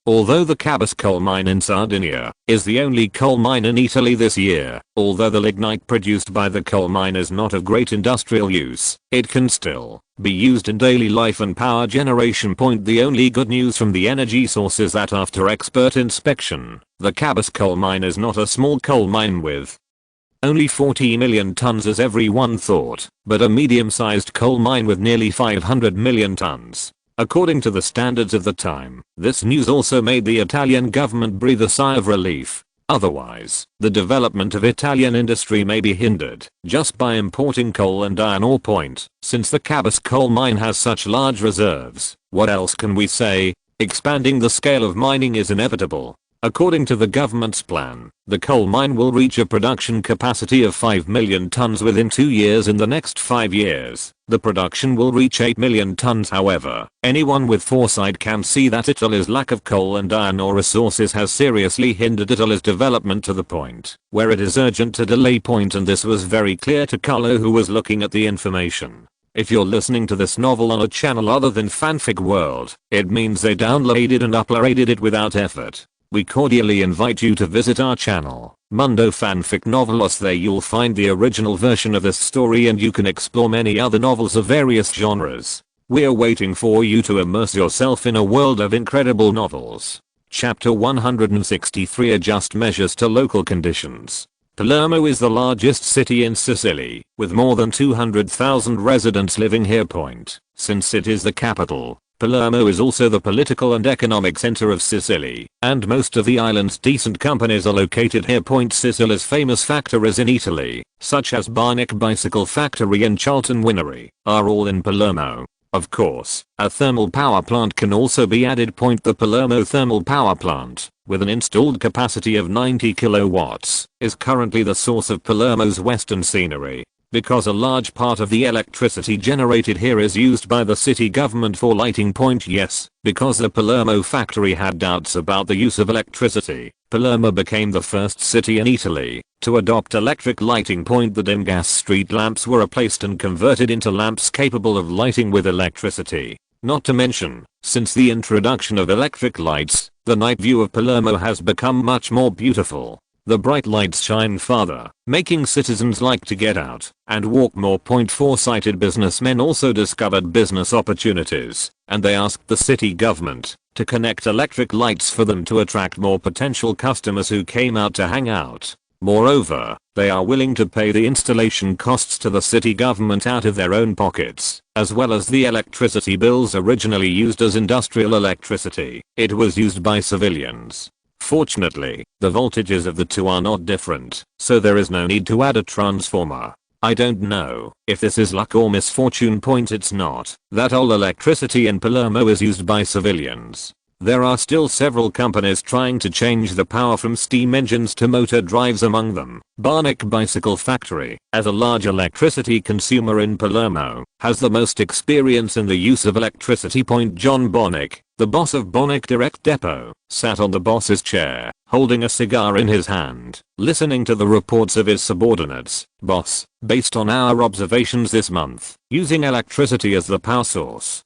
Although the Cabas coal mine in Sardinia is the only coal mine in Italy this year, although the lignite produced by the coal mine is not of great industrial use, it can still be used in daily life and power generation. The only good news from the energy source is that after expert inspection, the Cabas coal mine is not a small coal mine with only 40 million tons as everyone thought, but a medium-sized coal mine with nearly 500 million tons. According to the standards of the time, this news also made the Italian government breathe a sigh of relief. Otherwise, the development of Italian industry may be hindered just by importing coal and iron ore. Since the Cabas coal mine has such large reserves, What else can we say? Expanding the scale of mining is inevitable. According to the government's plan, the coal mine will reach a production capacity of 5 million tons within 2 years. In the next 5 years, the production will reach 8 million tons. However, anyone with foresight can see that Italy's lack of coal and iron ore resources has seriously hindered Italy's development to the point where it is urgent to delay point, and this was very clear to Carlo, who was looking at the information. If you're listening to this novel on a channel other than Fanfic World, it means they downloaded and uploaded it without effort. We cordially invite you to visit our channel, Mundo Fanfic Novelos. There you'll find the original version of this story, and you can explore many other novels of various genres. We're waiting for you to immerse yourself in a world of incredible novels. Chapter 163: Adjust measures to local conditions. Palermo is the largest city in Sicily, with more than 200,000 residents living here. Since it is the capital, Palermo is also the political and economic center of Sicily, and most of the island's decent companies are located here. Sicily's famous factories in Italy, such as Barnick Bicycle Factory and Charlton Winery, are all in Palermo. Of course, a thermal power plant can also be added. The Palermo thermal power plant, with an installed capacity of 90 kilowatts, is currently the source of Palermo's western scenery. Because a large part of the electricity generated here is used by the city government for lighting. Yes, because the Palermo factory had doubts about the use of electricity, Palermo became the first city in Italy to adopt electric lighting. The dim gas street lamps were replaced and converted into lamps capable of lighting with electricity. Not to mention, since the introduction of electric lights, the night view of Palermo has become much more beautiful. The bright lights shine farther, making citizens like to get out and walk more. Foresighted businessmen also discovered business opportunities, and they asked the city government to connect electric lights for them to attract more potential customers who came out to hang out. Moreover, they are willing to pay the installation costs to the city government out of their own pockets, as well as the electricity bills. Originally used as industrial electricity, it was used by civilians. Fortunately, the voltages of the two are not different, so there is no need to add a transformer. I don't know if this is luck or misfortune. It's not that all electricity in Palermo is used by civilians. There are still several companies trying to change the power from steam engines to motor drives. Among them, Barnick Bicycle Factory, as a large electricity consumer in Palermo, has the most experience in the use of electricity. John Barnick, the boss of Barnick Direct Depot, sat on the boss's chair, holding a cigar in his hand, listening to the reports of his subordinates. Boss, based on our observations this month, using electricity as the power source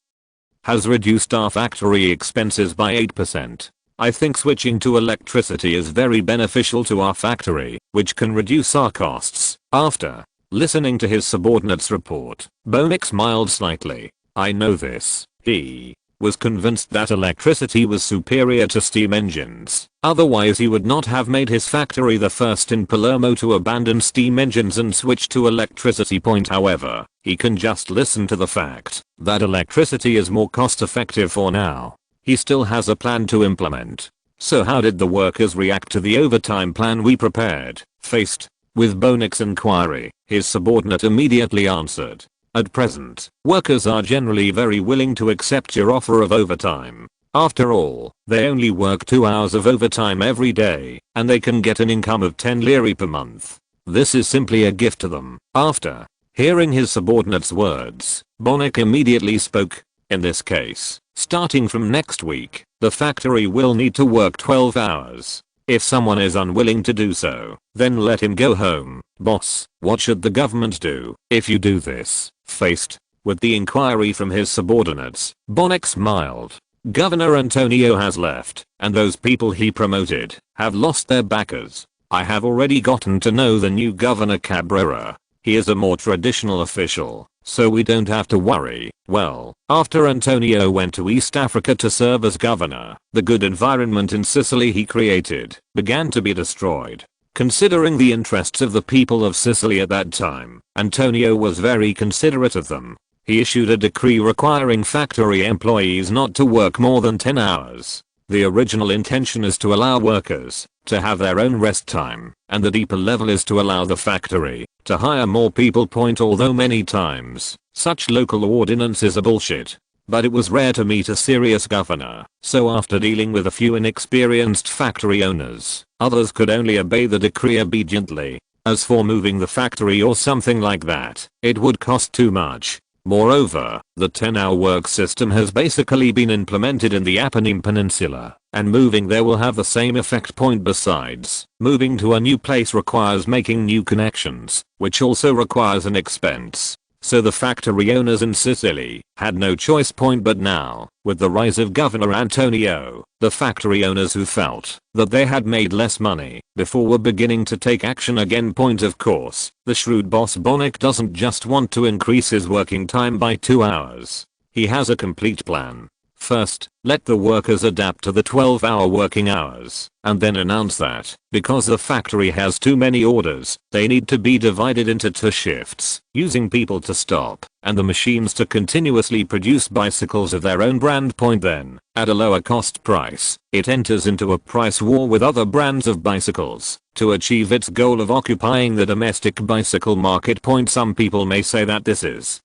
has reduced our factory expenses by 8%. I think switching to electricity is very beneficial to our factory, which can reduce our costs. After listening to his subordinate's report, Barnick smiled slightly. I know this. He was convinced that electricity was superior to steam engines. Otherwise he would not have made his factory the first in Palermo to abandon steam engines and switch to electricity. However, he can just listen to the fact that electricity is more cost effective for now. He still has a plan to implement. So how did the workers react to the overtime plan we prepared? Faced with Barnick's inquiry, his subordinate immediately answered, at present, workers are generally very willing to accept your offer of overtime. After all, they only work 2 hours of overtime every day, and they can get an income of 10 lire per month. This is simply a gift to them. After hearing his subordinate's words, Barnick immediately spoke. In this case, starting from next week, the factory will need to work 12 hours. If someone is unwilling to do so, then let him go home. Boss, what should the government do if you do this? Faced with the inquiry from his subordinates, Barnick smiled. Governor Antonio has left, and those people he promoted have lost their backers. I have already gotten to know the new Governor Cabrera. He is a more traditional official, so we don't have to worry. Well, after Antonio went to East Africa to serve as governor, the good environment in Sicily he created began to be destroyed. Considering the interests of the people of Sicily at that time, Antonio was very considerate of them. He issued a decree requiring factory employees not to work more than 10 hours. The original intention is to allow workers to have their own rest time, and the deeper level is to allow the factory to hire more people. Although many times, such local ordinances are bullshit. but it was rare to meet a serious governor, so after dealing with a few inexperienced factory owners, others could only obey the decree obediently. As for moving the factory or something like that, it would cost too much. Moreover, the 10-hour work system has basically been implemented in the Apennine Peninsula, and moving there will have the same effect. Besides, moving to a new place requires making new connections, which also requires an expense. So the factory owners in Sicily had no choice. But now, with the rise of Governor Antonio, the factory owners who felt that they had made less money before were beginning to take action again. Of course, the shrewd boss Bonik doesn't just want to increase his working time by 2 hours. He has a complete plan. First, let the workers adapt to the 12-hour working hours, and then announce that, because the factory has too many orders, they need to be divided into 2 shifts, using people to stop, and the machines to continuously produce bicycles of their own brand. Then, at a lower cost price, it enters into a price war with other brands of bicycles, to achieve its goal of occupying the domestic bicycle market. Some people may say that this is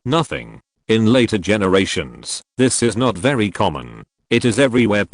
nothing. In later generations, this is not very common. It is everywhere.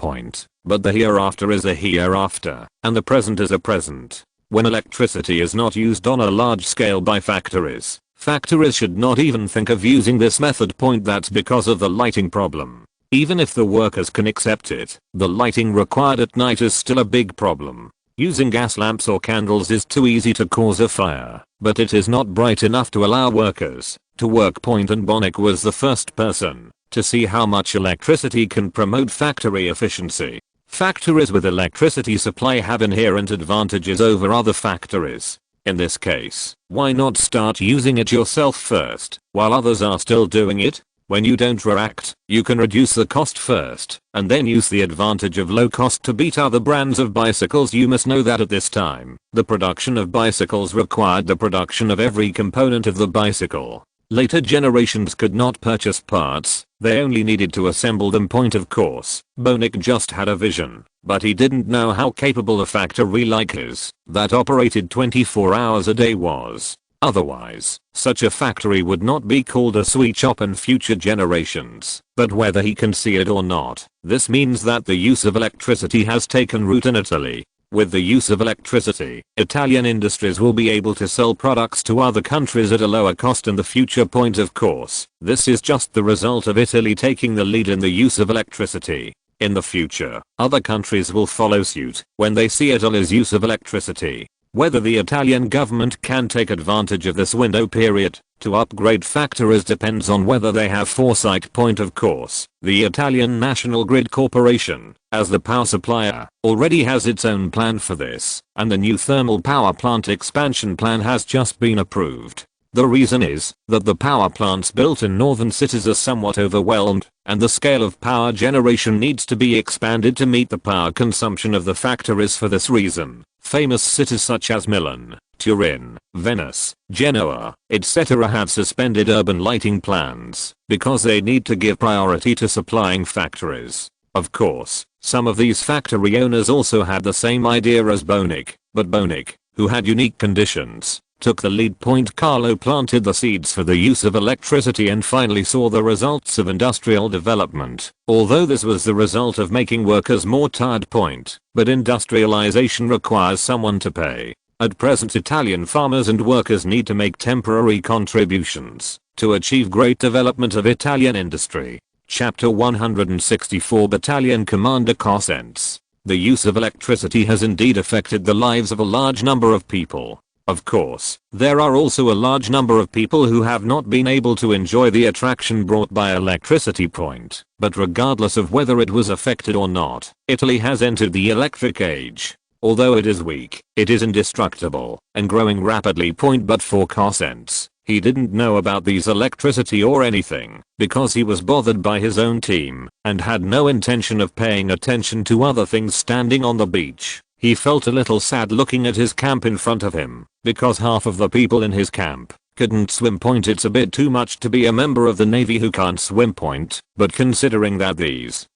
But the hereafter is a hereafter, and the present is a present. When electricity is not used on a large scale by factories, factories should not even think of using this method. That's because of the lighting problem. Even if the workers can accept it, the lighting required at night is still a big problem. Using gas lamps or candles is too easy to cause a fire, but it is not bright enough to allow workers to work. And Bonik was the first person to see how much electricity can promote factory efficiency. Factories with electricity supply have inherent advantages over other factories. In this case, why not start using it yourself first, while others are still doing it? When you don't react, you can reduce the cost first, and then use the advantage of low cost to beat other brands of bicycles. You must know that at this time, the production of bicycles required the production of every component of the bicycle. Later generations could not purchase parts, they only needed to assemble them. Of course, Bonik just had a vision, but he didn't know how capable a factory like his, that operated 24 hours a day was. Otherwise, such a factory would not be called a sweet shop in future generations. But whether he can see it or not, this means that the use of electricity has taken root in Italy. With the use of electricity, Italian industries will be able to sell products to other countries at a lower cost in the future. Of course, this is just the result of Italy taking the lead in the use of electricity. In the future, other countries will follow suit when they see Italy's use of electricity. Whether the Italian government can take advantage of this window period to upgrade factories depends on whether they have foresight. Of course, the Italian National Grid Corporation, as the power supplier, already has its own plan for this, and the new thermal power plant expansion plan has just been approved. The reason is that the power plants built in northern cities are somewhat overwhelmed, and the scale of power generation needs to be expanded to meet the power consumption of the factories. For this reason, famous cities such as Milan, Turin, Venice, Genoa, etc. have suspended urban lighting plans because they need to give priority to supplying factories. Of course, some of these factory owners also had the same idea as Bonik, but Bonik, who had unique conditions, took the lead. Carlo planted the seeds for the use of electricity and finally saw the results of industrial development, although this was the result of making workers more tired. But industrialization requires someone to pay. At present, Italian farmers and workers need to make temporary contributions to achieve great development of Italian industry. Chapter 164 Battalion Commander Cossents. The use of electricity has indeed affected the lives of a large number of people. Of course, there are also a large number of people who have not been able to enjoy the attraction brought by electricity. But regardless of whether it was affected or not, Italy has entered the electric age. Although it is weak, it is indestructible and growing rapidly. But for Cossents, he didn't know about these electricity or anything because he was bothered by his own team and had no intention of paying attention to other things. Standing on the beach, he felt a little sad looking at his camp in front of him because half of the people in his camp couldn't swim. It's a bit too much to be a member of the Navy who can't swim. But considering that these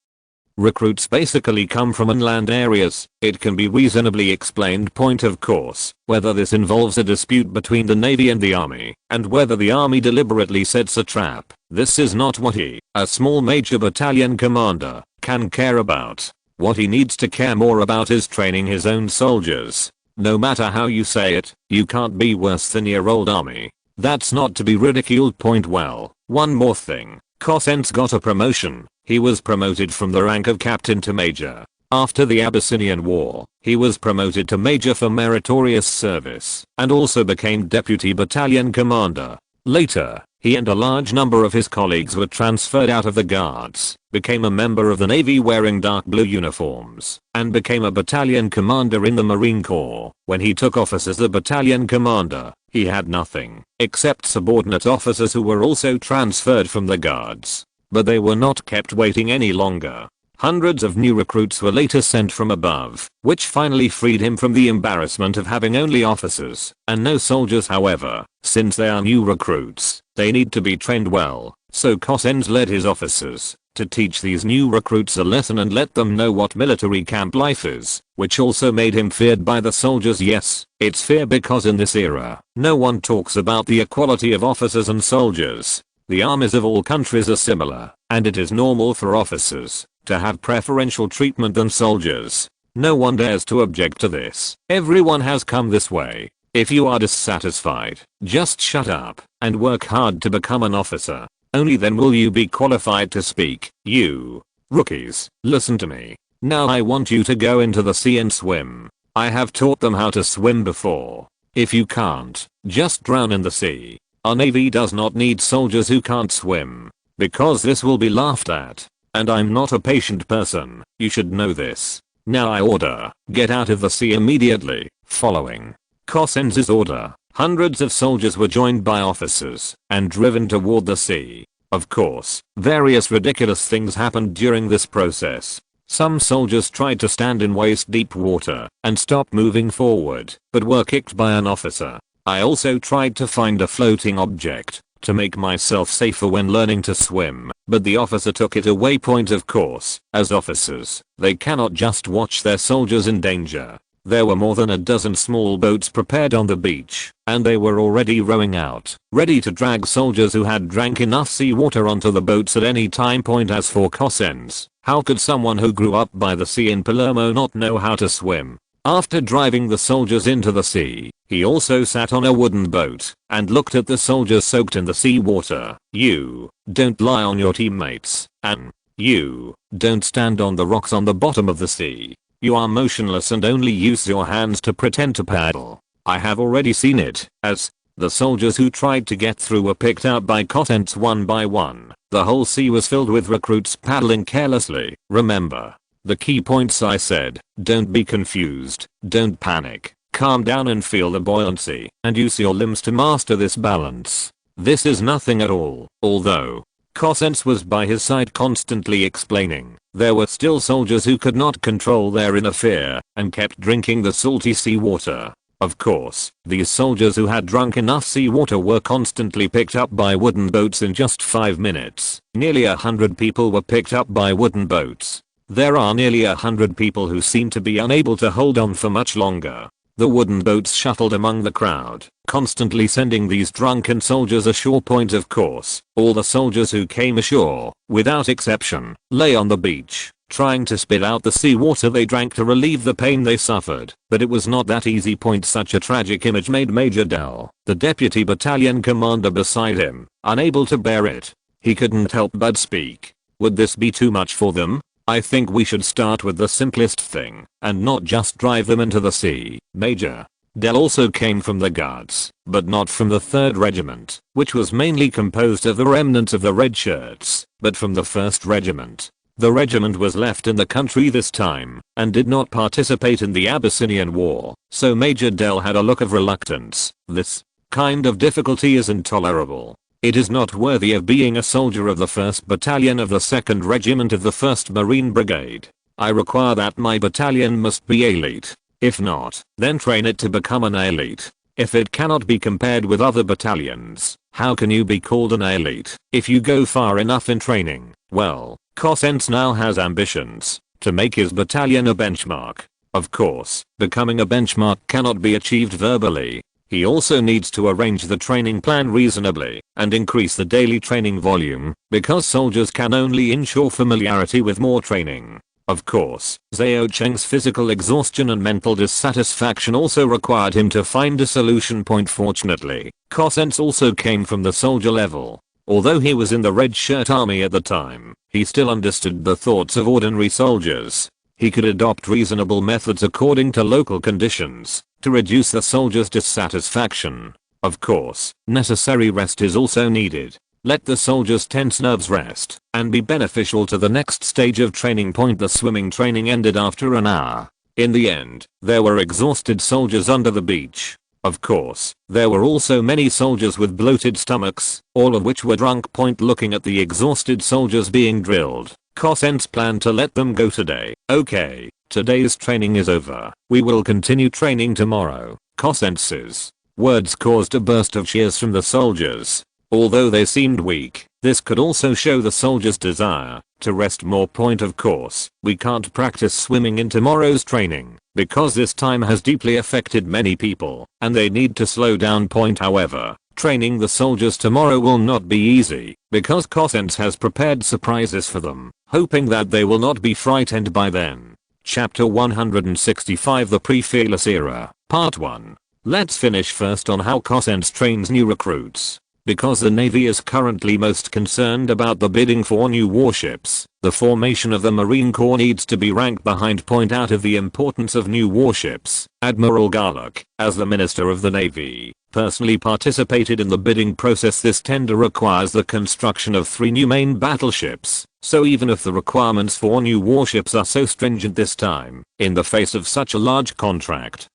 Recruits basically come from inland areas. It can be reasonably explained, point of course, whether this involves a dispute between the Navy and the Army, and whether the Army deliberately sets a trap. This is not what he, a small major battalion commander, can care about. What he needs to care more about is training his own soldiers. No matter how you say it, you can't be worse than your old army. That's not to be ridiculed. Point well. One more thing. Cosenz got a promotion. He was promoted from the rank of captain to major. After the Abyssinian War, he was promoted to major for meritorious service, and also became deputy battalion commander. Later, he and a large number of his colleagues were transferred out of the guards, became a member of the Navy wearing dark blue uniforms, and became a battalion commander in the Marine Corps. When he took office as the battalion commander, he had nothing except subordinate officers who were also transferred from the guards. But they were not kept waiting any longer. Hundreds of new recruits were later sent from above, which finally freed him from the embarrassment of having only officers and no soldiers. However, since they are new recruits, they need to be trained well, so Cosenz led his officers to teach these new recruits a lesson and let them know what military camp life is, which also made him feared by the soldiers. Yes, it's fear because in this era, no one talks about the equality of officers and soldiers. The armies of all countries are similar, and it is normal for officers to have preferential treatment than soldiers. No one dares to object to this. Everyone has come this way. If you are dissatisfied, just shut up and work hard to become an officer. Only then will you be qualified to speak. You rookies, listen to me. Now I want you to go into the sea and swim. I have taught them how to swim before. If you can't, just drown in the sea. Our Navy does not need soldiers who can't swim, because this will be laughed at. And I'm not a patient person, you should know this. Now I order, get out of the sea immediately. Following Cosenz's order, hundreds of soldiers were joined by officers and driven toward the sea. Of course, various ridiculous things happened during this process. Some soldiers tried to stand in waist-deep water and stop moving forward, but were kicked by an officer. I also tried to find a floating object to make myself safer when learning to swim, but the officer took it away. Point of course, as officers, they cannot just watch their soldiers in danger. There were more than a dozen small boats prepared on the beach, and they were already rowing out, ready to drag soldiers who had drank enough seawater onto the boats at any time. As for Cosenz, how could someone who grew up by the sea in Palermo not know how to swim? After driving the soldiers into the sea, he also sat on a wooden boat and looked at the soldiers soaked in the seawater. You don't lie on your teammates, and you don't stand on the rocks on the bottom of the sea. You are motionless and only use your hands to pretend to paddle. I have already seen it, as the soldiers who tried to get through were picked out by Cosenz one by one. The whole sea was filled with recruits paddling carelessly. Remember the key points I said. Don't be confused, don't panic, calm down and feel the buoyancy, and use your limbs to master this balance. This is nothing at all. Although Cosenz was by his side constantly explaining, there were still soldiers who could not control their inner fear and kept drinking the salty seawater. Of course, these soldiers who had drunk enough seawater were constantly picked up by wooden boats in just 5 minutes. Nearly 100 people were picked up by wooden boats. There are nearly 100 people who seem to be unable to hold on for much longer. The wooden boats shuffled among the crowd, constantly sending these drunken soldiers ashore. Point of course, all the soldiers who came ashore, without exception, lay on the beach, trying to spit out the seawater they drank to relieve the pain they suffered. But it was not that easy. Such a tragic image made Major Dell, the deputy battalion commander beside him, unable to bear it. He couldn't help but speak. Would this be too much for them? I think we should start with the simplest thing, and not just drive them into the sea. Major Dell also came from the guards, but not from the 3rd Regiment, which was mainly composed of the remnants of the red shirts, but from the 1st Regiment. The regiment was left in the country this time, and did not participate in the Abyssinian War, so Major Dell had a look of reluctance. This kind of difficulty is intolerable. It is not worthy of being a soldier of the 1st Battalion of the 2nd Regiment of the 1st Marine Brigade. I require that my battalion must be elite. If not, then train it to become an elite. If it cannot be compared with other battalions, how can you be called an elite? If you go far enough in training, well, Cosenz now has ambitions to make his battalion a benchmark. Of course, becoming a benchmark cannot be achieved verbally. He also needs to arrange the training plan reasonably and increase the daily training volume, because soldiers can only ensure familiarity with more training. Of course, Zhao Cheng's physical exhaustion and mental dissatisfaction also required him to find a solution point. Fortunately, Cosenz also came from the soldier level. Although he was in the Red Shirt Army at the time, he still understood the thoughts of ordinary soldiers. He could adopt reasonable methods according to local conditions to reduce the soldiers' dissatisfaction. Of course, necessary rest is also needed. Let the soldiers' tense nerves rest and be beneficial to the next stage of training point. The swimming training ended after an hour. In the end, there were exhausted soldiers under the beach. Of course, there were also many soldiers with bloated stomachs, all of which were drunk. Looking at the exhausted soldiers being drilled, Cosenz planned to let them go today. Okay, today's training is over. We will continue training tomorrow. Cosenz's words caused a burst of cheers from the soldiers. Although they seemed weak, this could also show the soldiers' desire to rest more. Of course, we can't practice swimming in tomorrow's training because this time has deeply affected many people and they need to slow down. However, training the soldiers tomorrow will not be easy because Cosenz has prepared surprises for them, hoping that they will not be frightened by then. Chapter 165, The Pre-Fearless Era, Part 1. Let's finish first on how Cosenz trains new recruits. Because the Navy is currently most concerned about the bidding for new warships, the formation of the Marine Corps needs to be ranked behind. Out of the importance of new warships, Admiral Garlock, as the Minister of the Navy, personally participated in the bidding process. This tender requires the construction of 3 new main battleships, so even if the requirements for new warships are so stringent this time, in the face of such a large contract,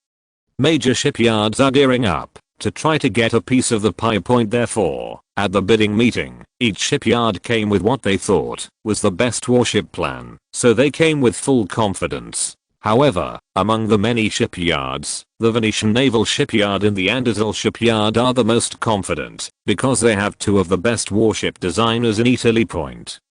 major shipyards are gearing up to try to get a piece of the pie. Therefore, at the bidding meeting, each shipyard came with what they thought was the best warship plan, so they came with full confidence. However, among the many shipyards, the Venetian Naval Shipyard and the Andazol Shipyard are the most confident because they have 2 of the best warship designers in Italy.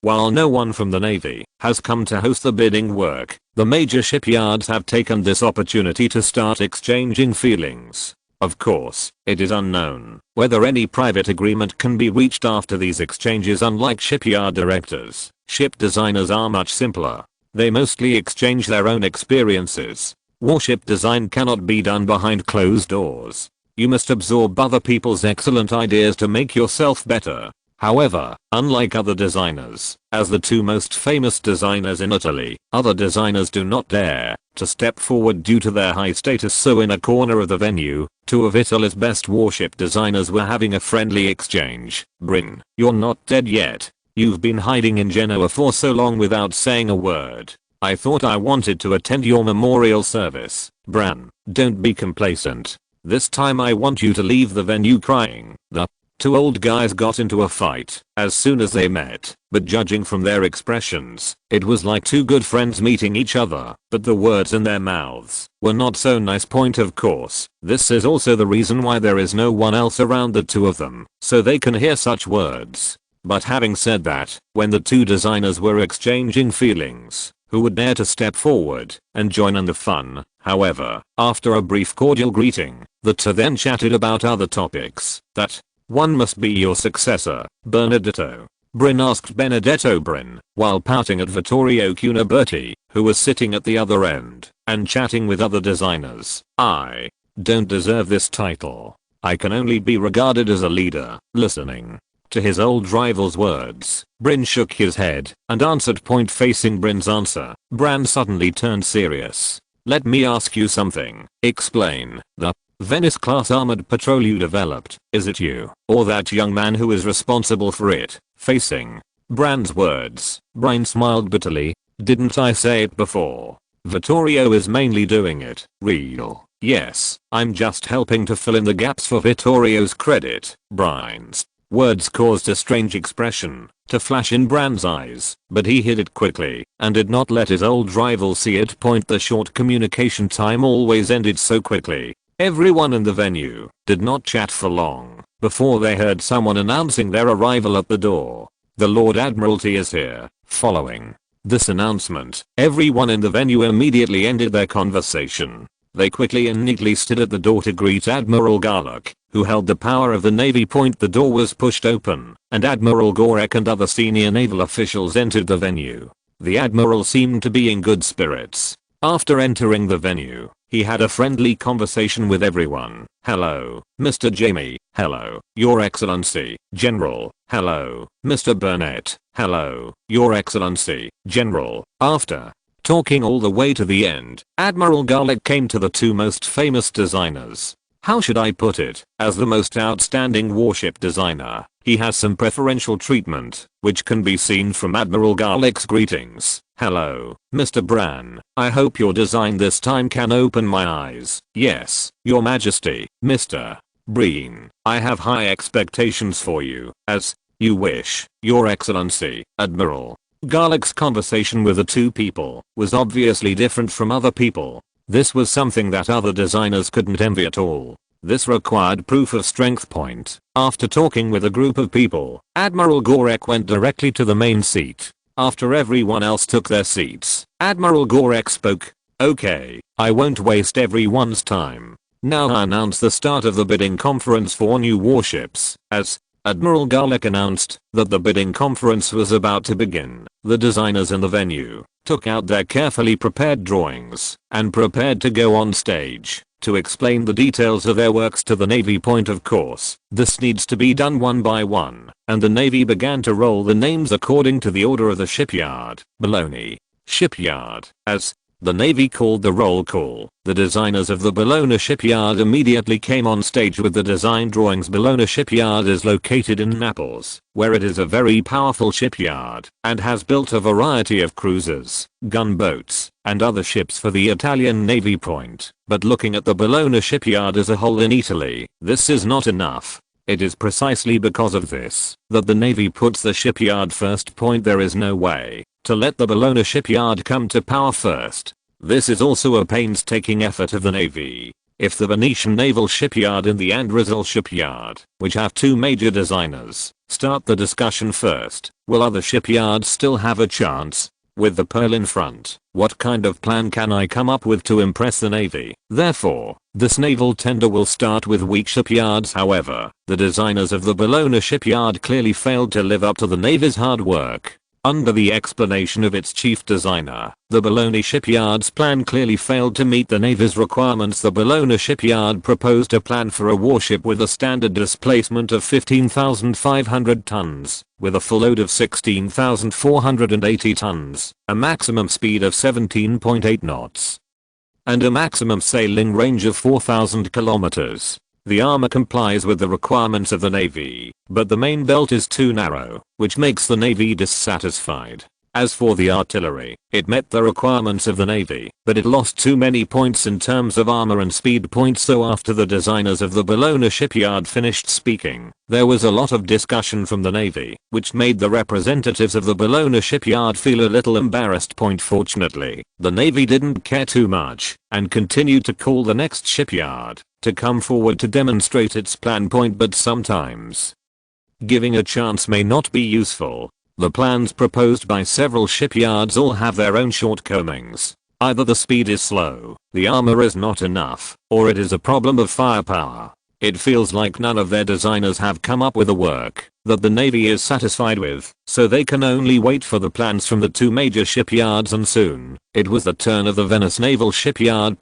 While no one from the Navy has come to host the bidding work, the major shipyards have taken this opportunity to start exchanging feelings. Of course, it is unknown whether any private agreement can be reached after these exchanges. Unlike shipyard directors, ship designers are much simpler. They mostly exchange their own experiences. Warship design cannot be done behind closed doors. You must absorb other people's excellent ideas to make yourself better. However, unlike other designers, as the 2 most famous designers in Italy, other designers do not dare to step forward due to their high status. So in a corner of the venue, 2 of Italy's best warship designers were having a friendly exchange. Brin, you're not dead yet. You've been hiding in Genoa for so long without saying a word. I thought I wanted to attend your memorial service. Bran, don't be complacent. This time I want you to leave the venue crying. The 2 old guys got into a fight as soon as they met, but judging from their expressions, it was like 2 good friends meeting each other, but the words in their mouths were not so nice. Of course, this is also the reason why there is no one else around the 2 of them, so they can hear such words. But having said that, when the 2 designers were exchanging feelings, who would dare to step forward and join in the fun? However, after a brief cordial greeting, the 2 then chatted about other topics. That one must be your successor, Benedetto. Brin asked Benedetto Brin, while pouting at Vittorio Cunaberti, who was sitting at the other end and chatting with other designers. I don't deserve this title. I can only be regarded as a leader. Listening to his old rival's words, Brin shook his head and answered. Facing Brin's answer, Bran suddenly turned serious. Let me ask you something. Explain. The Venice-class armored patrol you developed, is it you, or that young man who is responsible for it? Facing Bran's words, Bran smiled bitterly. Didn't I say it before? Vittorio is mainly doing it. Real. Yes, I'm just helping to fill in the gaps for Vittorio's credit. Bran's words caused a strange expression to flash in Bran's eyes, but he hid it quickly and did not let his old rival see it. The short communication time always ended so quickly. Everyone in the venue did not chat for long before they heard someone announcing their arrival at the door. The Lord Admiralty is here. Following this announcement, everyone in the venue immediately ended their conversation. They quickly and neatly stood at the door to greet Admiral Garlock, who held the power of the Navy. The door was pushed open, and Admiral Gorek and other senior naval officials entered the venue. The Admiral seemed to be in good spirits. After entering the venue, he had a friendly conversation with everyone. "Hello, Mr. Jamie. Hello, Your Excellency, General. Hello, Mr. Burnett. Hello, Your Excellency, General." After talking all the way to the end, Admiral Garlick came to the two most famous designers. How should I put it? As the most outstanding warship designer, he has some preferential treatment, which can be seen from Admiral Garlick's greetings. "Hello, Mr. Bran. I hope your design this time can open my eyes." "Yes, Your Majesty, Mr. Breen. I have high expectations for you." "As you wish, Your Excellency, Admiral." Garlick's conversation with the two people was obviously different from other people. This was something that other designers couldn't envy at all. This required proof of strength. After talking with a group of people, Admiral Gorek went directly to the main seat. After everyone else took their seats, Admiral Gorek spoke. "Okay, I won't waste everyone's time. Now I announce the start of the bidding conference for new warships." As Admiral Garlick announced that the bidding conference was about to begin, the designers in the venue took out their carefully prepared drawings and prepared to go on stage to explain the details of their works to the Navy. Of course, this needs to be done one by one, and the Navy began to roll the names according to the order of the shipyard. Bologna Shipyard. As the Navy called the roll call, the designers of the Bologna Shipyard immediately came on stage with the design drawings. Bologna Shipyard is located in Naples, where it is a very powerful shipyard and has built a variety of cruisers, gunboats, and other ships for the Italian Navy. But looking at the Bologna Shipyard as a whole in Italy, this is not enough. It is precisely because of this that the Navy puts the shipyard first. There is no way to let the Bologna Shipyard come to power first. This is also a painstaking effort of the Navy. If the Venetian Naval Shipyard and the Androzzel Shipyard, which have two major designers, start the discussion first, will other shipyards still have a chance? With the Pearl in front, what kind of plan can I come up with to impress the Navy? Therefore, this naval tender will start with weak shipyards. However, the designers of the Bologna Shipyard clearly failed to live up to the Navy's hard work. Under the explanation of its chief designer, the Bologna Shipyard's plan clearly failed to meet the Navy's requirements. The Bologna Shipyard proposed a plan for a warship with a standard displacement of 15,500 tons, with a full load of 16,480 tons, a maximum speed of 17.8 knots, and a maximum sailing range of 4,000 kilometers. The armor complies with the requirements of the Navy, but the main belt is too narrow, which makes the Navy dissatisfied. As for the artillery, it met the requirements of the Navy, but it lost too many points in terms of armor and speed. So after the designers of the Bologna Shipyard finished speaking, there was a lot of discussion from the Navy, which made the representatives of the Bologna Shipyard feel a little embarrassed. Fortunately, the Navy didn't care too much, and continued to call the next shipyard to come forward to demonstrate its plan. But sometimes giving a chance may not be useful. The plans proposed by several shipyards all have their own shortcomings. Either the speed is slow, the armor is not enough, or it is a problem of firepower. It feels like none of their designers have come up with a work that the Navy is satisfied with, so they can only wait for the plans from the two major shipyards. And soon, it was the turn of the Venice Naval Shipyard.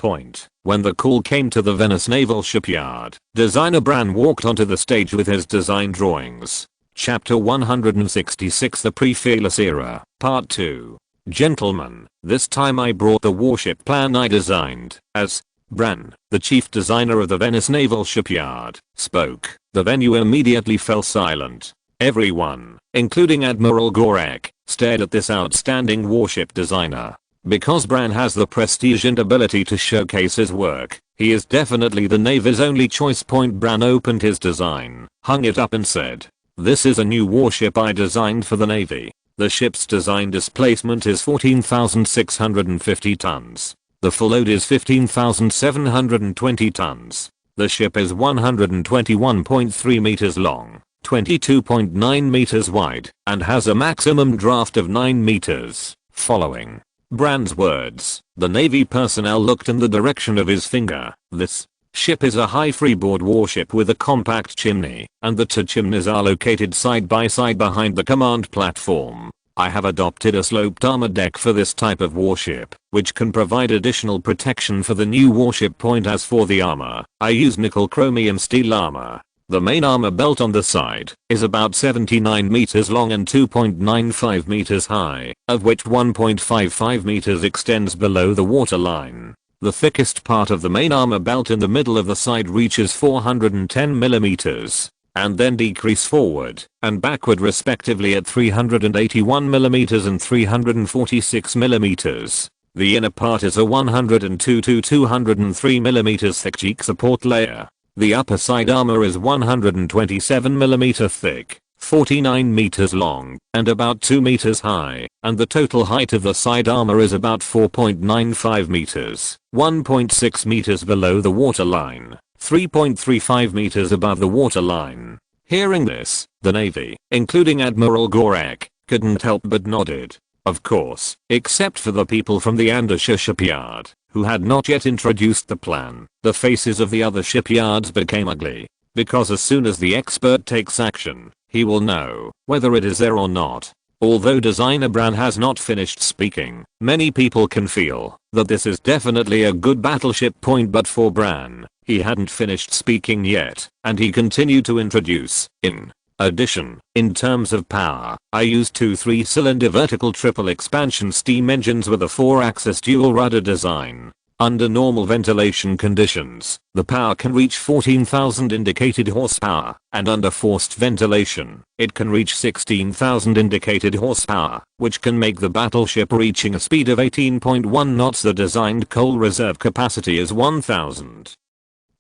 When the call came to the Venice Naval Shipyard, designer Bran walked onto the stage with his design drawings. Chapter 166, The Pre-Fearless Era, Part 2. Gentlemen, this time I brought the warship plan I designed. As Bran, the chief designer of the Venice Naval Shipyard, spoke, the venue immediately fell silent. Everyone, including Admiral Gorek, stared at this outstanding warship designer. Because Bran has the prestige and ability to showcase his work, he is definitely the Navy's only choice. Bran opened his design, hung it up and said, "This is a new warship I designed for the Navy. The ship's design displacement is 14,650 tons. The full load is 15,720 tons. The ship is 121.3 meters long. 22.9 meters wide, and has a maximum draft of 9 meters. Following Brand's words, the Navy personnel looked in the direction of his finger. This ship is a high freeboard warship with a compact chimney, and the two chimneys are located side by side behind the command platform. I have adopted a sloped armor deck for this type of warship, which can provide additional protection for the new warship point. As for the armor, I use nickel chromium steel armor. The main armor belt on the side is about 79 meters long and 2.95 meters high, of which 1.55 meters extends below the waterline. The thickest part of the main armor belt in the middle of the side reaches 410 millimeters, and then decrease forward and backward respectively at 381 millimeters and 346 millimeters. The inner part is a 102 to 203 millimeters thick cheek support layer. The upper side armor is 127 mm thick, 49 meters long, and about 2 meters high, and the total height of the side armor is about 4.95 meters, 1.6 meters below the waterline, 3.35 meters above the waterline. Hearing this, the Navy, including Admiral Gorak, couldn't help but nodded. Of course, except for the people from the Andesha shipyard, who had not yet introduced the plan. The faces of the other shipyards became ugly, because as soon as the expert takes action, he will know whether it is there or not. Although designer Bran has not finished speaking, many people can feel that this is definitely a good battleship point, but for Bran, he hadn't finished speaking yet, and he continued to introduce. In addition, in terms of power, I used two 3-cylinder vertical triple expansion steam engines with a 4-axis dual rudder design. Under normal ventilation conditions, the power can reach 14,000 indicated horsepower, and under forced ventilation, it can reach 16,000 indicated horsepower, which can make the battleship reaching a speed of 18.1 knots. The designed coal reserve capacity is 1,000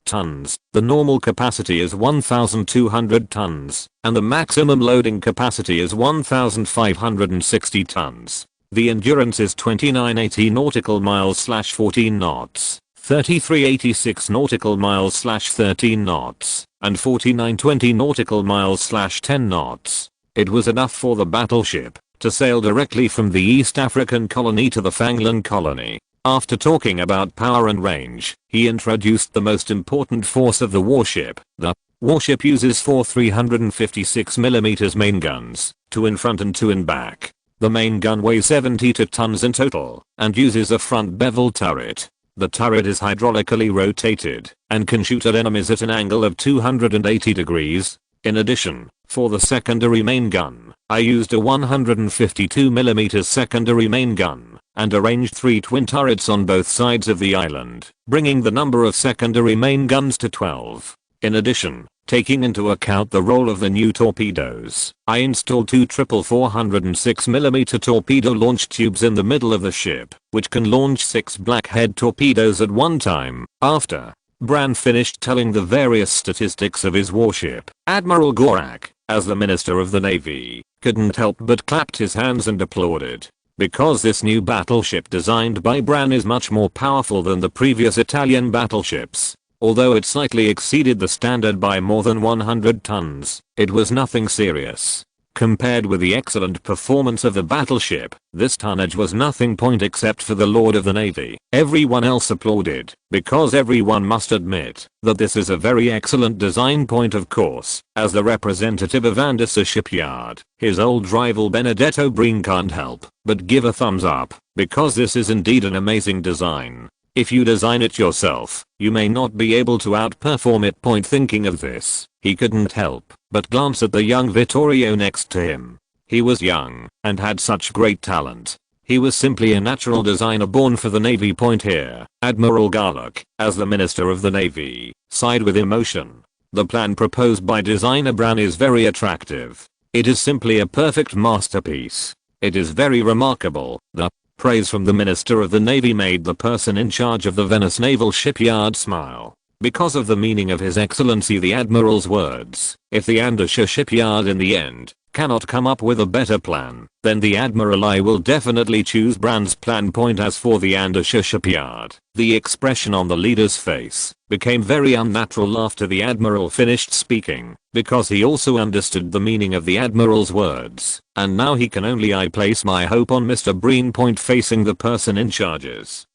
tons, the normal capacity is 1,200 tons, and the maximum loading capacity is 1,560 tons. The endurance is 2980 nautical miles / 14 knots, 3386 nautical miles / 13 knots, and 4920 nautical miles / 10 knots. It was enough for the battleship to sail directly from the East African colony to the Fanglan colony. After talking about power and range, he introduced the most important force of the warship. The warship uses 4 356mm main guns, 2 in front and 2 in back. The main gun weighs 72 tons in total, and uses a front bevel turret. The turret is hydraulically rotated, and can shoot at enemies at an angle of 280 degrees. In addition, for the secondary main gun, I used a 152mm secondary main gun, and arranged 3 twin turrets on both sides of the island, bringing the number of secondary main guns to 12. In addition, taking into account the role of the new torpedoes, I installed 2 triple 406mm torpedo launch tubes in the middle of the ship, which can launch 6 blackhead torpedoes at one time. After Bran finished telling the various statistics of his warship, Admiral Gorak, as the Minister of the Navy, couldn't help but clapped his hands and applauded. Because this new battleship designed by Bran is much more powerful than the previous Italian battleships. Although it slightly exceeded the standard by more than 100 tons, it was nothing serious. Compared with the excellent performance of the battleship, this tonnage was nothing point except for the Lord of the Navy. Everyone else applauded, because everyone must admit that this is a very excellent design point. Of course, as the representative of Andesha shipyard, his old rival Benedetto Breen can't help but give a thumbs up, because this is indeed an amazing design. If you design it yourself, you may not be able to outperform it. Thinking of this, he couldn't help but glance at the young Vittorio next to him. He was young and had such great talent. He was simply a natural designer born for the Navy. Here, Admiral Garlock, as the Minister of the Navy, sighed with emotion. The plan proposed by designer Bran is very attractive. It is simply a perfect masterpiece. It is very remarkable. The praise from the Minister of the Navy made the person in charge of the Venice Naval Shipyard smile. Because of the meaning of His Excellency the Admiral's words, if the Andesha shipyard in the end cannot come up with a better plan, then the Admiral I will definitely choose Bran's plan. As for the Andersha shipyard, the expression on the leader's face became very unnatural after the Admiral finished speaking, because he also understood the meaning of the Admiral's words, and now he can only I place my hope on Mr. Breen. Facing the person in charges.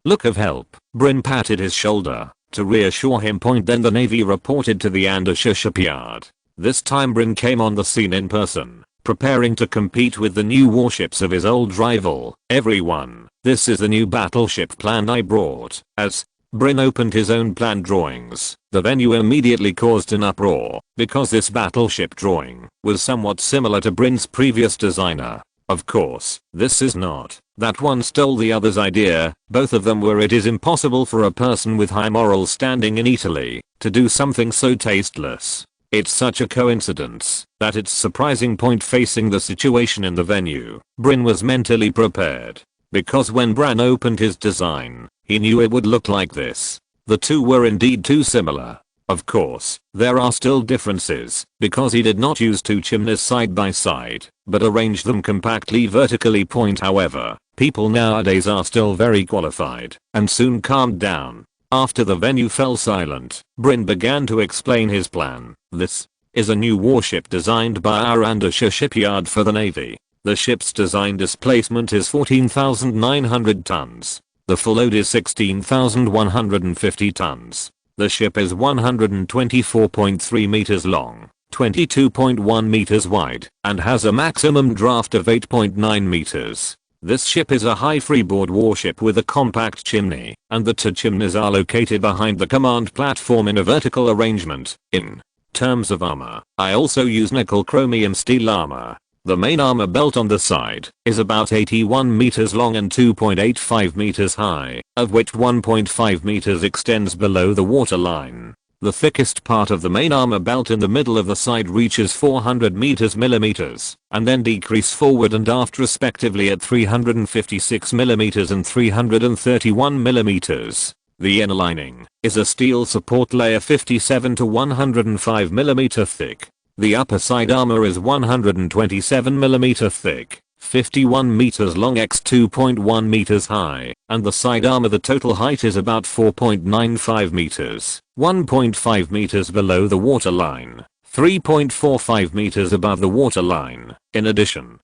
Look of help. Bryn patted his shoulder to reassure him. Then the Navy reported to the Andersha shipyard. This time Bryn came on the scene in person, preparing to compete with the new warships of his old rival. Everyone, this is the new battleship plan I brought. As Bryn opened his own plan drawings, the venue immediately caused an uproar, because this battleship drawing was somewhat similar to Bryn's previous designer. Of course, this is not. That one stole the other's idea, both of them were. It is impossible for a person with high moral standing in Italy to do something so tasteless. It's such a coincidence that it's surprising. Facing the situation in the venue, Bryn was mentally prepared, because when Bran opened his design, he knew it would look like this. The two were indeed too similar. Of course, there are still differences, because he did not use two chimneys side by side, but arranged them compactly vertically. However, people nowadays are still very qualified, and soon calmed down. After the venue fell silent, Bryn began to explain his plan. This is a new warship designed by our Andersha shipyard for the Navy. The ship's design displacement is 14,900 tons. The full load is 16,150 tons. The ship is 124.3 meters long, 22.1 meters wide, and has a maximum draft of 8.9 meters. This ship is a high freeboard warship with a compact chimney, and the two chimneys are located behind the command platform in a vertical arrangement. In terms of armor, I also use nickel chromium steel armor. The main armor belt on the side is about 81 meters long and 2.85 meters high, of which 1.5 meters extends below the waterline. The thickest part of the main armor belt in the middle of the side reaches 400 millimeters, and then decrease forward and aft respectively at 356 millimeters and 331 millimeters. The inner lining is a steel support layer 57 to 105 millimeter thick. The upper side armor is 127 millimeter thick, 51 meters long x 2.1 meters high, and the side armor, the total height is about 4.95 meters, 1.5 meters below the waterline, 3.45 meters above the waterline. In addition,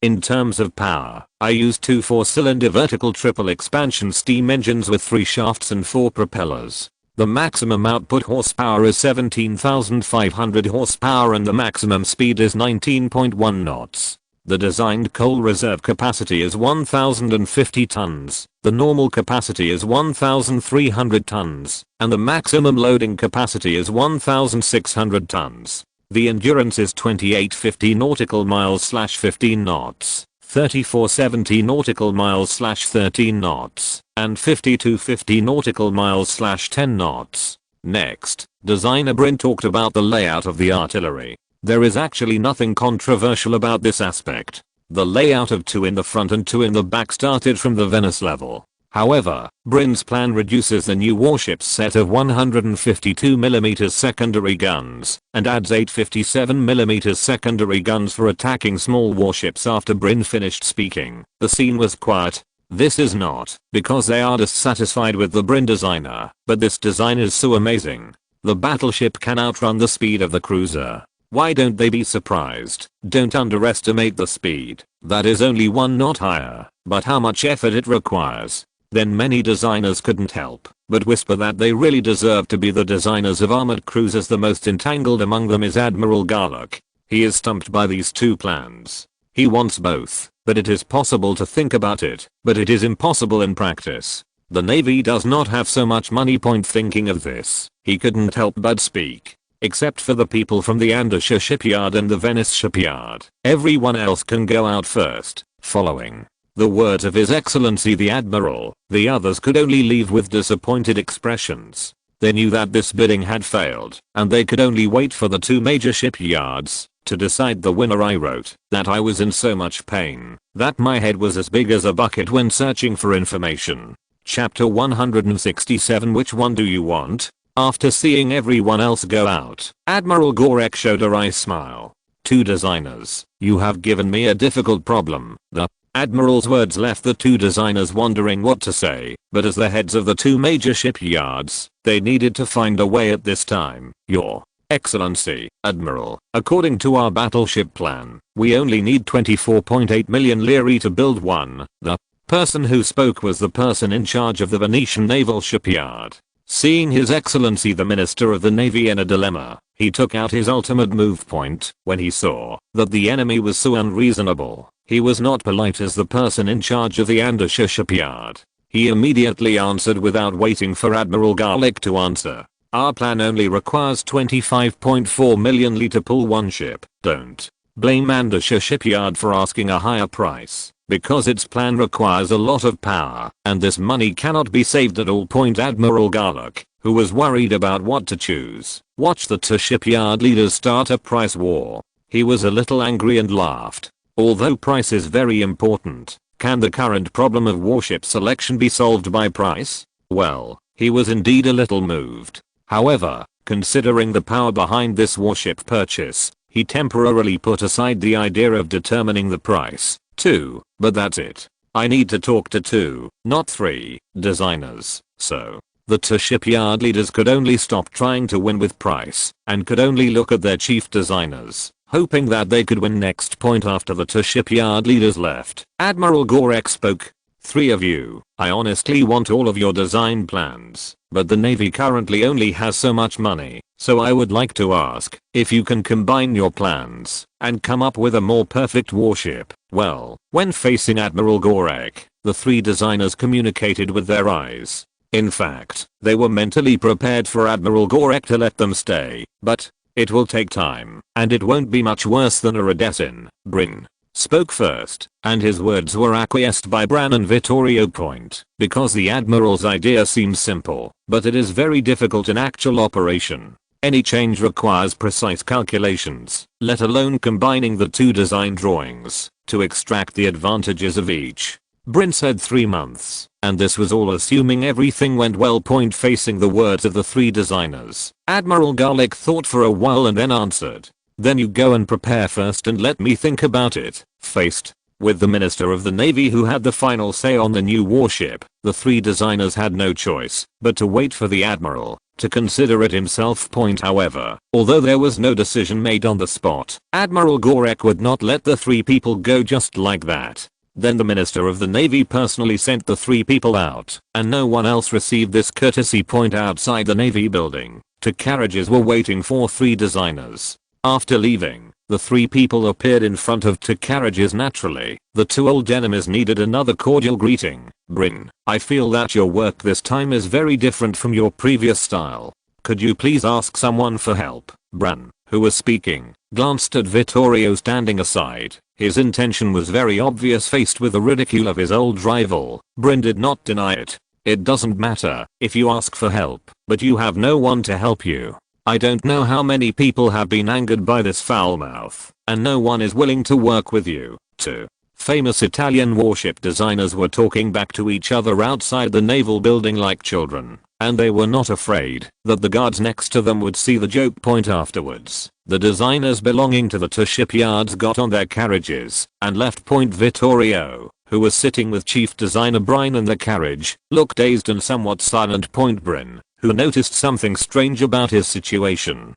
in terms of power, I use two 4-cylinder vertical triple expansion steam engines with 3 shafts and 4 propellers. The maximum output horsepower is 17,500 horsepower and the maximum speed is 19.1 knots. The designed coal reserve capacity is 1,050 tons, the normal capacity is 1,300 tons, and the maximum loading capacity is 1,600 tons. The endurance is 2850 nautical miles/15 knots, 3470 nautical miles/13 knots, and 5250 nautical miles/10 knots. Next, designer Bryn talked about the layout of the artillery. There is actually nothing controversial about this aspect. The layout of 2 in the front and 2 in the back started from the Venice level. However, Bryn's plan reduces the new warship's set of 152mm secondary guns and adds 857mm secondary guns for attacking small warships. After Bryn finished speaking, the scene was quiet. This is not because they are dissatisfied with the Bryn designer, but this design is so amazing. The battleship can outrun the speed of the cruiser. Why don't they be surprised? Don't underestimate the speed. That is only 1 knot higher, but how much effort it requires. Then many designers couldn't help but whisper that they really deserve to be the designers of armored cruisers. The most entangled among them is Admiral Garlock. He is stumped by these two plans. He wants both, but it is possible to think about it, but it is impossible in practice. The Navy does not have so much money. Thinking of this, he couldn't help but speak. Except for the people from the Andersha shipyard and the Venice shipyard, everyone else can go out first. Following the words of His Excellency the Admiral, the others could only leave with disappointed expressions. They knew that this bidding had failed, and they could only wait for the 2 major shipyards to decide the winner. I wrote that I was in so much pain that my head was as big as a bucket when searching for information. Chapter 167. Which one do you want? After seeing everyone else go out, Admiral Gorek showed a wry smile. Two designers, you have given me a difficult problem. The Admiral's words left the two designers wondering what to say, but as the heads of the two major shipyards, they needed to find a way at this time. Your Excellency, Admiral, according to our battleship plan, we only need 24.8 million lire to build one. The person who spoke was the person in charge of the Venetian naval shipyard. Seeing His Excellency the Minister of the Navy in a dilemma, he took out his ultimate move point when he saw that the enemy was so unreasonable. He was not polite as the person in charge of the Andesha shipyard. He immediately answered without waiting for Admiral Garlick to answer. Our plan only requires 25.4 million li to pull one ship. Don't blame Andesha shipyard for asking a higher price, because its plan requires a lot of power, and this money cannot be saved at all. Admiral Garlick, who was worried about what to choose, watched the two shipyard leaders start a price war. He was a little angry and laughed. Although price is very important, can the current problem of warship selection be solved by price? Well, he was indeed a little moved. However, considering the power behind this warship purchase, he temporarily put aside the idea of determining the price, too. But that's it. I need to talk to 2, not 3, designers. So, the two shipyard leaders could only stop trying to win with price, and could only look at their chief designers, hoping that they could win. Next point after the two shipyard leaders left, Admiral Gorek spoke. 3 of you, I honestly want all of your design plans, but the Navy currently only has so much money, so I would like to ask if you can combine your plans and come up with a more perfect warship. Well, when facing Admiral Gorek, the 3 designers communicated with their eyes. In fact, they were mentally prepared for Admiral Gorek to let them stay, but it will take time, and it won't be much worse than a redefine. Brin spoke first, and his words were acquiesced by Bran and Vittorio. Because the Admiral's idea seems simple, but it is very difficult in actual operation. Any change requires precise calculations, let alone combining the 2 design drawings to extract the advantages of each. Brin said 3 months, and this was all assuming everything went well. Facing the words of the 3 designers, Admiral Garlick thought for a while and then answered. Then you go and prepare first and let me think about it. Faced with the Minister of the Navy who had the final say on the new warship, the 3 designers had no choice but to wait for the Admiral to consider it himself. However, although there was no decision made on the spot, Admiral Gorek would not let the 3 people go just like that. Then the Minister of the Navy personally sent the 3 people out, and no one else received this courtesy. Outside the Navy building, 2 carriages were waiting for 3 designers. After leaving, the 3 people appeared in front of 2 carriages. Naturally, the 2 old enemies needed another cordial greeting. Brin, I feel that your work this time is very different from your previous style. Could you please ask someone for help? Bran, who was speaking, glanced at Vittorio standing aside. His intention was very obvious. Faced with the ridicule of his old rival, Brin did not deny it. It doesn't matter if you ask for help, but you have no one to help you. I don't know how many people have been angered by this foul mouth, and no one is willing to work with you. 2 famous Italian warship designers were talking back to each other outside the naval building like children, and they were not afraid that the guards next to them would see the joke. Afterwards, the designers belonging to the 2 shipyards got on their carriages and left. Vittorio, who was sitting with Chief Designer Brian in the carriage, looked dazed and somewhat silent. Brin, who noticed something strange about his situation,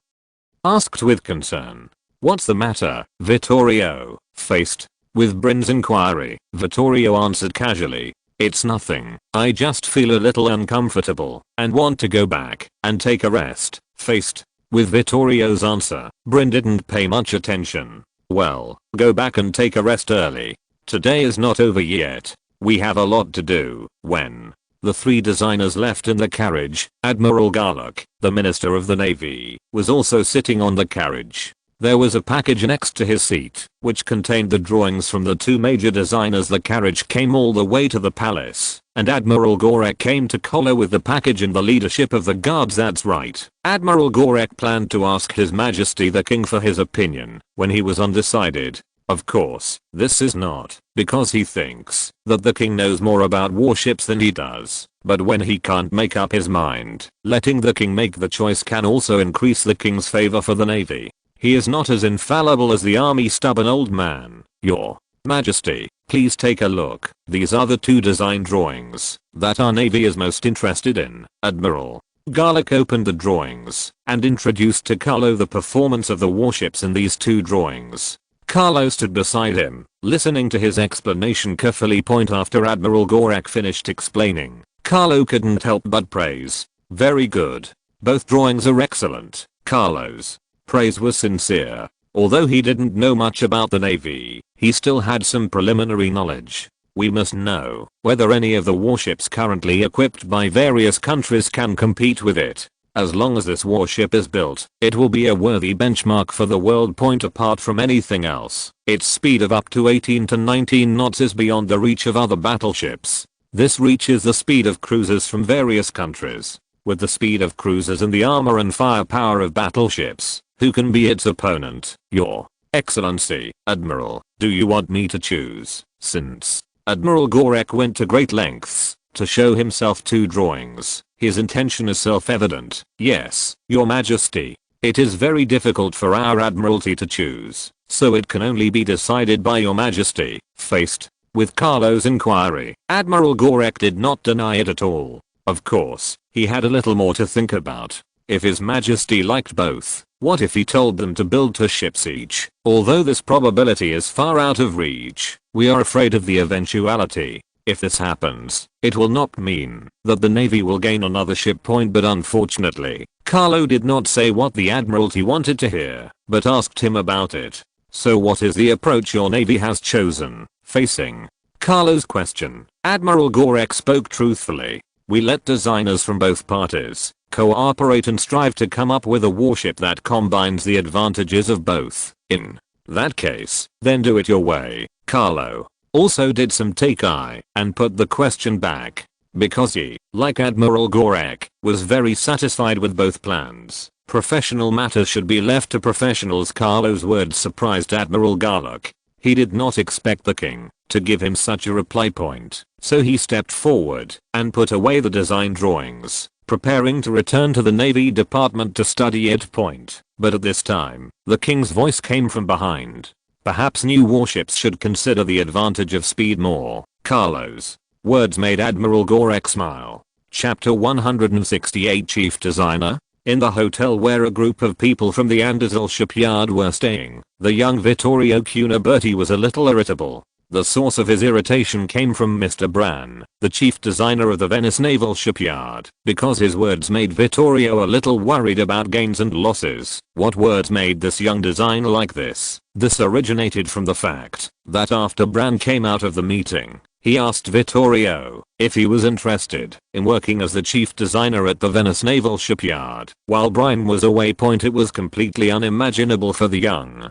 asked with concern, "What's the matter, Vittorio?" Faced with Brin's inquiry, Vittorio answered casually, "It's nothing, I just feel a little uncomfortable and want to go back and take a rest." Faced with Vittorio's answer, Brin didn't pay much attention. "Well, go back and take a rest early. Today is not over yet. We have a lot to do." When the 3 designers left in the carriage, Admiral Garlick, the Minister of the Navy, was also sitting on the carriage. There was a package next to his seat, which contained the drawings from the 2 major designers. The carriage came all the way to the palace, and Admiral Gorek came to Collar with the package in the leadership of the guards. That's right. Admiral Gorek planned to ask His Majesty the King for his opinion when he was undecided. Of course, this is not because he thinks that the king knows more about warships than he does, but when he can't make up his mind, letting the king make the choice can also increase the king's favor for the navy. He is not as infallible as the army stubborn old man. Your Majesty, please take a look. These are the 2 design drawings that our navy is most interested in. Admiral Garlic opened the drawings and introduced to Carlo the performance of the warships in these 2 drawings. Carlo stood beside him, listening to his explanation carefully. Point after Admiral Gorek finished explaining, Carlo couldn't help but praise. Very good. Both drawings are excellent. Carlo's praise was sincere. Although he didn't know much about the navy, he still had some preliminary knowledge. We must know whether any of the warships currently equipped by various countries can compete with it. As long as this warship is built, it will be a worthy benchmark for the world. Point apart from anything else, its speed of up to 18 to 19 knots is beyond the reach of other battleships. This reaches the speed of cruisers from various countries. With the speed of cruisers and the armor and firepower of battleships, who can be its opponent? Your Excellency, Admiral, do you want me to choose? Since Admiral Gorek went to great lengths to show himself 2 drawings, his intention is self-evident. Yes, Your Majesty. It is very difficult for our Admiralty to choose, so it can only be decided by Your Majesty. Faced with Carlo's inquiry, Admiral Gorek did not deny it at all. Of course, he had a little more to think about. If His Majesty liked both, what if he told them to build 2 ships each? Although this probability is far out of reach, we are afraid of the eventuality. If this happens, it will not mean that the navy will gain another ship. But unfortunately, Carlo did not say what the Admiralty wanted to hear, but asked him about it. So what is the approach your navy has chosen? Facing Carlo's question, Admiral Gorek spoke truthfully. We let designers from both parties cooperate and strive to come up with a warship that combines the advantages of both. In that case, then do it your way. Carlo also did some take-eye and put the question back, because he, like Admiral Gorek, was very satisfied with both plans. Professional matters should be left to professionals. Carlo's words surprised Admiral Garlic. He did not expect the king to give him such a reply. So he stepped forward and put away the design drawings, preparing to return to the Navy Department to study it. But at this time, the king's voice came from behind. Perhaps new warships should consider the advantage of speed more. Carlo's words made Admiral Gorek smile. Chapter 168 Chief Designer. In the hotel where a group of people from the Andazil shipyard were staying, the young Vittorio Cuniberti was a little irritable. The source of his irritation came from Mr. Bran, the chief designer of the Venice Naval Shipyard, because his words made Vittorio a little worried about gains and losses. What words made this young designer like this? This originated from the fact that after Bran came out of the meeting, he asked Vittorio if he was interested in working as the chief designer at the Venice Naval Shipyard. While Bran was away. It was completely unimaginable for the young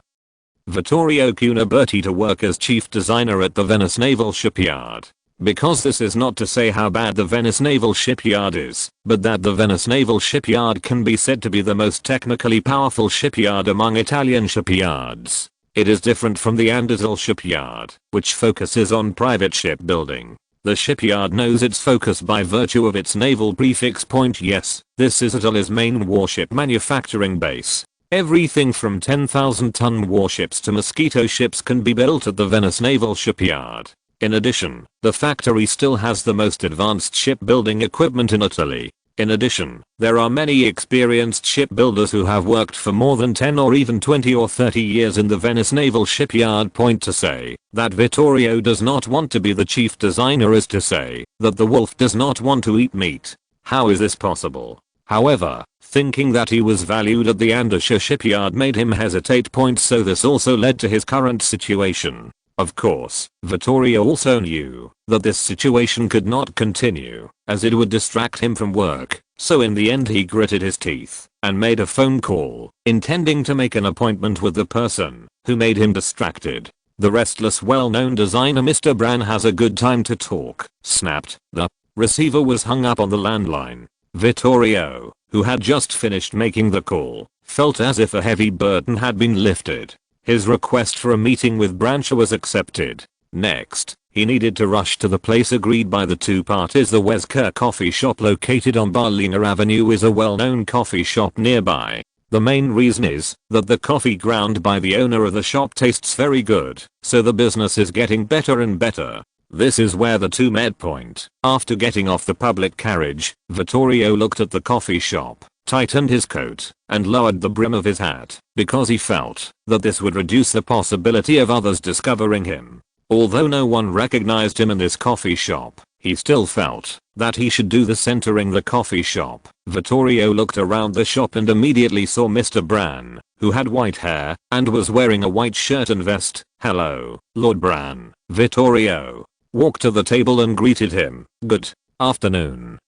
Vittorio Cuniberti to work as chief designer at the Venice Naval Shipyard. Because this is not to say how bad the Venice Naval Shipyard is, but that the Venice Naval Shipyard can be said to be the most technically powerful shipyard among Italian shipyards. It is different from the Andazil shipyard, which focuses on private shipbuilding. The shipyard knows its focus by virtue of its naval prefix. Yes, this is Italy's main warship manufacturing base. Everything from 10,000-ton warships to mosquito ships can be built at the Venice Naval Shipyard. In addition, the factory still has the most advanced shipbuilding equipment in Italy. In addition, there are many experienced shipbuilders who have worked for more than 10 or even 20 or 30 years in the Venice Naval Shipyard. To say that Vittorio does not want to be the chief designer is to say that the wolf does not want to eat meat. How is this possible? However, thinking that he was valued at the Andascia shipyard made him hesitate. So this also led to his current situation. Of course, Vittorio also knew that this situation could not continue, as it would distract him from work. So in the end he gritted his teeth and made a phone call, intending to make an appointment with the person who made him distracted. The restless well-known designer Mr. Bran has a good time to talk, snapped. The receiver was hung up on the landline. Vittorio, who had just finished making the call, felt as if a heavy burden had been lifted. His request for a meeting with Brancha was accepted. Next, he needed to rush to the place agreed by the two parties. The Wesker coffee shop located on Barlina Avenue is a well-known coffee shop nearby. The main reason is that the coffee ground by the owner of the shop tastes very good, so the business is getting better and better. This is where the two met point. After getting off the public carriage, Vittorio looked at the coffee shop, tightened his coat, and lowered the brim of his hat, because he felt that this would reduce the possibility of others discovering him. Although no one recognized him in this coffee shop, he still felt that he should do this entering the coffee shop. Vittorio looked around the shop and immediately saw Mr. Bran, who had white hair and was wearing a white shirt and vest. "Hello, Lord Bran." Vittorio walked to the table and greeted him. "Good afternoon,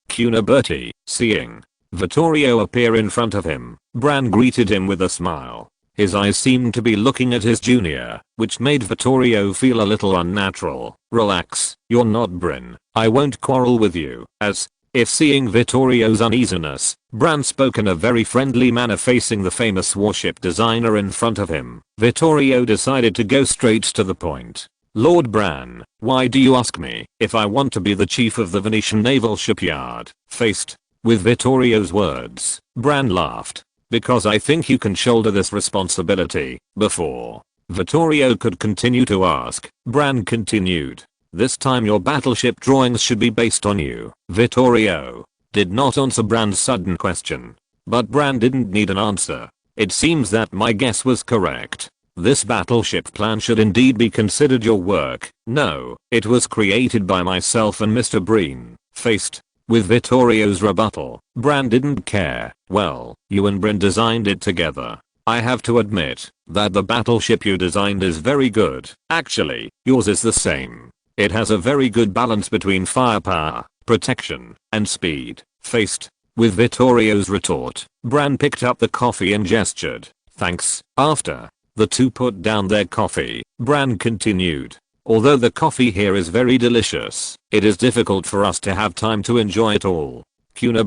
Bertie." Seeing Vittorio appear in front of him, Bran greeted him with a smile. His eyes seemed to be looking at his junior, which made Vittorio feel a little unnatural. "Relax, you're not Bran. I won't quarrel with you." As if seeing Vittorio's uneasiness, Bran spoke in a very friendly manner, facing the famous warship designer in front of him. Vittorio decided to go straight to the point. "Lord Bran, why do you ask me if I want to be the chief of the Venetian naval shipyard?" Faced with Vittorio's words, Bran laughed. "Because I think you can shoulder this responsibility." Before Vittorio could continue to ask, Bran continued, "This time your battleship drawings should be based on you." Vittorio did not answer Bran's sudden question. But Bran didn't need an answer. "It seems that my guess was correct. This battleship plan should indeed be considered your work." "No, it was created by myself and Mr. Breen." Faced with Vittorio's rebuttal, Bran didn't care. "Well, you and Bran designed it together. I have to admit that the battleship you designed is very good. Actually, yours is the same. It has a very good balance between firepower, protection, and speed." Faced with Vittorio's retort, Bran picked up the coffee and gestured, "Thanks." After the two put down their coffee, Bran continued, "Although the coffee here is very delicious, it is difficult for us to have time to enjoy it all.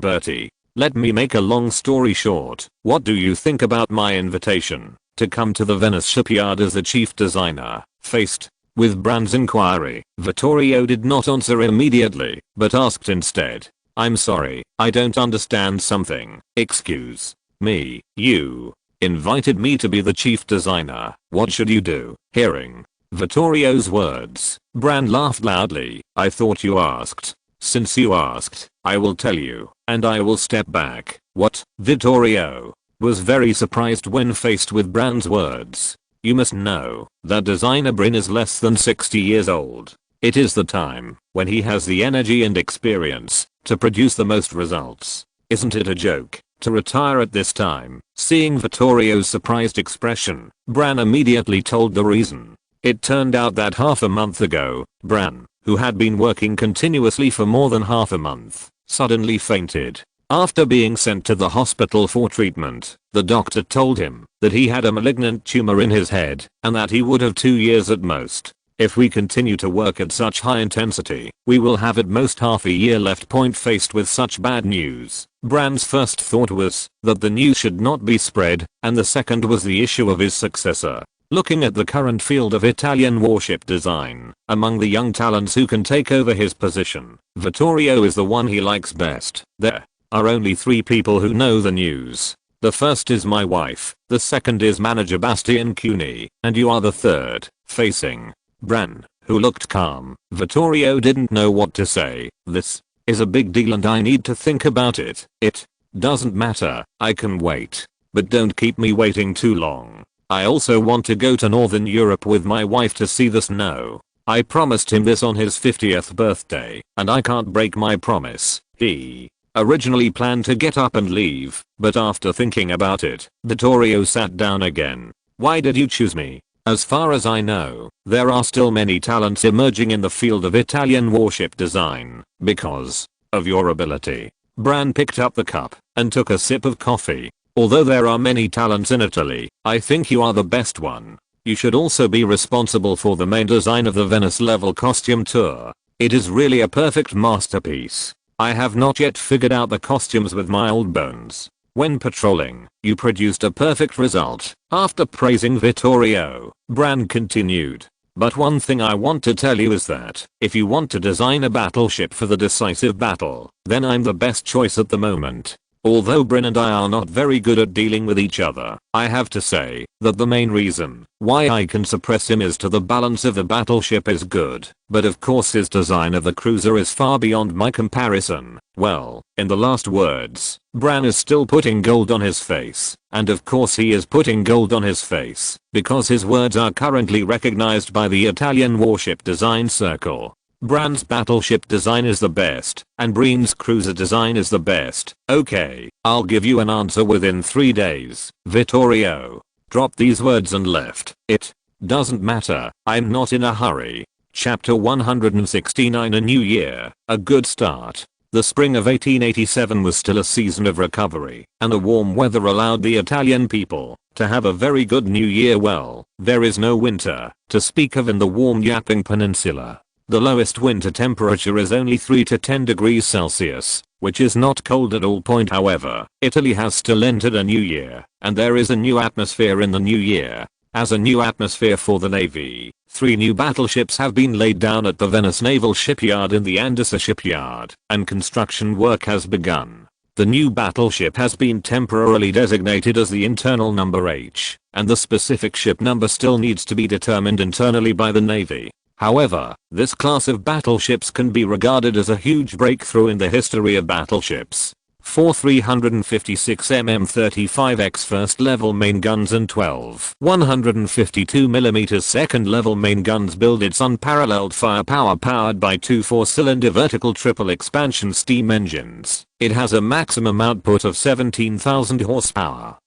Bertie, let me make a long story short. What do you think about my invitation to come to the Venice shipyard as the chief designer?" Faced with Bran's inquiry, Vittorio did not answer immediately, but asked instead, "I'm sorry, I don't understand something." "Excuse me, you invited me to be the chief designer. What should you do?" Hearing Vittorio's words, Bran laughed loudly. "I thought you asked. Since you asked, I will tell you, and I will step back." "What?" Vittorio was very surprised when faced with Bran's words. "You must know that designer Bran is less than 60 years old. It is the time when he has the energy and experience to produce the most results. Isn't it a joke to retire at this time?" Seeing Vittorio's surprised expression, Bran immediately told the reason. It turned out that half a month ago, Bran, who had been working continuously for more than half a month, suddenly fainted. After being sent to the hospital for treatment, the doctor told him that he had a malignant tumor in his head and that he would have 2 years at most. "If we continue to work at such high intensity, we will have at most half a year left." Faced with such bad news, Bran's first thought was that the news should not be spread, and the second was the issue of his successor. Looking at the current field of Italian warship design, among the young talents who can take over his position, Vittorio is the one he likes best. There are only 3 people who know the news. The first is my wife, the second is manager Bastian Cuny, and you are the third. Facing Bran, who looked calm, Vittorio didn't know what to say. "This is a big deal and I need to think about it." "It doesn't matter, I can wait. But don't keep me waiting too long. I also want to go to Northern Europe with my wife to see the snow. I promised him this on his 50th birthday, and I can't break my promise." He originally planned to get up and leave, but after thinking about it, Vittorio sat down again. "Why did you choose me?" "As far as I know, there are still many talents emerging in the field of Italian warship design, because of your ability." Bran picked up the cup and took a sip of coffee. "Although there are many talents in Italy, I think you are the best one. You should also be responsible for the main design of the Venice level costume tour. It is really a perfect masterpiece. I have not yet figured out the costumes with my old bones. When patrolling, you produced a perfect result." After praising Vittorio, Bran continued, "But one thing I want to tell you is that if you want to design a battleship for the decisive battle, then I'm the best choice at the moment. Although Bryn and I are not very good at dealing with each other, I have to say that the main reason why I can suppress him is to the balance of the battleship is good, but of course his design of the cruiser is far beyond my comparison. Well, in the last words, Bran is still putting gold on his face, and of course he is putting gold on his face because his words are currently recognized by the Italian warship design circle. Bran's battleship design is the best, and Breen's cruiser design is the best. Okay, I'll give you an answer within 3 days. Vittorio dropped these words and left. It doesn't matter, I'm not in a hurry. Chapter 169. A new year, a good start. The spring of 1887 was still a season of recovery, and the warm weather allowed the Italian people to have a very good new year. Well, there is no winter to speak of in the warm Yapping Peninsula. The lowest winter temperature is only 3 to 10 degrees Celsius, which is not cold at all. However, Italy has still entered a new year, and there is a new atmosphere in the new year. As a new atmosphere for the Navy, 3 new battleships have been laid down at the Venice Naval Shipyard in the Andessa shipyard, and construction work has begun. The new battleship has been temporarily designated as the internal number H, and the specific ship number still needs to be determined internally by the Navy. However, this class of battleships can be regarded as a huge breakthrough in the history of battleships. 4 356mm 35x first level main guns and 12 152mm second level main guns build its unparalleled firepower powered by 2 4-cylinder vertical triple expansion steam engines. It has a maximum output of 17,000 horsepower,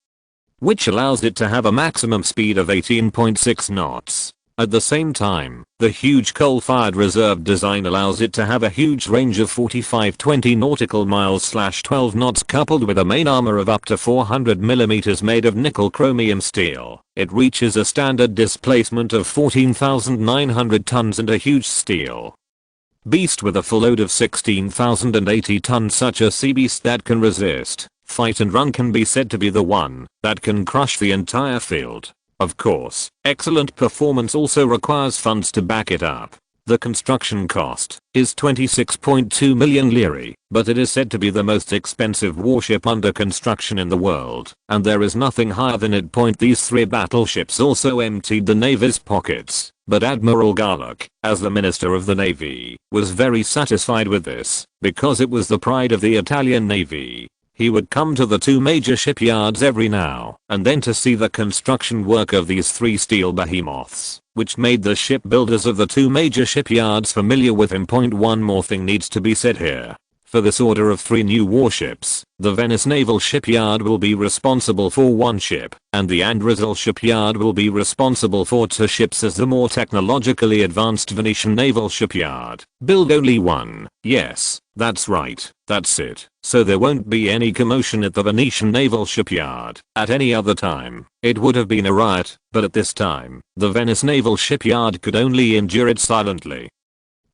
which allows it to have a maximum speed of 18.6 knots. At the same time, the huge coal-fired reserve design allows it to have a huge range of 45-20 nautical miles/12 knots coupled with a main armor of up to 400mm made of nickel chromium steel. It reaches a standard displacement of 14,900 tons and a huge steel beast with a full load of 16,080 tons. Such a sea beast that can resist, fight and run can be said to be the one that can crush the entire field. Of course, excellent performance also requires funds to back it up. The construction cost is 26.2 million lire, but it is said to be the most expensive warship under construction in the world, and there is nothing higher than it. These 3 battleships also emptied the Navy's pockets, but Admiral Garlock, as the Minister of the Navy, was very satisfied with this, because it was the pride of the Italian Navy. He would come to the 2 major shipyards every now and then to see the construction work of these 3 steel behemoths, which made the shipbuilders of the 2 major shipyards familiar with him. One more thing needs to be said here. For this order of 3 new warships, the Venice Naval Shipyard will be responsible for 1 ship, and the Andrezel Shipyard will be responsible for 2 ships as the more technologically advanced Venetian Naval Shipyard build only 1. Yes, that's right, that's it. So there won't be any commotion at the Venetian Naval Shipyard. At any other time, it would have been a riot, but at this time, the Venice Naval Shipyard could only endure it silently,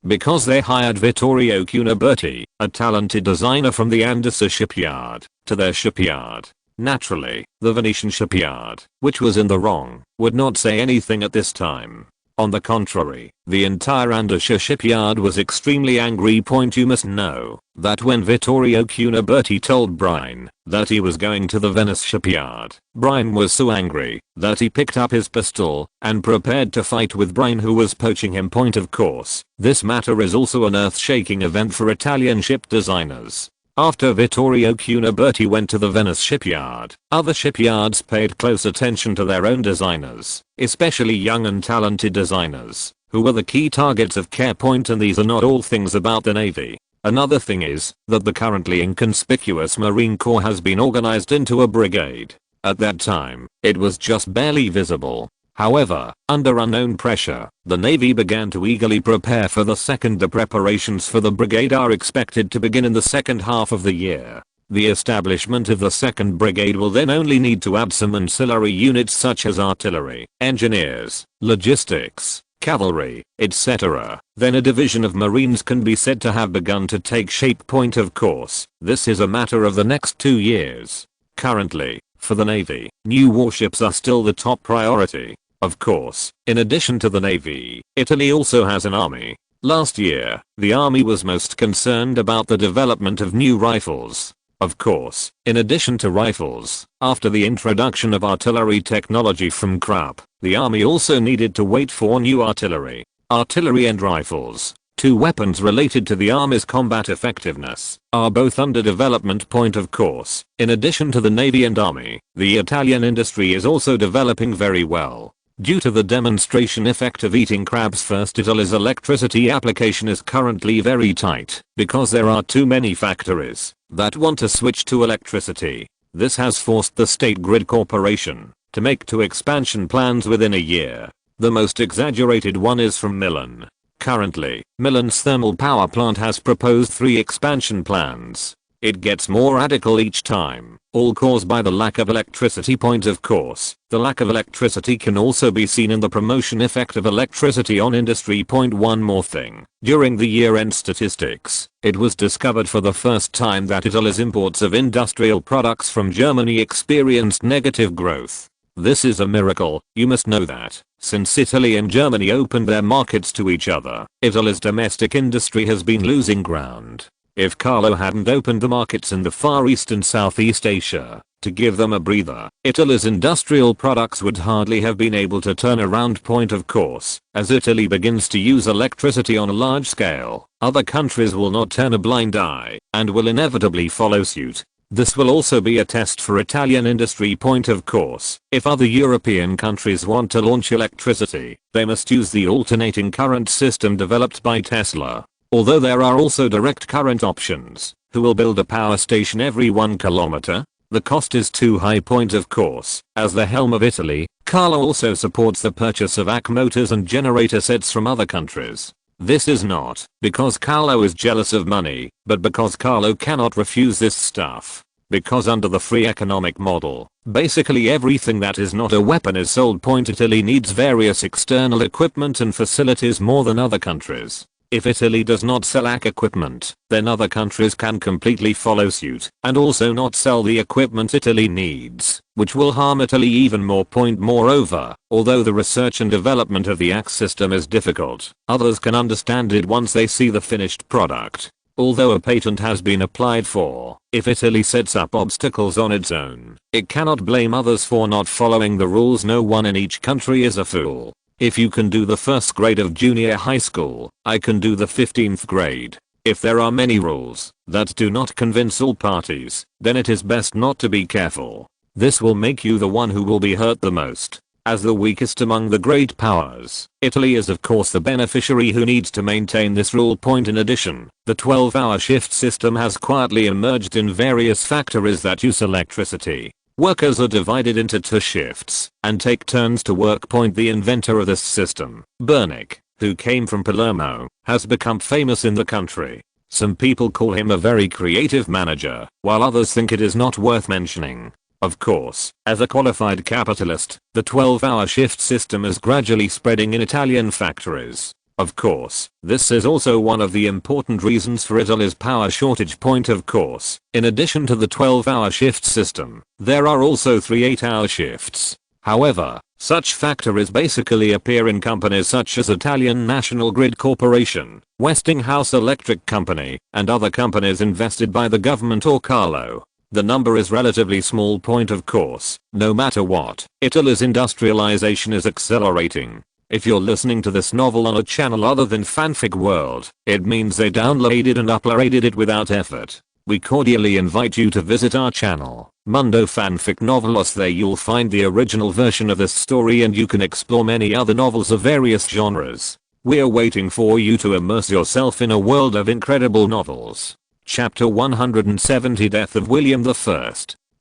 because they hired Vittorio Cuniberti, a talented designer from the Andessa shipyard, to their shipyard. Naturally, the Venetian shipyard, which was in the wrong, would not say anything at this time. On the contrary, the entire Andessa shipyard was extremely angry. You must know that when Vittorio Cuniberti told Brian that he was going to the Venice shipyard, Brian was so angry that he picked up his pistol and prepared to fight with Brian, who was poaching him. Of course, this matter is also an earth-shaking event for Italian ship designers. After Vittorio Cuniberti went to the Venice shipyard, other shipyards paid close attention to their own designers, especially young and talented designers, who were the key targets of care. And these are not all things about the Navy. Another thing is that the currently inconspicuous Marine Corps has been organized into a brigade. At that time, it was just barely visible. However, under unknown pressure, the Navy began to eagerly prepare for the second. The preparations for the brigade are expected to begin in the second half of the year. The establishment of the 2nd Brigade will then only need to add some ancillary units such as artillery, engineers, logistics, cavalry, etc. Then a division of Marines can be said to have begun to take shape. Of course, this is a matter of the next 2 years. Currently, for the Navy, new warships are still the top priority. Of course, in addition to the Navy, Italy also has an army. Last year, the army was most concerned about the development of new rifles. Of course, in addition to rifles, after the introduction of artillery technology from Krupp, the army also needed to wait for new artillery. Artillery and rifles, two weapons related to the army's combat effectiveness, are both under development. Of course, in addition to the navy and army, the Italian industry is also developing very well. Due to the demonstration effect of eating crabs first, Italy's electricity application is currently very tight because there are too many factories that want to switch to electricity. This has forced the State Grid Corporation to make 2 expansion plans within a year. The most exaggerated one is from Milan. Currently, Milan's thermal power plant has proposed 3 expansion plans. It gets more radical each time, all caused by the lack of electricity. Of course, the lack of electricity can also be seen in the promotion effect of electricity on industry. One more thing, during the year-end statistics, it was discovered for the first time that Italy's imports of industrial products from Germany experienced negative growth. This is a miracle, you must know that. Since Italy and Germany opened their markets to each other, Italy's domestic industry has been losing ground. If Carlo hadn't opened the markets in the Far East and Southeast Asia to give them a breather, Italy's industrial products would hardly have been able to turn around. Of course, as Italy begins to use electricity on a large scale, other countries will not turn a blind eye and will inevitably follow suit. This will also be a test for Italian industry. Of course, if other European countries want to launch electricity, they must use the alternating current system developed by Tesla. Although there are also direct current options, who will build a power station every 1 kilometer? The cost is too high. Of course, as the helm of Italy, Carlo also supports the purchase of AC motors and generator sets from other countries. This is not because Carlo is jealous of money, but because Carlo cannot refuse this stuff. Because under the free economic model, basically everything that is not a weapon is sold. Italy needs various external equipment and facilities more than other countries. If Italy does not sell AC equipment, then other countries can completely follow suit and also not sell the equipment Italy needs, which will harm Italy even more. Moreover, although the research and development of the AC system is difficult, others can understand it once they see the finished product. Although a patent has been applied for, if Italy sets up obstacles on its own, it cannot blame others for not following the rules. No one in each country is a fool. If you can do the first grade of junior high school, I can do the 15th grade. If there are many rules that do not convince all parties, then it is best not to be careful. This will make you the one who will be hurt the most. As the weakest among the great powers, Italy is of course the beneficiary who needs to maintain this rule. In addition, the 12-hour shift system has quietly emerged in various factories that use electricity. Workers are divided into 2 shifts and take turns to work. The inventor of this system, Bernick, who came from Palermo, has become famous in the country. Some people call him a very creative manager, while others think it is not worth mentioning. Of course, as a qualified capitalist, the 12-hour shift system is gradually spreading in Italian factories. Of course, this is also one of the important reasons for Italy's power shortage. Of course, in addition to the 12-hour shift system, there are also 3 8-hour shifts. However, such factories basically appear in companies such as Italian National Grid Corporation, Westinghouse Electric Company, and other companies invested by the government or Carlo. The number is relatively small. Of course, no matter what, Italy's industrialization is accelerating. If you're listening to this novel on a channel other than Fanfic World, it means they downloaded and uploaded it without effort. We cordially invite you to visit our channel, Mundo Fanfic Novelos. There you'll find the original version of this story and you can explore many other novels of various genres. We're waiting for you to immerse yourself in a world of incredible novels. Chapter 170, Death of William I.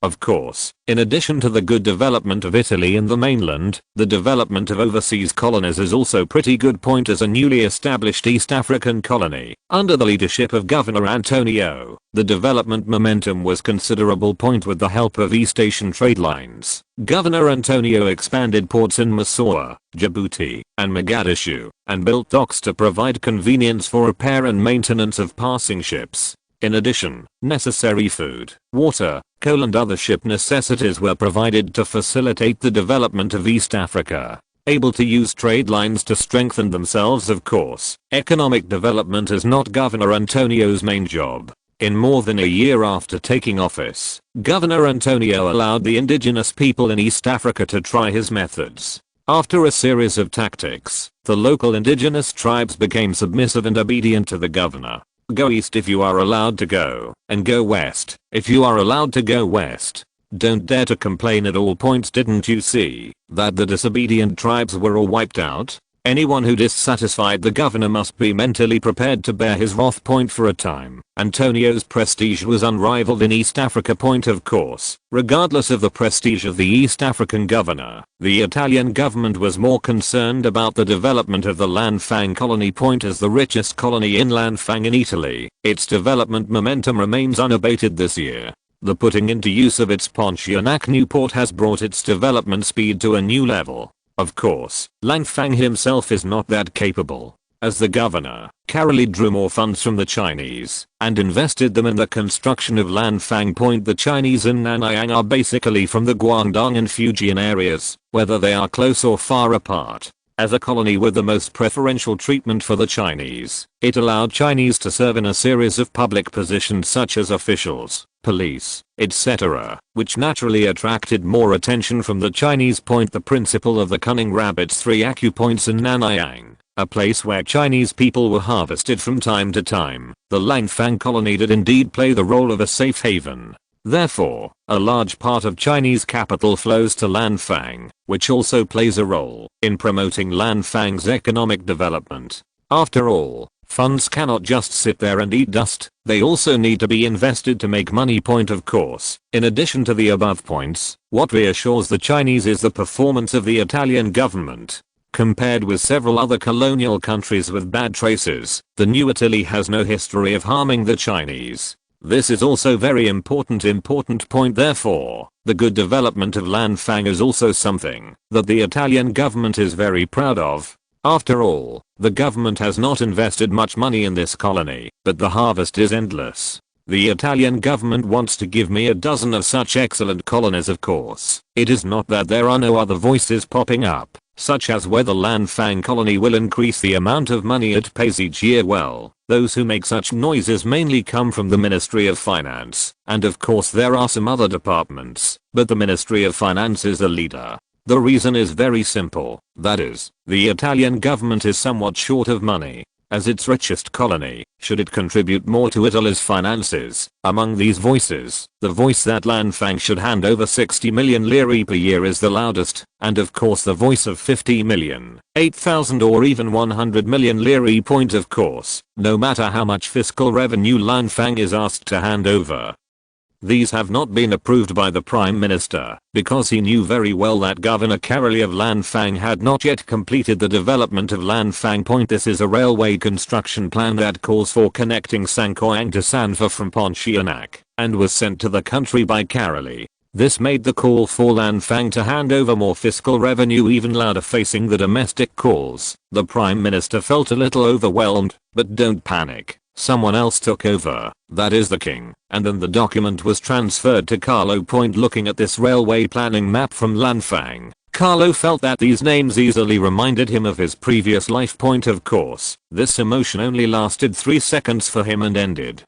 Of course, in addition to the good development of Italy and the mainland, the development of overseas colonies is also pretty good. As a newly established East African colony, under the leadership of Governor Antonio, the development momentum was considerable. With the help of East Asian trade lines, Governor Antonio expanded ports in Massawa, Djibouti, and Mogadishu, and built docks to provide convenience for repair and maintenance of passing ships. In addition, necessary food, water, coal and other ship necessities were provided to facilitate the development of East Africa. Able to use trade lines to strengthen themselves. Of course, economic development is not Governor Antonio's main job. In more than a year after taking office, Governor Antonio allowed the indigenous people in East Africa to try his methods. After a series of tactics, the local indigenous tribes became submissive and obedient to the governor. Go east if you are allowed to go, and go west if you are allowed to go west. Don't dare to complain at all points. Didn't you see that the disobedient tribes were all wiped out? Anyone who dissatisfied the governor must be mentally prepared to bear his wrath. For a time, Antonio's prestige was unrivaled in East Africa. Of course, regardless of the prestige of the East African governor, the Italian government was more concerned about the development of the Lanfang colony. As the richest colony in Lanfang in Italy, its development momentum remains unabated this year. The putting into use of its Pontianak new port has brought its development speed to a new level. Of course, Lanfang himself is not that capable. As the governor, Caroli drew more funds from the Chinese and invested them in the construction of Lanfang Point. The Chinese in Nanyang are basically from the Guangdong and Fujian areas, whether they are close or far apart. As a colony with the most preferential treatment for the Chinese, it allowed Chinese to serve in a series of public positions such as officials, police, etc., which naturally attracted more attention from the Chinese. The principle of the cunning rabbit's 3 acupoints in Nanyang, a place where Chinese people were harvested from time to time. The Lanfang colony did indeed play the role of a safe haven. Therefore, a large part of Chinese capital flows to Lanfang, which also plays a role in promoting Lanfang's economic development. After all, funds cannot just sit there and eat dust, they also need to be invested to make money. Of course, in addition to the above points, what reassures the Chinese is the performance of the Italian government. Compared with several other colonial countries with bad traces, the new Italy has no history of harming the Chinese. This is also very important point. Therefore, the good development of Lanfang is also something that the Italian government is very proud of. After all, the government has not invested much money in this colony, but the harvest is endless. The Italian government wants to give me a dozen of such excellent colonies. Of course, it is not that there are no other voices popping up, such as whether Lanfang colony will increase the amount of money it pays each year. Well, those who make such noises mainly come from the Ministry of Finance, and of course there are some other departments, but the Ministry of Finance is the leader. The reason is very simple, that is, the Italian government is somewhat short of money. As its richest colony, should it contribute more to Italy's finances? Among these voices, the voice that Lanfang should hand over 60 million lire per year is the loudest, and of course the voice of 50 million, 8,000 or even 100 million lire. Of course, no matter how much fiscal revenue Lanfang is asked to hand over, these have not been approved by the Prime Minister, because he knew very well that Governor Caroli of Lanfang had not yet completed the development of Lanfang Point. This is a railway construction plan that calls for connecting Sangkoang to Sanfa from Pontianak, and was sent to the country by Caroli. This made the call for Lanfang to hand over more fiscal revenue even louder. Facing the domestic calls, the Prime Minister felt a little overwhelmed, but don't panic. Someone else took over, that is the king, and then the document was transferred to Carlo. Looking at this railway planning map from Lanfang, Carlo felt that these names easily reminded him of his previous life. Of course, this emotion only lasted 3 seconds for him and ended.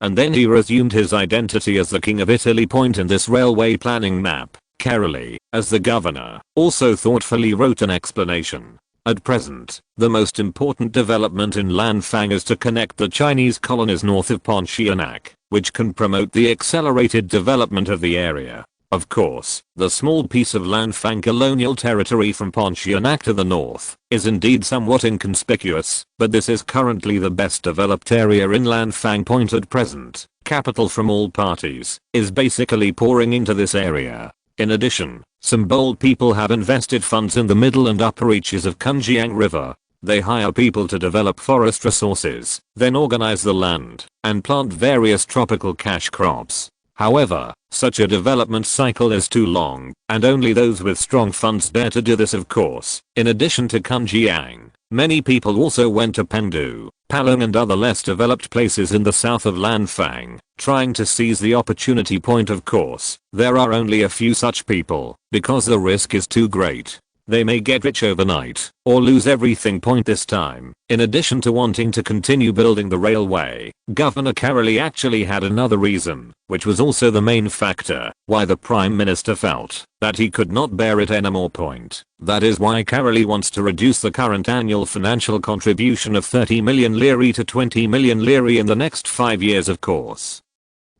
And then he resumed his identity as the King of Italy. In this railway planning map, Caroli, as the governor, also thoughtfully wrote an explanation. At present, the most important development in Lanfang is to connect the Chinese colonies north of Pontianak, which can promote the accelerated development of the area. Of course, the small piece of Lanfang colonial territory from Pontianak to the north is indeed somewhat inconspicuous, but this is currently the best developed area in Lanfang. At present, capital from all parties is basically pouring into this area. In addition, some bold people have invested funds in the middle and upper reaches of Peng Gang River. They hire people to develop forest resources, then organize the land, and plant various tropical cash crops. However, such a development cycle is too long, and only those with strong funds dare to do this. Of course, in addition to Peng Gang, many people also went to Pengdu, Palong and other less developed places in the south of Lanfang, trying to seize the opportunity. Of course, there are only a few such people, because the risk is too great. They may get rich overnight, or lose everything point this time. In addition to wanting to continue building the railway, Governor Caroli actually had another reason, which was also the main factor why the Prime Minister felt that he could not bear it anymore point. That is why Caroli wants to reduce the current annual financial contribution of 30 million lire to 20 million lire in the next 5 years of course.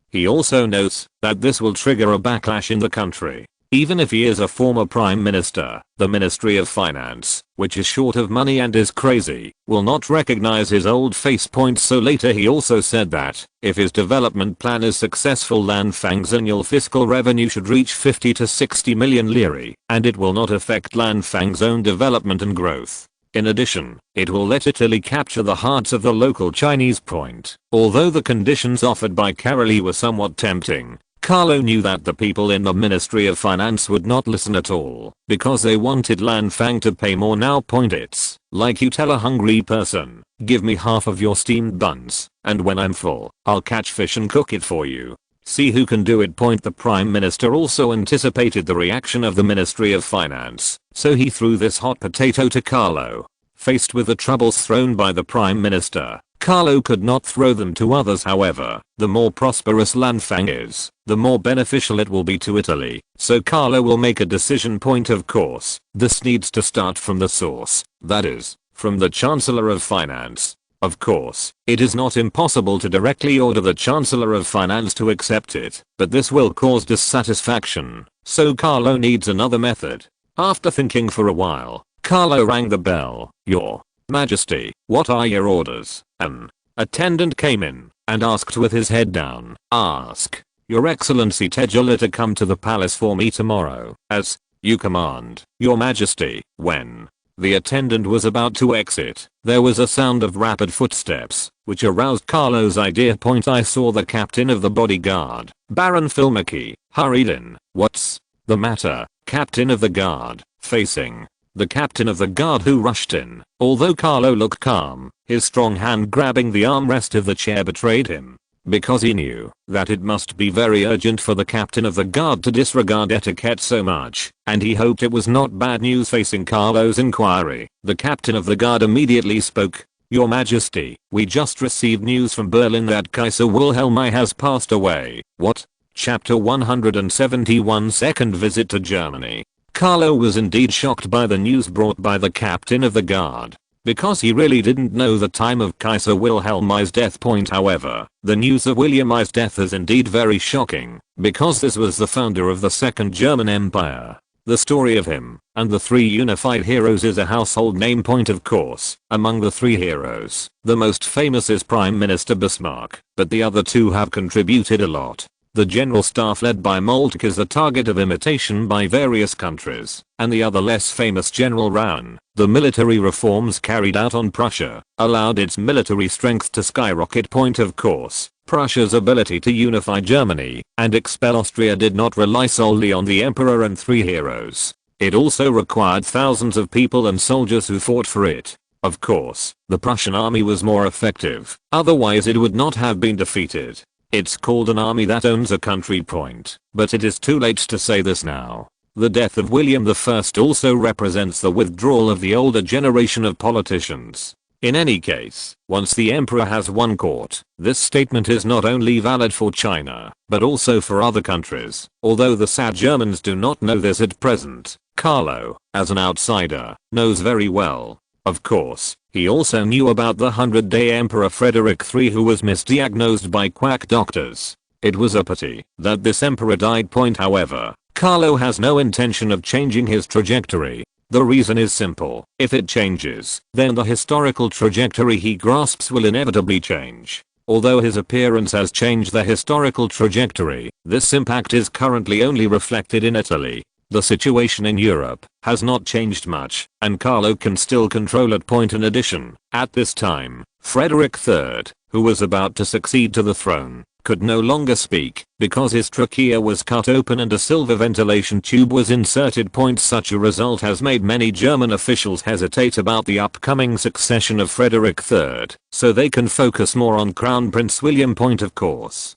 He also notes that this will trigger a backlash in the country. Even if he is a former prime minister, the Ministry of Finance, which is short of money and is crazy, will not recognize his old face points. So later he also said that, if his development plan is successful, Lanfang's annual fiscal revenue should reach 50 to 60 million lire, and it will not affect Lanfang's own development and growth. In addition, it will let Italy capture the hearts of the local Chinese point. Although the conditions offered by Caroli were somewhat tempting, Carlo knew that the people in the Ministry of Finance would not listen at all, because they wanted Lanfang to pay more now. It's like you tell a hungry person, give me half of your steamed buns, and when I'm full, I'll catch fish and cook it for you. See who can do it. The Prime Minister also anticipated the reaction of the Ministry of Finance, so he threw this hot potato to Carlo. Faced with the troubles thrown by the Prime Minister, Carlo could not throw them to others. However, the more prosperous Lanfang is, the more beneficial it will be to Italy, so Carlo will make a decision. Of course, this needs to start from the source, that is, from the Chancellor of Finance. Of course, it is not impossible to directly order the Chancellor of Finance to accept it, but this will cause dissatisfaction, so Carlo needs another method. After thinking for a while, Carlo rang the bell. Your Majesty, what are your orders? An attendant came in and asked with his head down. Ask, Your Excellency Tegula to come to the palace for me tomorrow. As you command, Your Majesty. When the attendant was about to exit, there was a sound of rapid footsteps, which aroused Carlo's idea. I saw the captain of the bodyguard, Baron Filmaki, hurried in. What's the matter, captain of the guard? Facing the captain of the guard who rushed in. Although Carlo looked calm, his strong hand grabbing the armrest of the chair betrayed him. Because he knew that it must be very urgent for the captain of the guard to disregard etiquette so much, and he hoped it was not bad news. Facing Carlo's inquiry, the captain of the guard immediately spoke. Your Majesty, we just received news from Berlin that Kaiser Wilhelm I has passed away. What? Chapter 171 Second Visit to Germany. Carlo was indeed shocked by the news brought by the captain of the guard, because he really didn't know the time of Kaiser Wilhelm I's death. However, the news of William I's death is indeed very shocking, because this was the founder of the Second German Empire. The story of him and the three unified heroes is a household name. Of course, among the three heroes, the most famous is Prime Minister Bismarck, but the other two have contributed a lot. The general staff led by Moltke is the target of imitation by various countries, and the other less famous General Raun. The military reforms carried out on Prussia allowed its military strength to skyrocket. Of course, Prussia's ability to unify Germany and expel Austria did not rely solely on the emperor and three heroes. It also required thousands of people and soldiers who fought for it. Of course, the Prussian army was more effective, otherwise it would not have been defeated. It's called an army that owns a country. But it is too late to say this now. The death of William I also represents the withdrawal of the older generation of politicians. In any case, once the emperor has won court, this statement is not only valid for China, but also for other countries. Although the sad Germans do not know this at present, Carlo, as an outsider, knows very well. Of course, he also knew about the 100-day Emperor Frederick III, who was misdiagnosed by quack doctors. It was a pity that this emperor died. However, Carlo has no intention of changing his trajectory. The reason is simple. If it changes, then the historical trajectory he grasps will inevitably change. Although his appearance has changed the historical trajectory, this impact is currently only reflected in Italy. The situation in Europe has not changed much, and Carlo can still control it. In addition, at this time, Frederick III, who was about to succeed to the throne, could no longer speak because his trachea was cut open and a silver ventilation tube was inserted. Such a result has made many German officials hesitate about the upcoming succession of Frederick III, so they can focus more on Crown Prince William. Of course,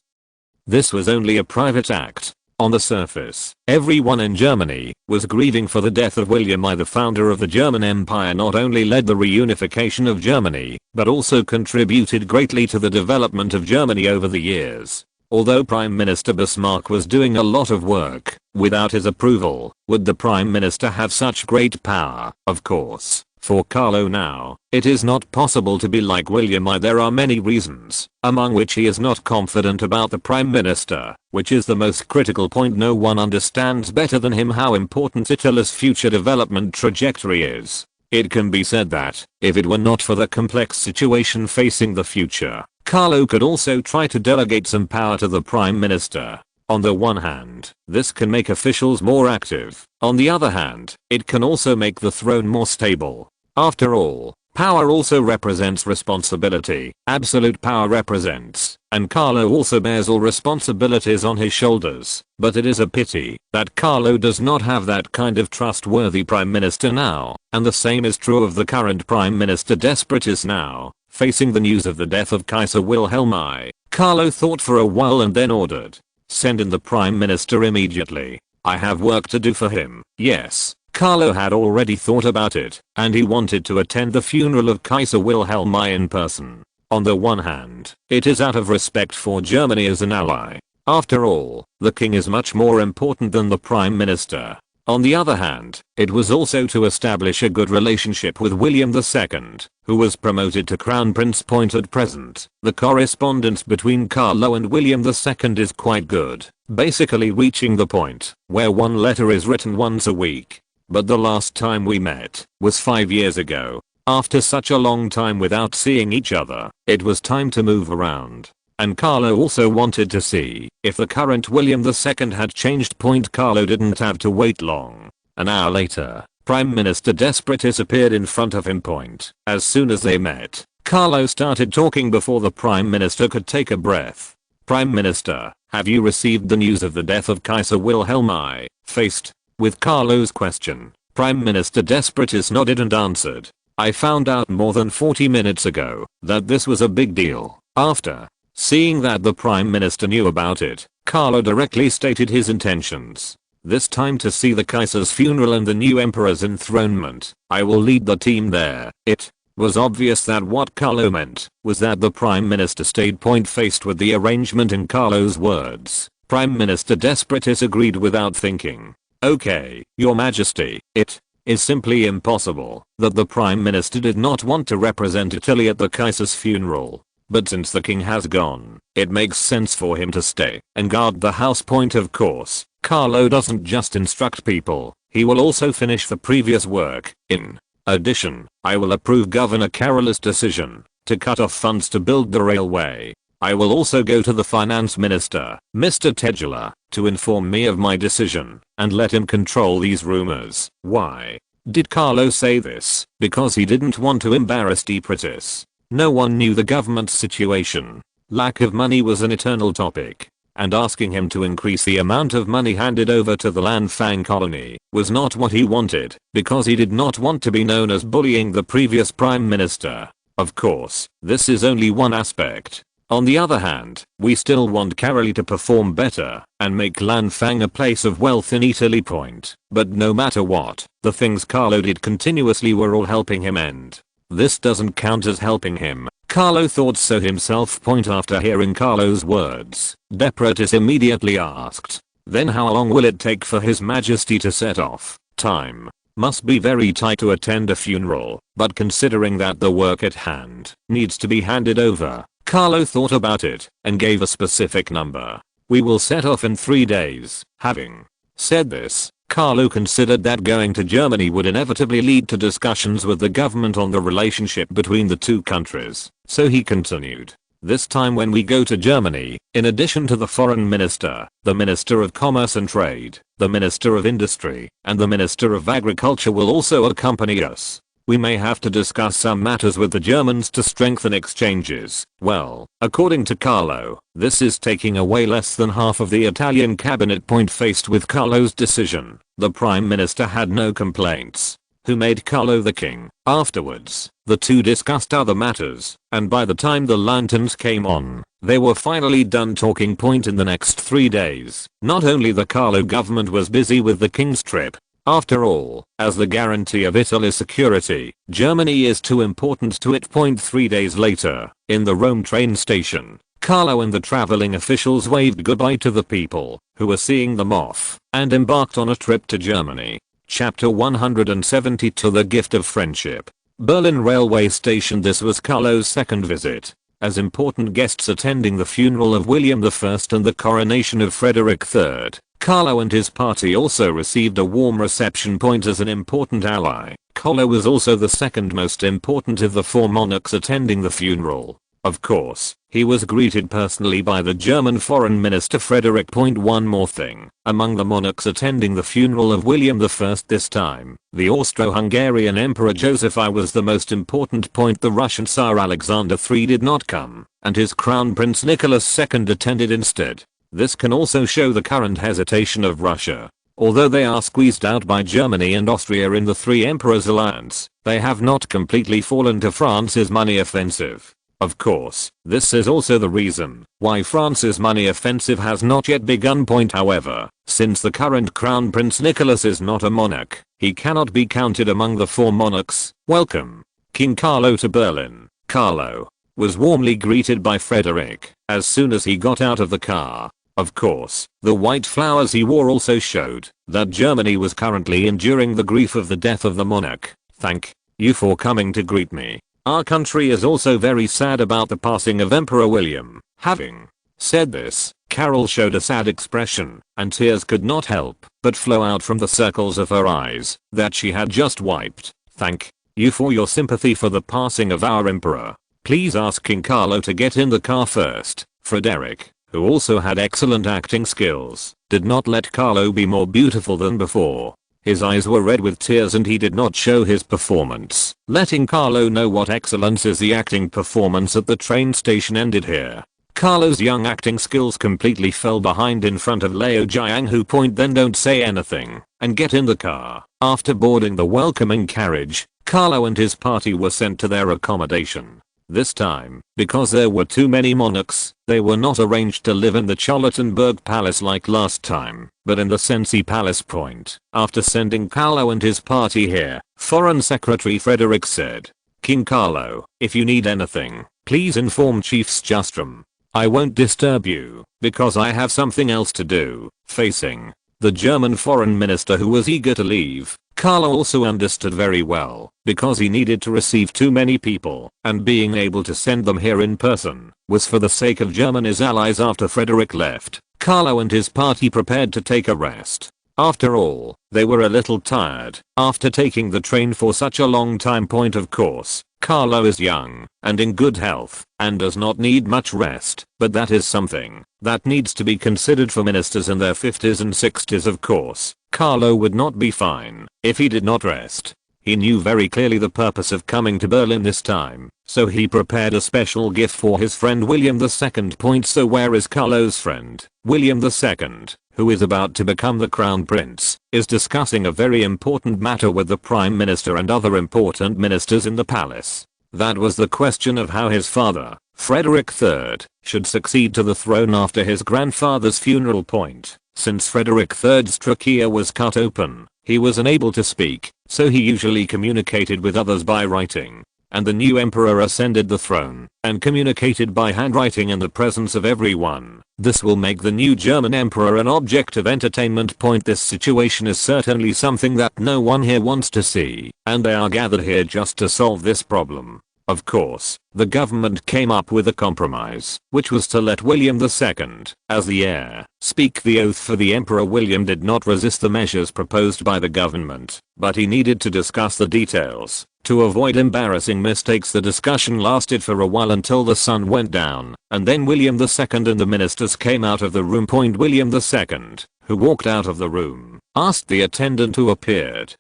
this was only a private act On the surface, everyone in Germany was grieving for the death of William I, the founder of the German Empire. Not only led the reunification of Germany, but also contributed greatly to the development of Germany over the years. Although Prime Minister Bismarck was doing a lot of work, without his approval, would the Prime Minister have such great power? Of course. For Carlo now, it is not possible to be like William I. There are many reasons, among which he is not confident about the Prime Minister, which is the most critical point. No one understands better than him how important Italy's future development trajectory is. It can be said that, if it were not for the complex situation facing the future, Carlo could also try to delegate some power to the Prime Minister. On the one hand, this can make officials more active. On the other hand, it can also make the throne more stable. After all, power also represents responsibility. Absolute power represents, and Carlo also bears all responsibilities on his shoulders. But it is a pity that Carlo does not have that kind of trustworthy Prime Minister now, and the same is true of the current Prime Minister. Desperate is now, facing the news of the death of Kaiser Wilhelm I. Carlo thought for a while and then ordered, "Send in the Prime Minister immediately. I have work to do for him." Yes, Carlo had already thought about it, and he wanted to attend the funeral of Kaiser Wilhelm I in person. On the one hand, it is out of respect for Germany as an ally. After all, the king is much more important than the Prime Minister. On the other hand, it was also to establish a good relationship with William II, who was promoted to Crown Prince. At present, the correspondence between Carlo and William II is quite good, basically reaching the point where one letter is written once a week. But the last time we met was 5 years ago. After such a long time without seeing each other, it was time to move around. And Carlo also wanted to see if the current William II had changed. Carlo didn't have to wait long. An hour later, Prime Minister Desperate appeared in front of him. As soon as they met, Carlo started talking before the Prime Minister could take a breath. "Prime Minister, have you received the news of the death of Kaiser Wilhelm I?" Faced with Carlo's question, Prime Minister Desperate nodded and answered, "I found out more than 40 minutes ago that this was a big deal." After seeing that the Prime Minister knew about it, Carlo directly stated his intentions. "This time to see the Kaiser's funeral and the new emperor's enthronement. I will lead the team there." It was obvious that what Carlo meant was that the Prime Minister stayed faced with the arrangement. In Carlo's words, Prime Minister Desperate agreed without thinking. "Okay, Your Majesty, it is simply impossible that the Prime Minister did not want to represent Italy at the Kaiser's funeral. But since the king has gone, it makes sense for him to stay and guard the house. Of course, Carlo doesn't just instruct people, he will also finish the previous work. In addition, I will approve Governor Carol's decision to cut off funds to build the railway. I will also go to the finance minister, Mr. Tegela, to inform me of my decision and let him control these rumors." Why did Carlo say this? Because he didn't want to embarrass Desperate. No one knew the government's situation. Lack of money was an eternal topic, and asking him to increase the amount of money handed over to the Lanfang colony was not what he wanted, because he did not want to be known as bullying the previous Prime Minister. Of course, this is only one aspect. On the other hand, we still want Caroli to perform better and make Lanfang a place of wealth in Italy. But no matter what, the things Carlo did continuously were all helping him, and this doesn't count as helping him. Carlo thought so himself. After hearing Carlo's words, Desperate immediately asked, "Then how long will it take for His Majesty to set off?" Time must be very tight to attend a funeral, but considering that the work at hand needs to be handed over, Carlo thought about it and gave a specific number. "We will set off in 3 days." Having said this, Carlo considered that going to Germany would inevitably lead to discussions with the government on the relationship between the two countries. So he continued, "This time when we go to Germany, in addition to the foreign minister, the Minister of Commerce and Trade, the Minister of Industry, and the Minister of Agriculture will also accompany us. We may have to discuss some matters with the Germans to strengthen exchanges." Well, according to Carlo, this is taking away less than half of the Italian cabinet. Faced with Carlo's decision, the Prime Minister had no complaints. who made Carlo the king. Afterwards, the two discussed other matters, and by the time the lanterns came on, they were finally done talking. In the next 3 days, not only the Carlo government was busy with the king's trip. After all, as the guarantee of Italy's security, Germany is too important to it. 3 days later, in the Rome train station, Carlo and the traveling officials waved goodbye to the people, who were seeing them off, and embarked on a trip to Germany. Chapter 172, The Gift of Friendship. Berlin railway station. This was Carlo's second visit. As important guests attending the funeral of William I and the coronation of Frederick III, Carlo and his party also received a warm reception. As an important ally, Carlo was also the second most important of the four monarchs attending the funeral. Of course, he was greeted personally by the German foreign minister Frederick. One more thing, among the monarchs attending the funeral of William I this time, the Austro-Hungarian Emperor Joseph I was the most important. The Russian Tsar Alexander III did not come, and his crown Prince Nicholas II attended instead. This can also show the current hesitation of Russia. Although they are squeezed out by Germany and Austria in the Three Emperors alliance, they have not completely fallen to France's money offensive. Of course, this is also the reason why France's money offensive has not yet begun. However, since the current crown Prince Nicholas is not a monarch, he cannot be counted among the four monarchs. Welcome, King Carlo, to Berlin. Carlo was warmly greeted by Frederick as soon as he got out of the car. Of course, the white flowers he wore also showed that Germany was currently enduring the grief of the death of the monarch. Thank you for coming to greet me. Our country is also very sad about the passing of Emperor William. Having said this, Carol showed a sad expression, and tears could not help but flow out from the circles of her eyes that she had just wiped. Thank you for your sympathy for the passing of our emperor. Please ask King Carlo to get in the car first. Frederick, who also had excellent acting skills, did not let Carlo be more beautiful than before. His eyes were red with tears and he did not show his performance, letting Carlo know what excellence is. The acting performance at the train station ended here. Carlo's young acting skills completely fell behind in front of Liu Jiang, who then don't say anything and get in the car. After boarding the welcoming carriage, Carlo and his party were sent to their accommodation. This time, because there were too many monarchs, they were not arranged to live in the Charlottenburg Palace like last time, but in the Sensi Palace. After sending Carlo and his party here, Foreign Secretary Frederick said, King Carlo, if you need anything, please inform Chief Justrum. I won't disturb you, because I have something else to do. Facing the German foreign minister, who was eager to leave, Carlo also understood very well, because he needed to receive too many people, and being able to send them here in person was for the sake of Germany's allies. After Frederick left, Carlo and his party prepared to take a rest. After all, they were a little tired after taking the train for such a long time. Of course, Carlo is young and in good health and does not need much rest, but that is something that needs to be considered for ministers in their 50s and 60s. Of course, Carlo would not be fine if he did not rest. He knew very clearly the purpose of coming to Berlin this time, so he prepared a special gift for his friend William II. So where is Carlo's friend? William II, who is about to become the crown prince, is discussing a very important matter with the prime minister and other important ministers in the palace. That was the question of how his father, Frederick III, should succeed to the throne after his grandfather's funeral. Since Frederick III's trachea was cut open, he was unable to speak, so he usually communicated with others by writing. And the new emperor ascended the throne and communicated by handwriting in the presence of everyone. This will make the new German emperor an object of entertainment. This situation is certainly something that no one here wants to see, and they are gathered here just to solve this problem. Of course, the government came up with a compromise, which was to let William II, as the heir, speak the oath for the emperor. William did not resist the measures proposed by the government, but he needed to discuss the details. To avoid embarrassing mistakes, the discussion lasted for a while until the sun went down, and then William II and the ministers came out of the room. William II, who walked out of the room, asked the attendant who appeared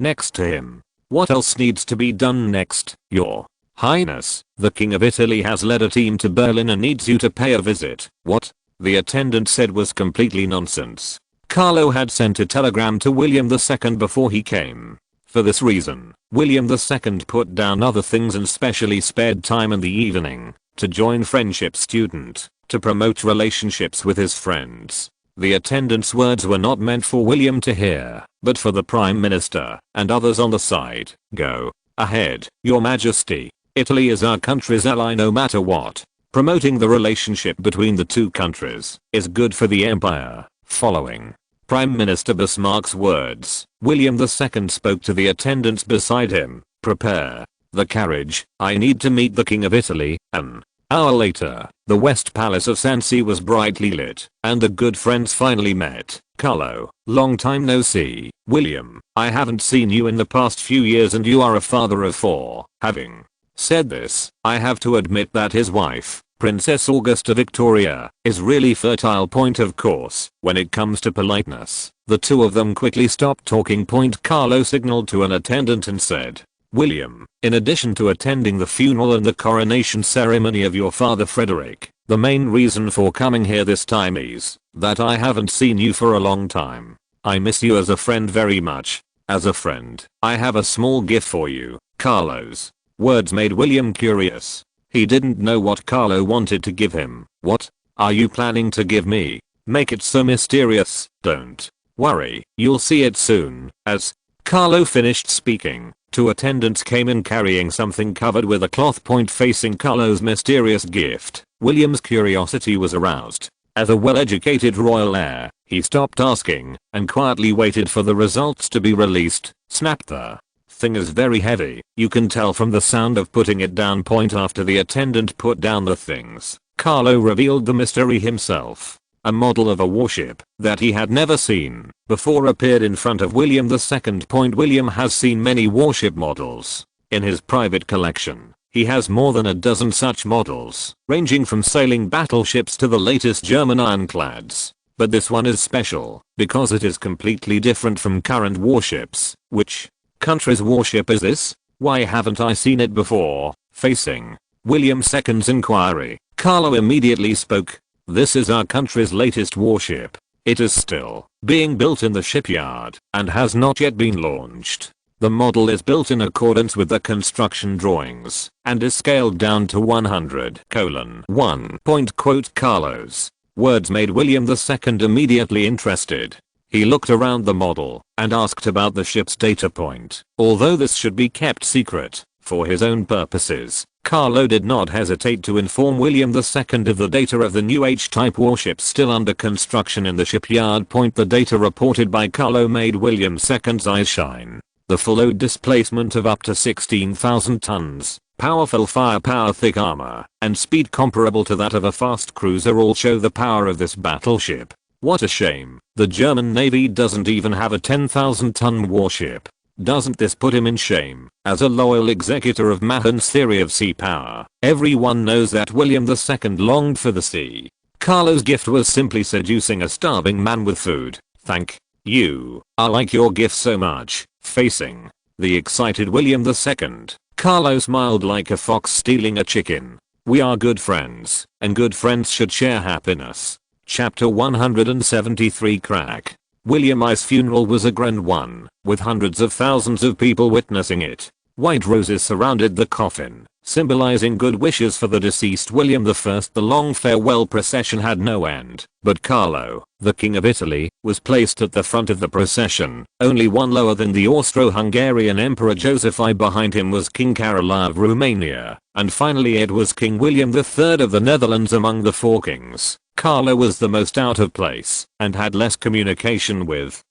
next to him, "What else needs to be done next, Your Highness? The King of Italy has led a team to Berlin and needs you to pay a visit." What the attendant said was completely nonsense. Carlo had sent a telegram to William II before he came. For this reason, William II put down other things and specially spared time in the evening to join friendship student, to promote relationships with his friends. The attendant's words were not meant for William to hear, but for the Prime Minister and others on the side. Go ahead, Your Majesty. Italy is our country's ally no matter what. Promoting the relationship between the two countries is good for the empire. Following Prime Minister Bismarck's words, William II spoke to the attendants beside him. Prepare the carriage, I need to meet the King of Italy. An hour later, the West Palace of Sancy was brightly lit, and the good friends finally met. Carlo, long time no see. William, I haven't seen you in the past few years and you are a father of 4. Having said this, I have to admit that his wife, Princess Augusta Victoria, is really fertile. Point of course, when it comes to politeness, the two of them quickly stopped talking. Carlo signaled to an attendant and said, William, in addition to attending the funeral and the coronation ceremony of your father Frederick, the main reason for coming here this time is that I haven't seen you for a long time. I miss you as a friend very much. As a friend, I have a small gift for you. Carlo's words made William curious. He didn't know what Carlo wanted to give him. What are you planning to give me? Make it so mysterious. Don't worry, you'll see it soon. As Carlo finished speaking, 2 attendants came in carrying something covered with a cloth. Facing Carlo's mysterious gift, William's curiosity was aroused. As a well-educated royal heir, he stopped asking and quietly waited for the results to be released. Snap, the thing is very heavy. You can tell from the sound of putting it down. After the attendant put down the things, Carlo revealed the mystery himself. A model of a warship that he had never seen before appeared in front of William II. William has seen many warship models. In his private collection, he has more than a dozen such models, ranging from sailing battleships to the latest German ironclads. But this one is special because it is completely different from current warships. Which country's warship is this? Why haven't I seen it before? Facing William II's inquiry, Carlo immediately spoke. This is our country's latest warship. It is still being built in the shipyard and has not yet been launched. The model is built in accordance with the construction drawings and is scaled down to 100:1. Carlo's words made William II immediately interested. He looked around the model and asked about the ship's data point. Although this should be kept secret for his own purposes, Carlo did not hesitate to inform William II of the data of the new H-type warships still under construction in the shipyard. The data reported by Carlo made William II's eyes shine. The full load displacement of up to 16,000 tons, powerful firepower, thick armor, and speed comparable to that of a fast cruiser all show the power of this battleship. What a shame, the German Navy doesn't even have a 10,000-ton warship. Doesn't this put him in shame? As a loyal executor of Mahon's theory of sea power, everyone knows that William II longed for the sea. Carlo's gift was simply seducing a starving man with food. Thank you. I like your gift so much. Facing the excited William II, Carlo smiled like a fox stealing a chicken. We are good friends, and good friends should share happiness. Chapter 173. Crack. William I's funeral was a grand one, with hundreds of thousands of people witnessing it. White roses surrounded the coffin, symbolizing good wishes for the deceased William I. The long farewell procession had no end, but Carlo, the King of Italy, was placed at the front of the procession, only one lower than the Austro-Hungarian Emperor Joseph I. Behind him was King Carlo of Romania, and finally it was King William III of the Netherlands. Among the 4 kings, Carlo was the most out of place, and had less communication with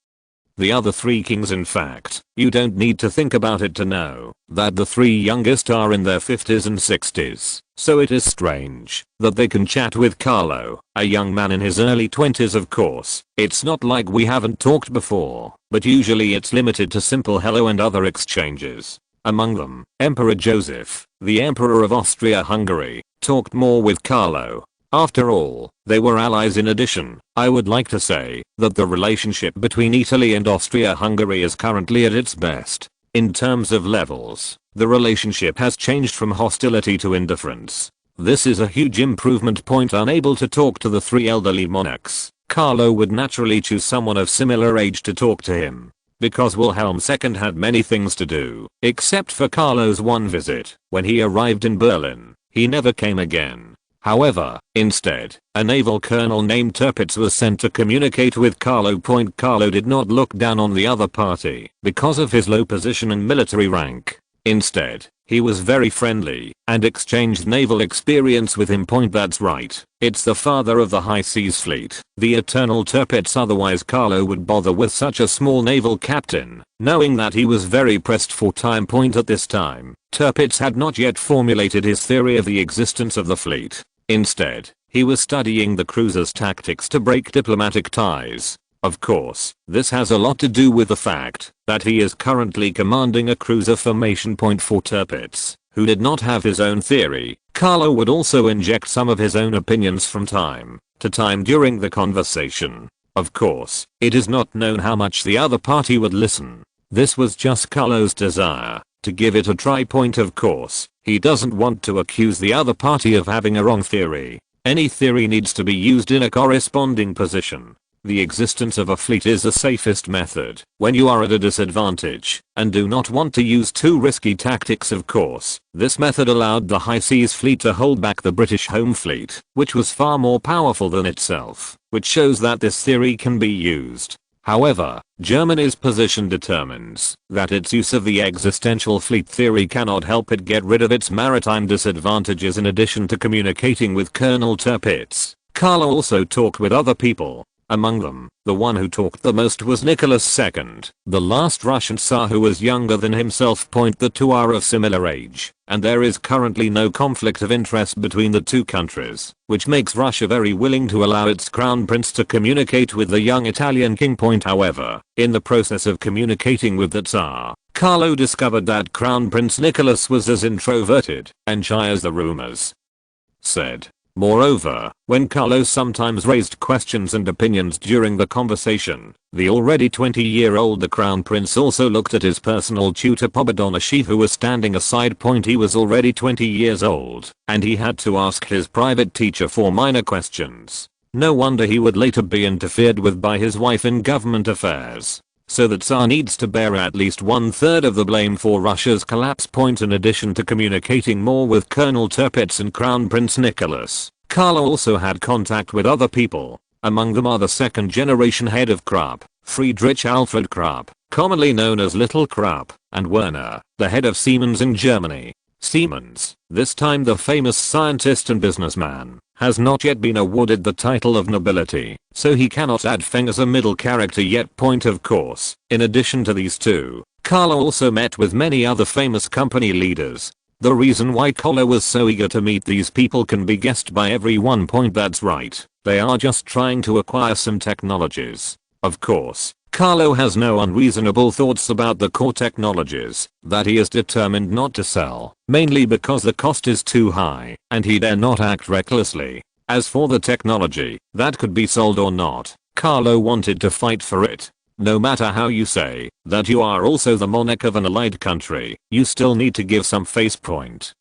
the other 3 kings. In fact, you don't need to think about it to know that the 3 youngest are in their 50s and 60s, so it is strange that they can chat with Carlo, a young man in his early 20s. Of course, it's not like we haven't talked before, but usually it's limited to simple hello and other exchanges. Among them, Emperor Joseph, the Emperor of Austria-Hungary, talked more with Carlo. After all, they were allies. In addition, I would like to say that the relationship between Italy and Austria-Hungary is currently at its best. In terms of levels, the relationship has changed from hostility to indifference. This is a huge improvement. Unable to talk to the 3 elderly monarchs, Carlo would naturally choose someone of similar age to talk to him. because Wilhelm II had many things to do, except for Carlo's one visit. When he arrived in Berlin, he never came again. However, instead, a naval colonel named Tirpitz was sent to communicate with Carlo. Carlo did not look down on the other party because of his low position and military rank. Instead, he was very friendly and exchanged naval experience with him. That's right, it's the father of the High Seas Fleet, the eternal Tirpitz. Otherwise Carlo would bother with such a small naval captain, knowing that he was very pressed for time. At this time, Tirpitz had not yet formulated his theory of the existence of the fleet. Instead, he was studying the cruiser's tactics to break diplomatic ties. Of course, this has a lot to do with the fact that he is currently commanding a cruiser formation. For Tirpitz, who did not have his own theory, Carlo would also inject some of his own opinions from time to time during the conversation. Of course, it is not known how much the other party would listen. This was just Carlo's desire to give it a try. Of course, he doesn't want to accuse the other party of having a wrong theory. Any theory needs to be used in a corresponding position. The existence of a fleet is the safest method when you are at a disadvantage and do not want to use too risky tactics. Of course, this method allowed the High Seas Fleet to hold back the British Home Fleet, which was far more powerful than itself, which shows that this theory can be used. However, Germany's position determines that its use of the existential fleet theory cannot help it get rid of its maritime disadvantages. In addition to communicating with Colonel Tirpitz, Carlo also talked with other people. Among them, the one who talked the most was Nicholas II, the last Russian Tsar who was younger than himself. The two are of similar age, and there is currently no conflict of interest between the two countries, which makes Russia very willing to allow its crown prince to communicate with the young Italian king. However, in the process of communicating with the Tsar, Carlo discovered that Crown Prince Nicholas was as introverted and shy as the rumors said. Moreover, when Carlo sometimes raised questions and opinions during the conversation, the already 20-year-old the crown prince also looked at his personal tutor Pobedonashev, who was standing aside. He was already 20 years old, and he had to ask his private teacher for minor questions. No wonder he would later be interfered with by his wife in government affairs. So the Tsar needs to bear at least 1/3 of the blame for Russia's collapse. In addition to communicating more with Colonel Tirpitz and Crown Prince Nicholas, Carlo also had contact with other people. Among them are the second-generation head of Krupp, Friedrich Alfred Krupp, commonly known as Little Krupp, and Werner, the head of Siemens in Germany. Siemens, this time the famous scientist and businessman, has not yet been awarded the title of nobility, so he cannot add Feng as a middle character yet. Of course, in addition to these two, Carlo also met with many other famous company leaders. The reason why Carlo was so eager to meet these people can be guessed by everyone. That's right, they are just trying to acquire some technologies. Of course, Carlo has no unreasonable thoughts about the core technologies that he is determined not to sell, mainly because the cost is too high and he dare not act recklessly. As for the technology that could be sold or not, Carlo wanted to fight for it. No matter how you say that you are also the monarch of an allied country, you still need to give some face.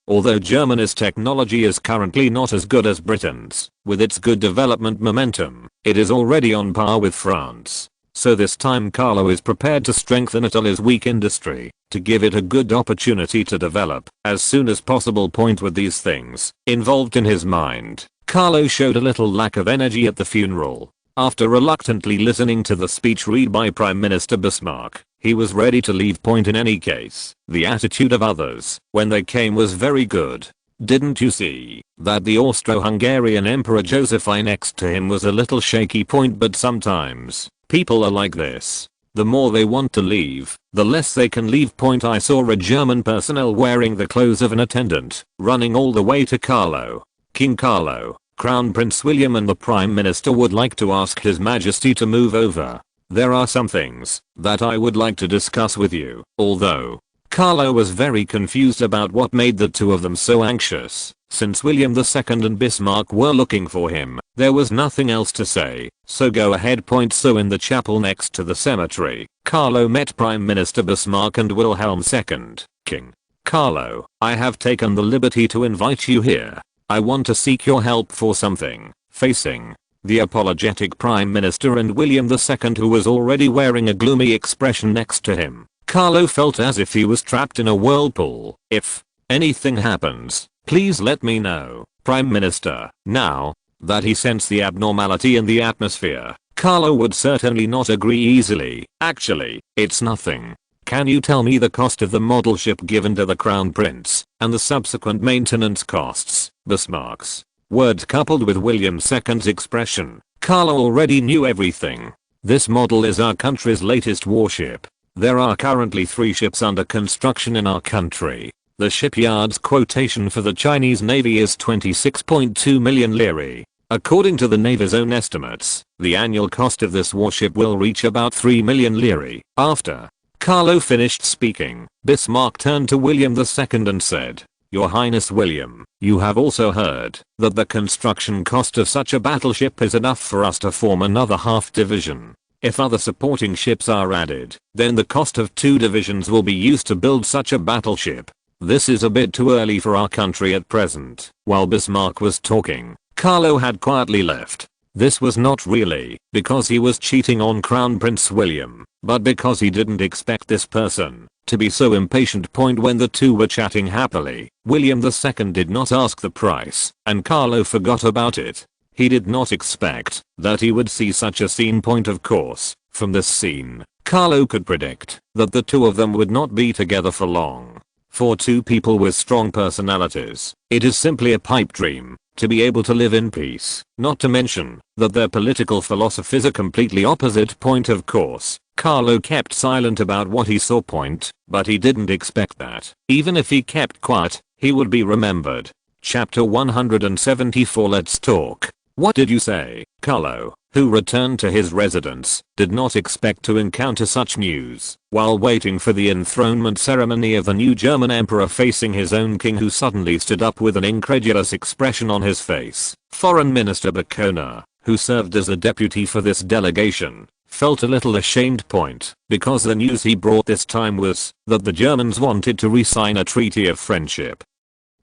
Although Germany's technology is currently not as good as Britain's, with its good development momentum, it is already on par with France. So this time Carlo is prepared to strengthen Italy's weak industry, to give it a good opportunity to develop as soon as possible. With these things involved in his mind, Carlo showed a little lack of energy at the funeral. After reluctantly listening to the speech read by Prime Minister Bismarck, he was ready to leave. In any case, the attitude of others when they came was very good. Didn't you see that the Austro-Hungarian Emperor Joseph I next to him was a little shaky? But sometimes people are like this. The more they want to leave, the less they can leave. I saw a German personnel wearing the clothes of an attendant, running all the way to Carlo. King Carlo, Crown Prince William and the Prime Minister would like to ask His Majesty to move over. There are some things that I would like to discuss with you. Although Carlo was very confused about what made the two of them so anxious. Since William II and Bismarck were looking for him, there was nothing else to say, so go ahead. So in the chapel next to the cemetery, Carlo met Prime Minister Bismarck and Wilhelm II. King Carlo, I have taken the liberty to invite you here. I want to seek your help for something facing the apologetic Prime Minister, and William II, who was already wearing a gloomy expression next to him. Carlo felt as if he was trapped in a whirlpool. "If anything happens, please let me know, Prime Minister." Now that he sensed the abnormality in the atmosphere, Carlo would certainly not agree easily. "Actually, it's nothing. Can you tell me the cost of the model ship given to the Crown Prince, and the subsequent maintenance costs?" Bismarck's words coupled with William II's expression. Carlo already knew everything. "This model is our country's latest warship. There are currently 3 ships under construction in our country. The shipyard's quotation for the Chinese Navy is 26.2 million lire. According to the Navy's own estimates, the annual cost of this warship will reach about 3 million lire." After Carlo finished speaking, Bismarck turned to William II and said, "Your Highness William, you have also heard that the construction cost of such a battleship is enough for us to form another half division. If other supporting ships are added, then the cost of 2 divisions will be used to build such a battleship. This is a bit too early for our country at present." While Bismarck was talking, Carlo had quietly left. This was not really because he was cheating on Crown Prince William, but because he didn't expect this person to be so impatient. When the two were chatting happily, William II did not ask the price, and Carlo forgot about it. He did not expect that he would see such a scene. Of course, from this scene, Carlo could predict that the two of them would not be together for long. For two people with strong personalities, it is simply a pipe dream to be able to live in peace, not to mention that their political philosophies are completely opposite. Of course, Carlo kept silent about what he saw. But he didn't expect that, even if he kept quiet, he would be remembered. Chapter 174. Let's talk. "What did you say?" Carlo, who returned to his residence, did not expect to encounter such news while waiting for the enthronement ceremony of the new German emperor facing his own king, who suddenly stood up with an incredulous expression on his face. Foreign Minister Bacona, who served as a deputy for this delegation, felt a little ashamed. Because the news he brought this time was that the Germans wanted to re-sign a treaty of friendship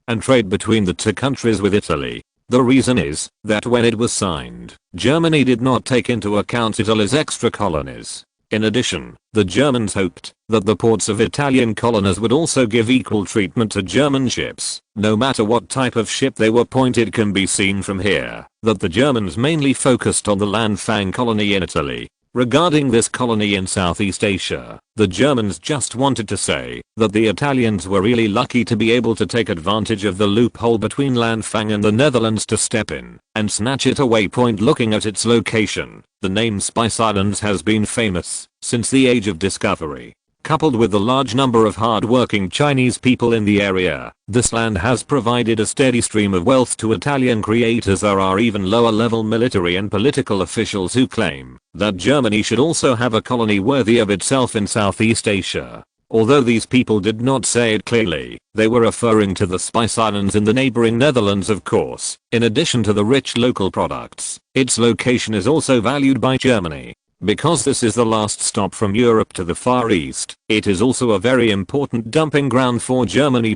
and trade between the two countries with Italy. The reason is that when it was signed, Germany did not take into account Italy's extra colonies. In addition, the Germans hoped that the ports of Italian colonies would also give equal treatment to German ships, no matter what type of ship they were. It can be seen from here that the Germans mainly focused on the Lanfang colony in Italy. Regarding this colony in Southeast Asia, the Germans just wanted to say that the Italians were really lucky to be able to take advantage of the loophole between Lanfang and the Netherlands to step in and snatch it away. Looking at its location, the name Spice Islands has been famous since the Age of Discovery. Coupled with the large number of hard-working Chinese people in the area, this land has provided a steady stream of wealth to Italian creators. There are even lower-level military and political officials who claim that Germany should also have a colony worthy of itself in Southeast Asia. Although these people did not say it clearly, they were referring to the Spice Islands in the neighboring Netherlands. Of course, in addition to the rich local products, its location is also valued by Germany. Because this is the last stop from Europe to the Far East, it is also a very important dumping ground for Germany.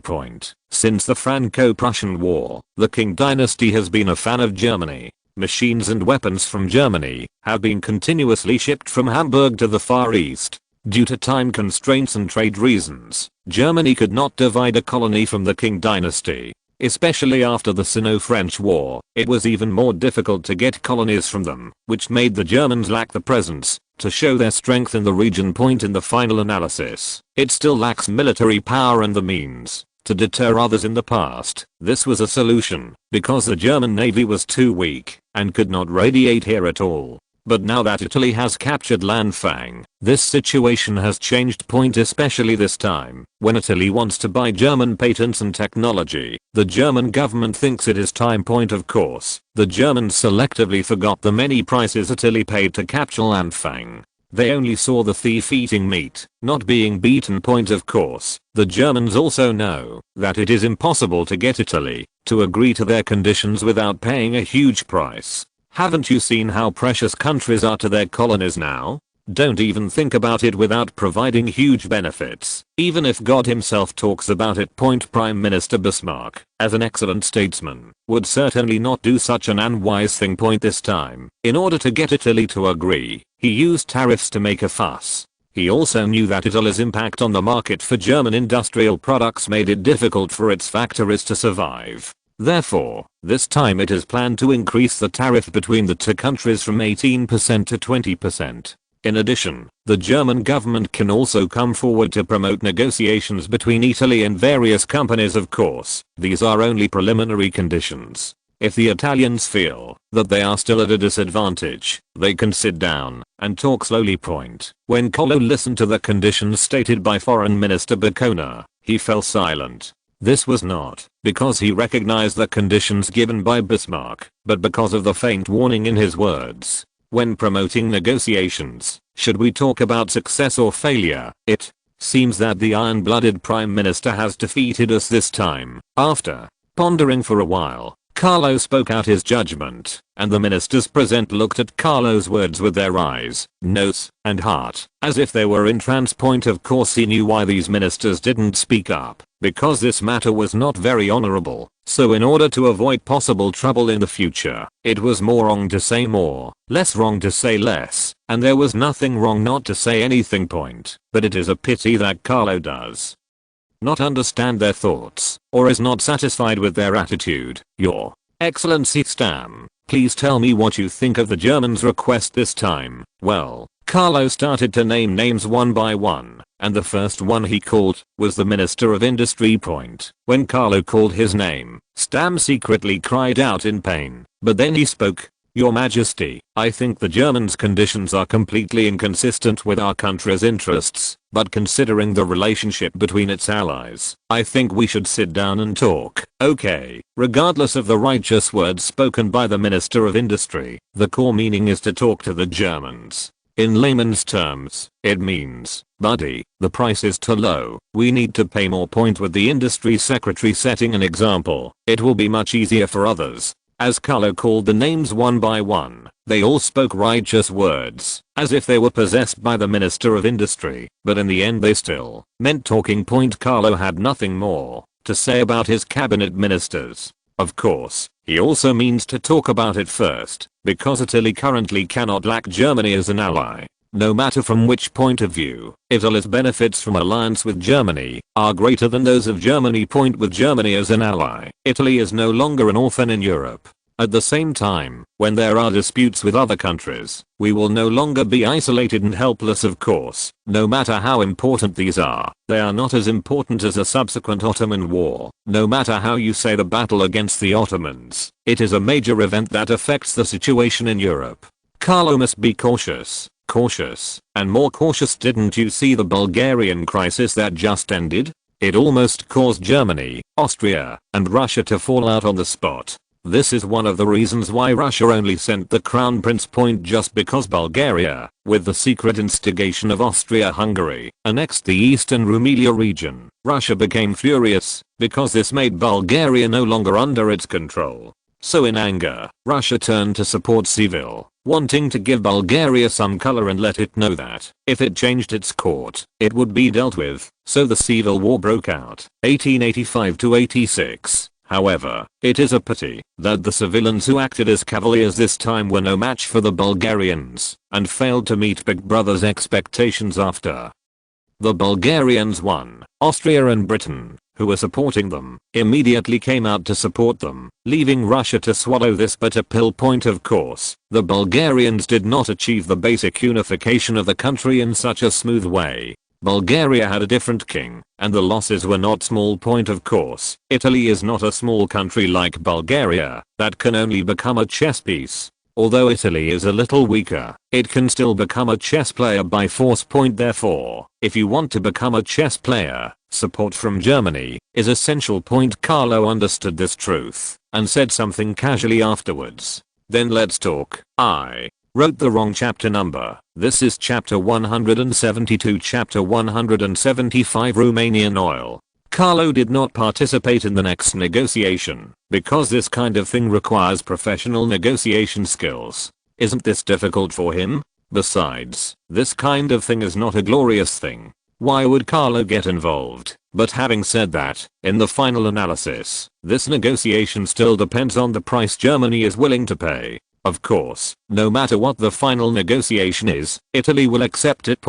Since the Franco-Prussian War, the Qing dynasty has been a fan of Germany. Machines and weapons from Germany have been continuously shipped from Hamburg to the Far East. Due to time constraints and trade reasons, Germany could not divide a colony from the Qing dynasty. Especially after the Sino-French War, it was even more difficult to get colonies from them, which made the Germans lack the presence to show their strength in the region. In the final analysis, it still lacks military power and the means to deter others. In the past, this was a solution because the German navy was too weak and could not radiate here at all. But now that Italy has captured Lanfang, this situation has changed. Especially this time, when Italy wants to buy German patents and technology, the German government thinks it is time. Of course, the Germans selectively forgot the many prices Italy paid to capture Lanfang. They only saw the thief eating meat, not being beaten. Of course, the Germans also know that it is impossible to get Italy to agree to their conditions without paying a huge price. Haven't you seen how precious countries are to their colonies now? Don't even think about it without providing huge benefits. Even if God himself talks about it. Prime Minister Bismarck, as an excellent statesman, would certainly not do such an unwise thing. This time, in order to get Italy to agree, he used tariffs to make a fuss. He also knew that Italy's impact on the market for German industrial products made it difficult for its factories to survive. Therefore, this time it is planned to increase the tariff between the two countries from 18% to 20%. In addition, the German government can also come forward to promote negotiations between Italy and various companies. Of course, these are only preliminary conditions. If the Italians feel that they are still at a disadvantage, they can sit down and talk slowly. When Carlo listened to the conditions stated by Foreign Minister Boccona, he fell silent. This was not because he recognized the conditions given by Bismarck, but because of the faint warning in his words. When promoting negotiations, should we talk about success or failure? It seems that the iron-blooded Prime Minister has defeated us this time. After pondering for a while, Carlo spoke out his judgment, and the ministers present looked at Carlo's words with their eyes, nose, and heart, as if they were in trance. Of course he knew why these ministers didn't speak up, because this matter was not very honorable, so in order to avoid possible trouble in the future, it was more wrong to say more, less wrong to say less, and there was nothing wrong not to say anything. But it is a pity that Carlo does not understand their thoughts, or is not satisfied with their attitude. Your Excellency Stam, please tell me what you think of the Germans' request this time. Well, Carlo started to name names one by one, and the first one he called was the Minister of Industry. When Carlo called his name, Stam secretly cried out in pain, but then he spoke. Your Majesty, I think the Germans' conditions are completely inconsistent with our country's interests, but considering the relationship between its allies, I think we should sit down and talk. Okay, regardless of the righteous words spoken by the Minister of Industry, the core meaning is to talk to the Germans. In layman's terms, it means, buddy, the price is too low, we need to pay more. With the industry secretary setting an example, it will be much easier for others. As Carlo called the names one by one, they all spoke righteous words, as if they were possessed by the Minister of Industry, but in the end they still meant talking. Carlo had nothing more to say about his cabinet ministers. Of course, he also means to talk about it first, because Italy currently cannot lack Germany as an ally. No matter from which point of view, Italy's benefits from alliance with Germany are greater than those of Germany. With Germany as an ally, Italy is no longer an orphan in Europe. At the same time, when there are disputes with other countries, we will no longer be isolated and helpless. Of course, no matter how important these are, they are not as important as a subsequent Ottoman war. No matter how you say the battle against the Ottomans, it is a major event that affects the situation in Europe. Carlo must be cautious, and more cautious. Didn't you see the Bulgarian crisis that just ended? It almost caused Germany, Austria, and Russia to fall out on the spot. This is one of the reasons why Russia only sent the crown prince. Just because Bulgaria, with the secret instigation of Austria-Hungary, annexed the eastern Rumelia region, Russia became furious, because this made Bulgaria no longer under its control. So in anger, Russia turned to support Seville, wanting to give Bulgaria some color and let it know that, if it changed its court, it would be dealt with. So the Seville War broke out, 1885 to 86. However, it is a pity that the civilians who acted as cavaliers this time were no match for the Bulgarians, and failed to meet Big Brother's expectations. After the Bulgarians won, Austria and Britain, who were supporting them, immediately came out to support them, leaving Russia to swallow this bitter pill. Of course, the Bulgarians did not achieve the basic unification of the country in such a smooth way. Bulgaria had a different king, and the losses were not small. Of course, Italy is not a small country like Bulgaria that can only become a chess piece. Although Italy is a little weaker, it can still become a chess player by force. Therefore, if you want to become a chess player, support from Germany is essential. Carlo understood this truth and said something casually afterwards. Then let's talk. I wrote the wrong chapter number. This is chapter 172. Chapter 175. Romanian oil. Carlo did not participate in the next negotiation, because this kind of thing requires professional negotiation skills. Isn't this difficult for him? Besides, this kind of thing is not a glorious thing. Why would Carlo get involved? But having said that, in the final analysis, this negotiation still depends on the price Germany is willing to pay. Of course, no matter what the final negotiation is, Italy will accept it.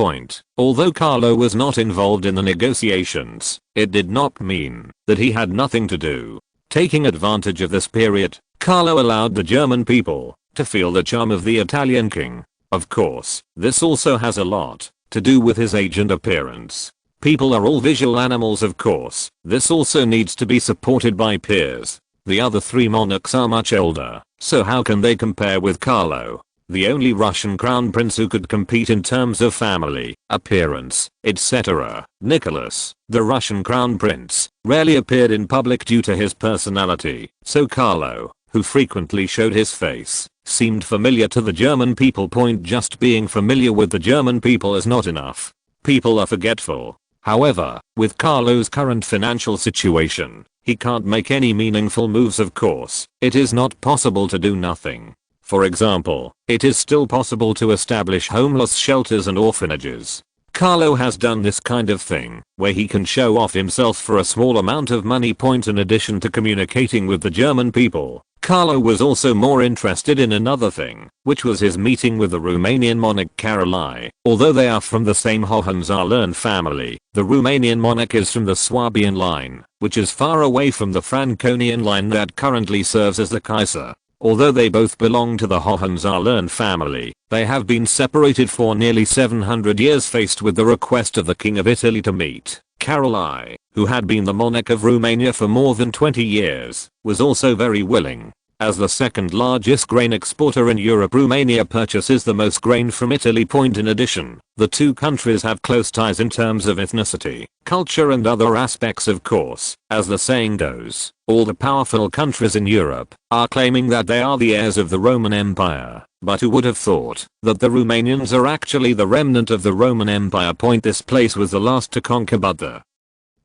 Although Carlo was not involved in the negotiations, it did not mean that he had nothing to do. Taking advantage of this period, Carlo allowed the German people to feel the charm of the Italian king. Of course, this also has a lot to do with his age and appearance. People are all visual animals, of course. This also needs to be supported by peers. The other three monarchs are much older, so how can they compare with Carlo? The only Russian crown prince who could compete in terms of family, appearance, etc., Nicholas, the Russian crown prince, rarely appeared in public due to his personality, so Carlo, who frequently showed his face, seemed familiar to the German people. Just being familiar with the German people is not enough. People are forgetful. However, with Carlo's current financial situation, he can't make any meaningful moves. Of course, it is not possible to do nothing. For example, it is still possible to establish homeless shelters and orphanages. Carlo has done this kind of thing, where he can show off himself for a small amount of money. In addition to communicating with the German people, Carlo was also more interested in another thing, which was his meeting with the Romanian monarch Carol. Although they are from the same Hohenzollern family, the Romanian monarch is from the Swabian line, which is far away from the Franconian line that currently serves as the Kaiser. Although they both belong to the Hohenzollern family, they have been separated for nearly 700 years. Faced with the request of the King of Italy to meet, Carol, who had been the monarch of Romania for more than 20 years, was also very willing. As the second largest grain exporter in Europe, Romania purchases the most grain from Italy. In addition, the two countries have close ties in terms of ethnicity, culture and other aspects. Of course, as the saying goes, all the powerful countries in Europe are claiming that they are the heirs of the Roman Empire. But who would have thought that the Romanians are actually the remnant of the Roman Empire? This place was the last to conquer but the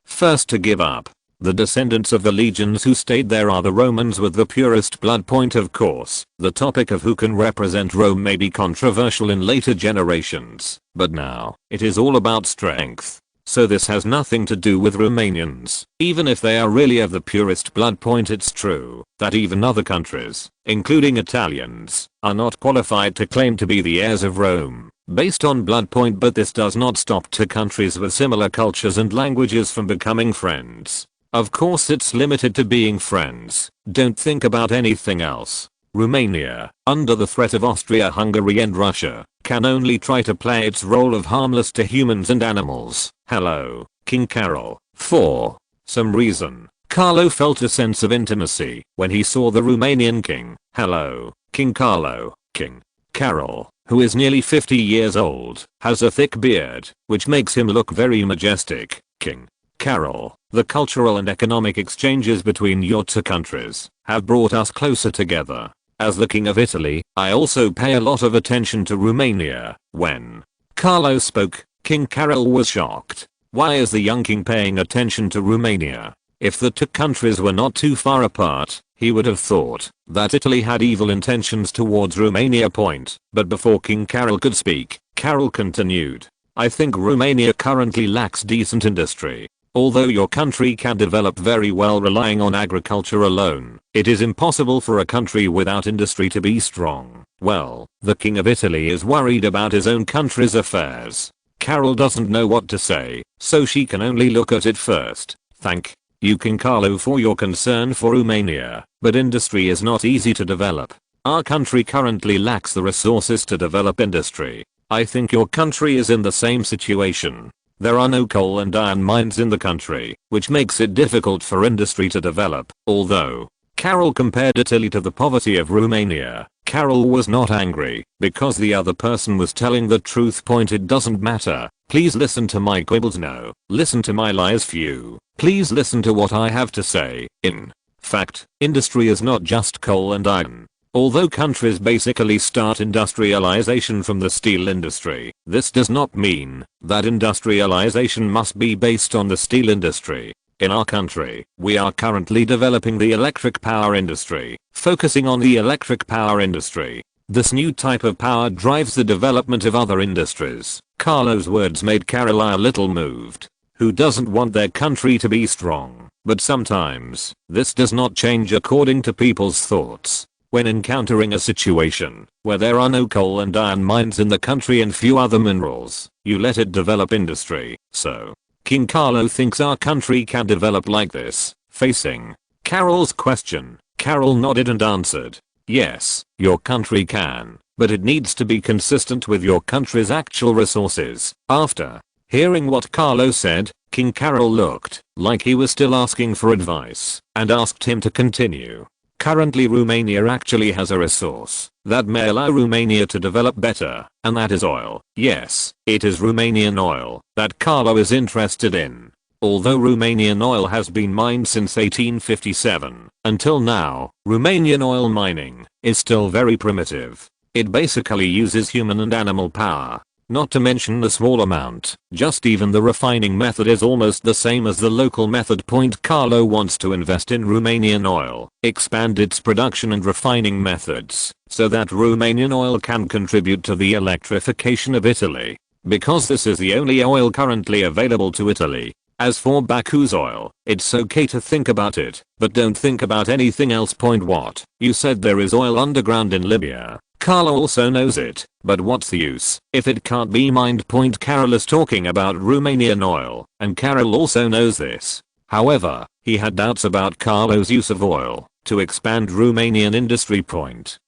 first to give up. The descendants of the legions who stayed there are the Romans with the purest blood. Of course, the topic of who can represent Rome may be controversial in later generations, but now, it is all about strength. So this has nothing to do with Romanians, even if they are really of the purest blood. It's true that even other countries, including Italians, are not qualified to claim to be the heirs of Rome, based on blood. But this does not stop two countries with similar cultures and languages from becoming friends. Of course it's limited to being friends. Don't think about anything else. Romania, under the threat of Austria-Hungary and Russia, can only try to play its role of harmless to humans and animals. Hello, King Carol. For some reason, Carlo felt a sense of intimacy when he saw the Romanian king. Hello, King Carlo. King Carol, who is nearly 50 years old, has a thick beard, which makes him look very majestic. King Carol, the cultural and economic exchanges between your two countries have brought us closer together. As the King of Italy, I also pay a lot of attention to Romania. When Carlo spoke, King Carol was shocked. Why is the young king paying attention to Romania? If the two countries were not too far apart, he would have thought that Italy had evil intentions towards Romania. But before King Carol could speak, Carol continued. I think Romania currently lacks decent industry. Although your country can develop very well relying on agriculture alone, it is impossible for a country without industry to be strong. Well, the King of Italy is worried about his own country's affairs. Carol doesn't know what to say, so she can only look at it first. Thank you, King Carlo, for your concern for Romania, but industry is not easy to develop. Our country currently lacks the resources to develop industry. I think your country is in the same situation. There are no coal and iron mines in the country, which makes it difficult for industry to develop. Although Carol compared Italy to the poverty of Romania, Carol was not angry, because the other person was telling the truth. It doesn't matter. Please listen to my quibbles. No, listen to my lies. Few. Please listen to what I have to say. In fact, industry is not just coal and iron. Although countries basically start industrialization from the steel industry, this does not mean that industrialization must be based on the steel industry. In our country, we are currently developing the electric power industry, focusing on the electric power industry. This new type of power drives the development of other industries. Carlo's words made Caroline a little moved. Who doesn't want their country to be strong? But sometimes, this does not change according to people's thoughts. When encountering a situation where there are no coal and iron mines in the country and few other minerals, you let it develop industry. So, King Carlo thinks our country can develop like this. Facing Carol's question, Carol nodded and answered, yes, your country can, but it needs to be consistent with your country's actual resources. After hearing what Carlo said, King Carol looked like he was still asking for advice and asked him to continue. Currently Romania actually has a resource that may allow Romania to develop better, and that is oil. Yes, it is Romanian oil that Carlo is interested in. Although Romanian oil has been mined since 1857, until now, Romanian oil mining is still very primitive. It basically uses human and animal power. Not to mention the small amount, just even the refining method is almost the same as the local method. Carlo wants to invest in Romanian oil, expand its production and refining methods, so that Romanian oil can contribute to the electrification of Italy. Because this is the only oil currently available to Italy. As for Baku's oil, it's okay to think about it, but don't think about anything else. What? You said there is oil underground in Libya. Carlo also knows it, but what's the use if it can't be mined? Carol is talking about Romanian oil, and Carol also knows this. However, he had doubts about Carlo's use of oil to expand Romanian industry.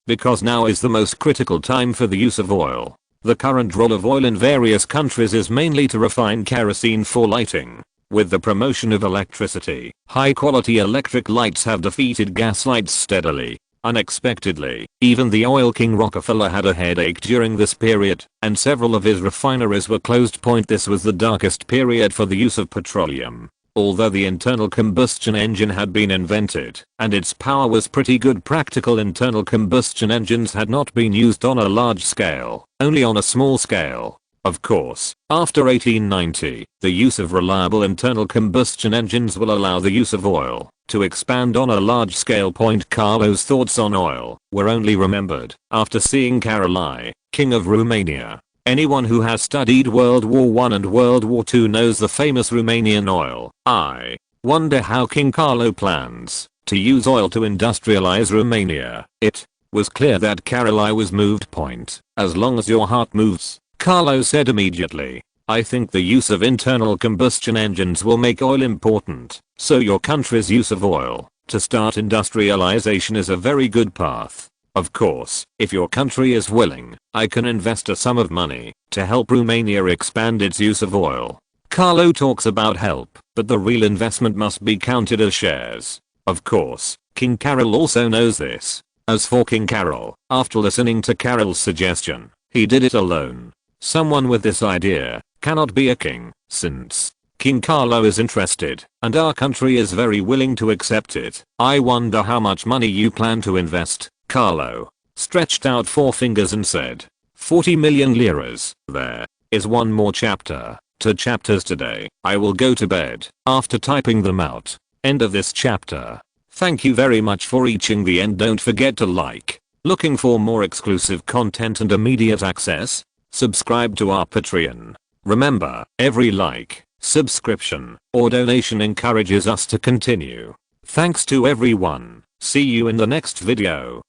Because now is the most critical time for the use of oil. The current role of oil in various countries is mainly to refine kerosene for lighting. With the promotion of electricity, high quality electric lights have defeated gas lights steadily. Unexpectedly, even the oil king Rockefeller had a headache during this period, and several of his refineries were closed. This was the darkest period for the use of petroleum. Although the internal combustion engine had been invented, and its power was pretty good, practical internal combustion engines had not been used on a large scale, only on a small scale. Of course, after 1890, the use of reliable internal combustion engines will allow the use of oil to expand on a large scale. Carlo's thoughts on oil were only remembered after seeing Carol, King of Romania. Anyone who has studied World War I and World War II knows the famous Romanian oil. I wonder how King Carlo plans to use oil to industrialize Romania. It was clear that Carol was moved. As long as your heart moves, Carlo said immediately. I think the use of internal combustion engines will make oil important, so your country's use of oil to start industrialization is a very good path. Of course, if your country is willing, I can invest a sum of money to help Romania expand its use of oil. Carlo talks about help, but the real investment must be counted as shares. Of course, King Carol also knows this. As for King Carol, after listening to Carol's suggestion, he did it alone. Someone with this idea cannot be a king, since King Carlo is interested, and our country is very willing to accept it. I wonder how much money you plan to invest. Carlo stretched out 4 fingers and said, 40 million liras. There is one more chapter. 2 chapters today. I will go to bed after typing them out. End of this chapter. Thank you very much for reaching the end. Don't forget to like. Looking for more exclusive content and immediate access? Subscribe to our Patreon. Remember, every like, subscription, or donation encourages us to continue. Thanks to everyone. See you in the next video.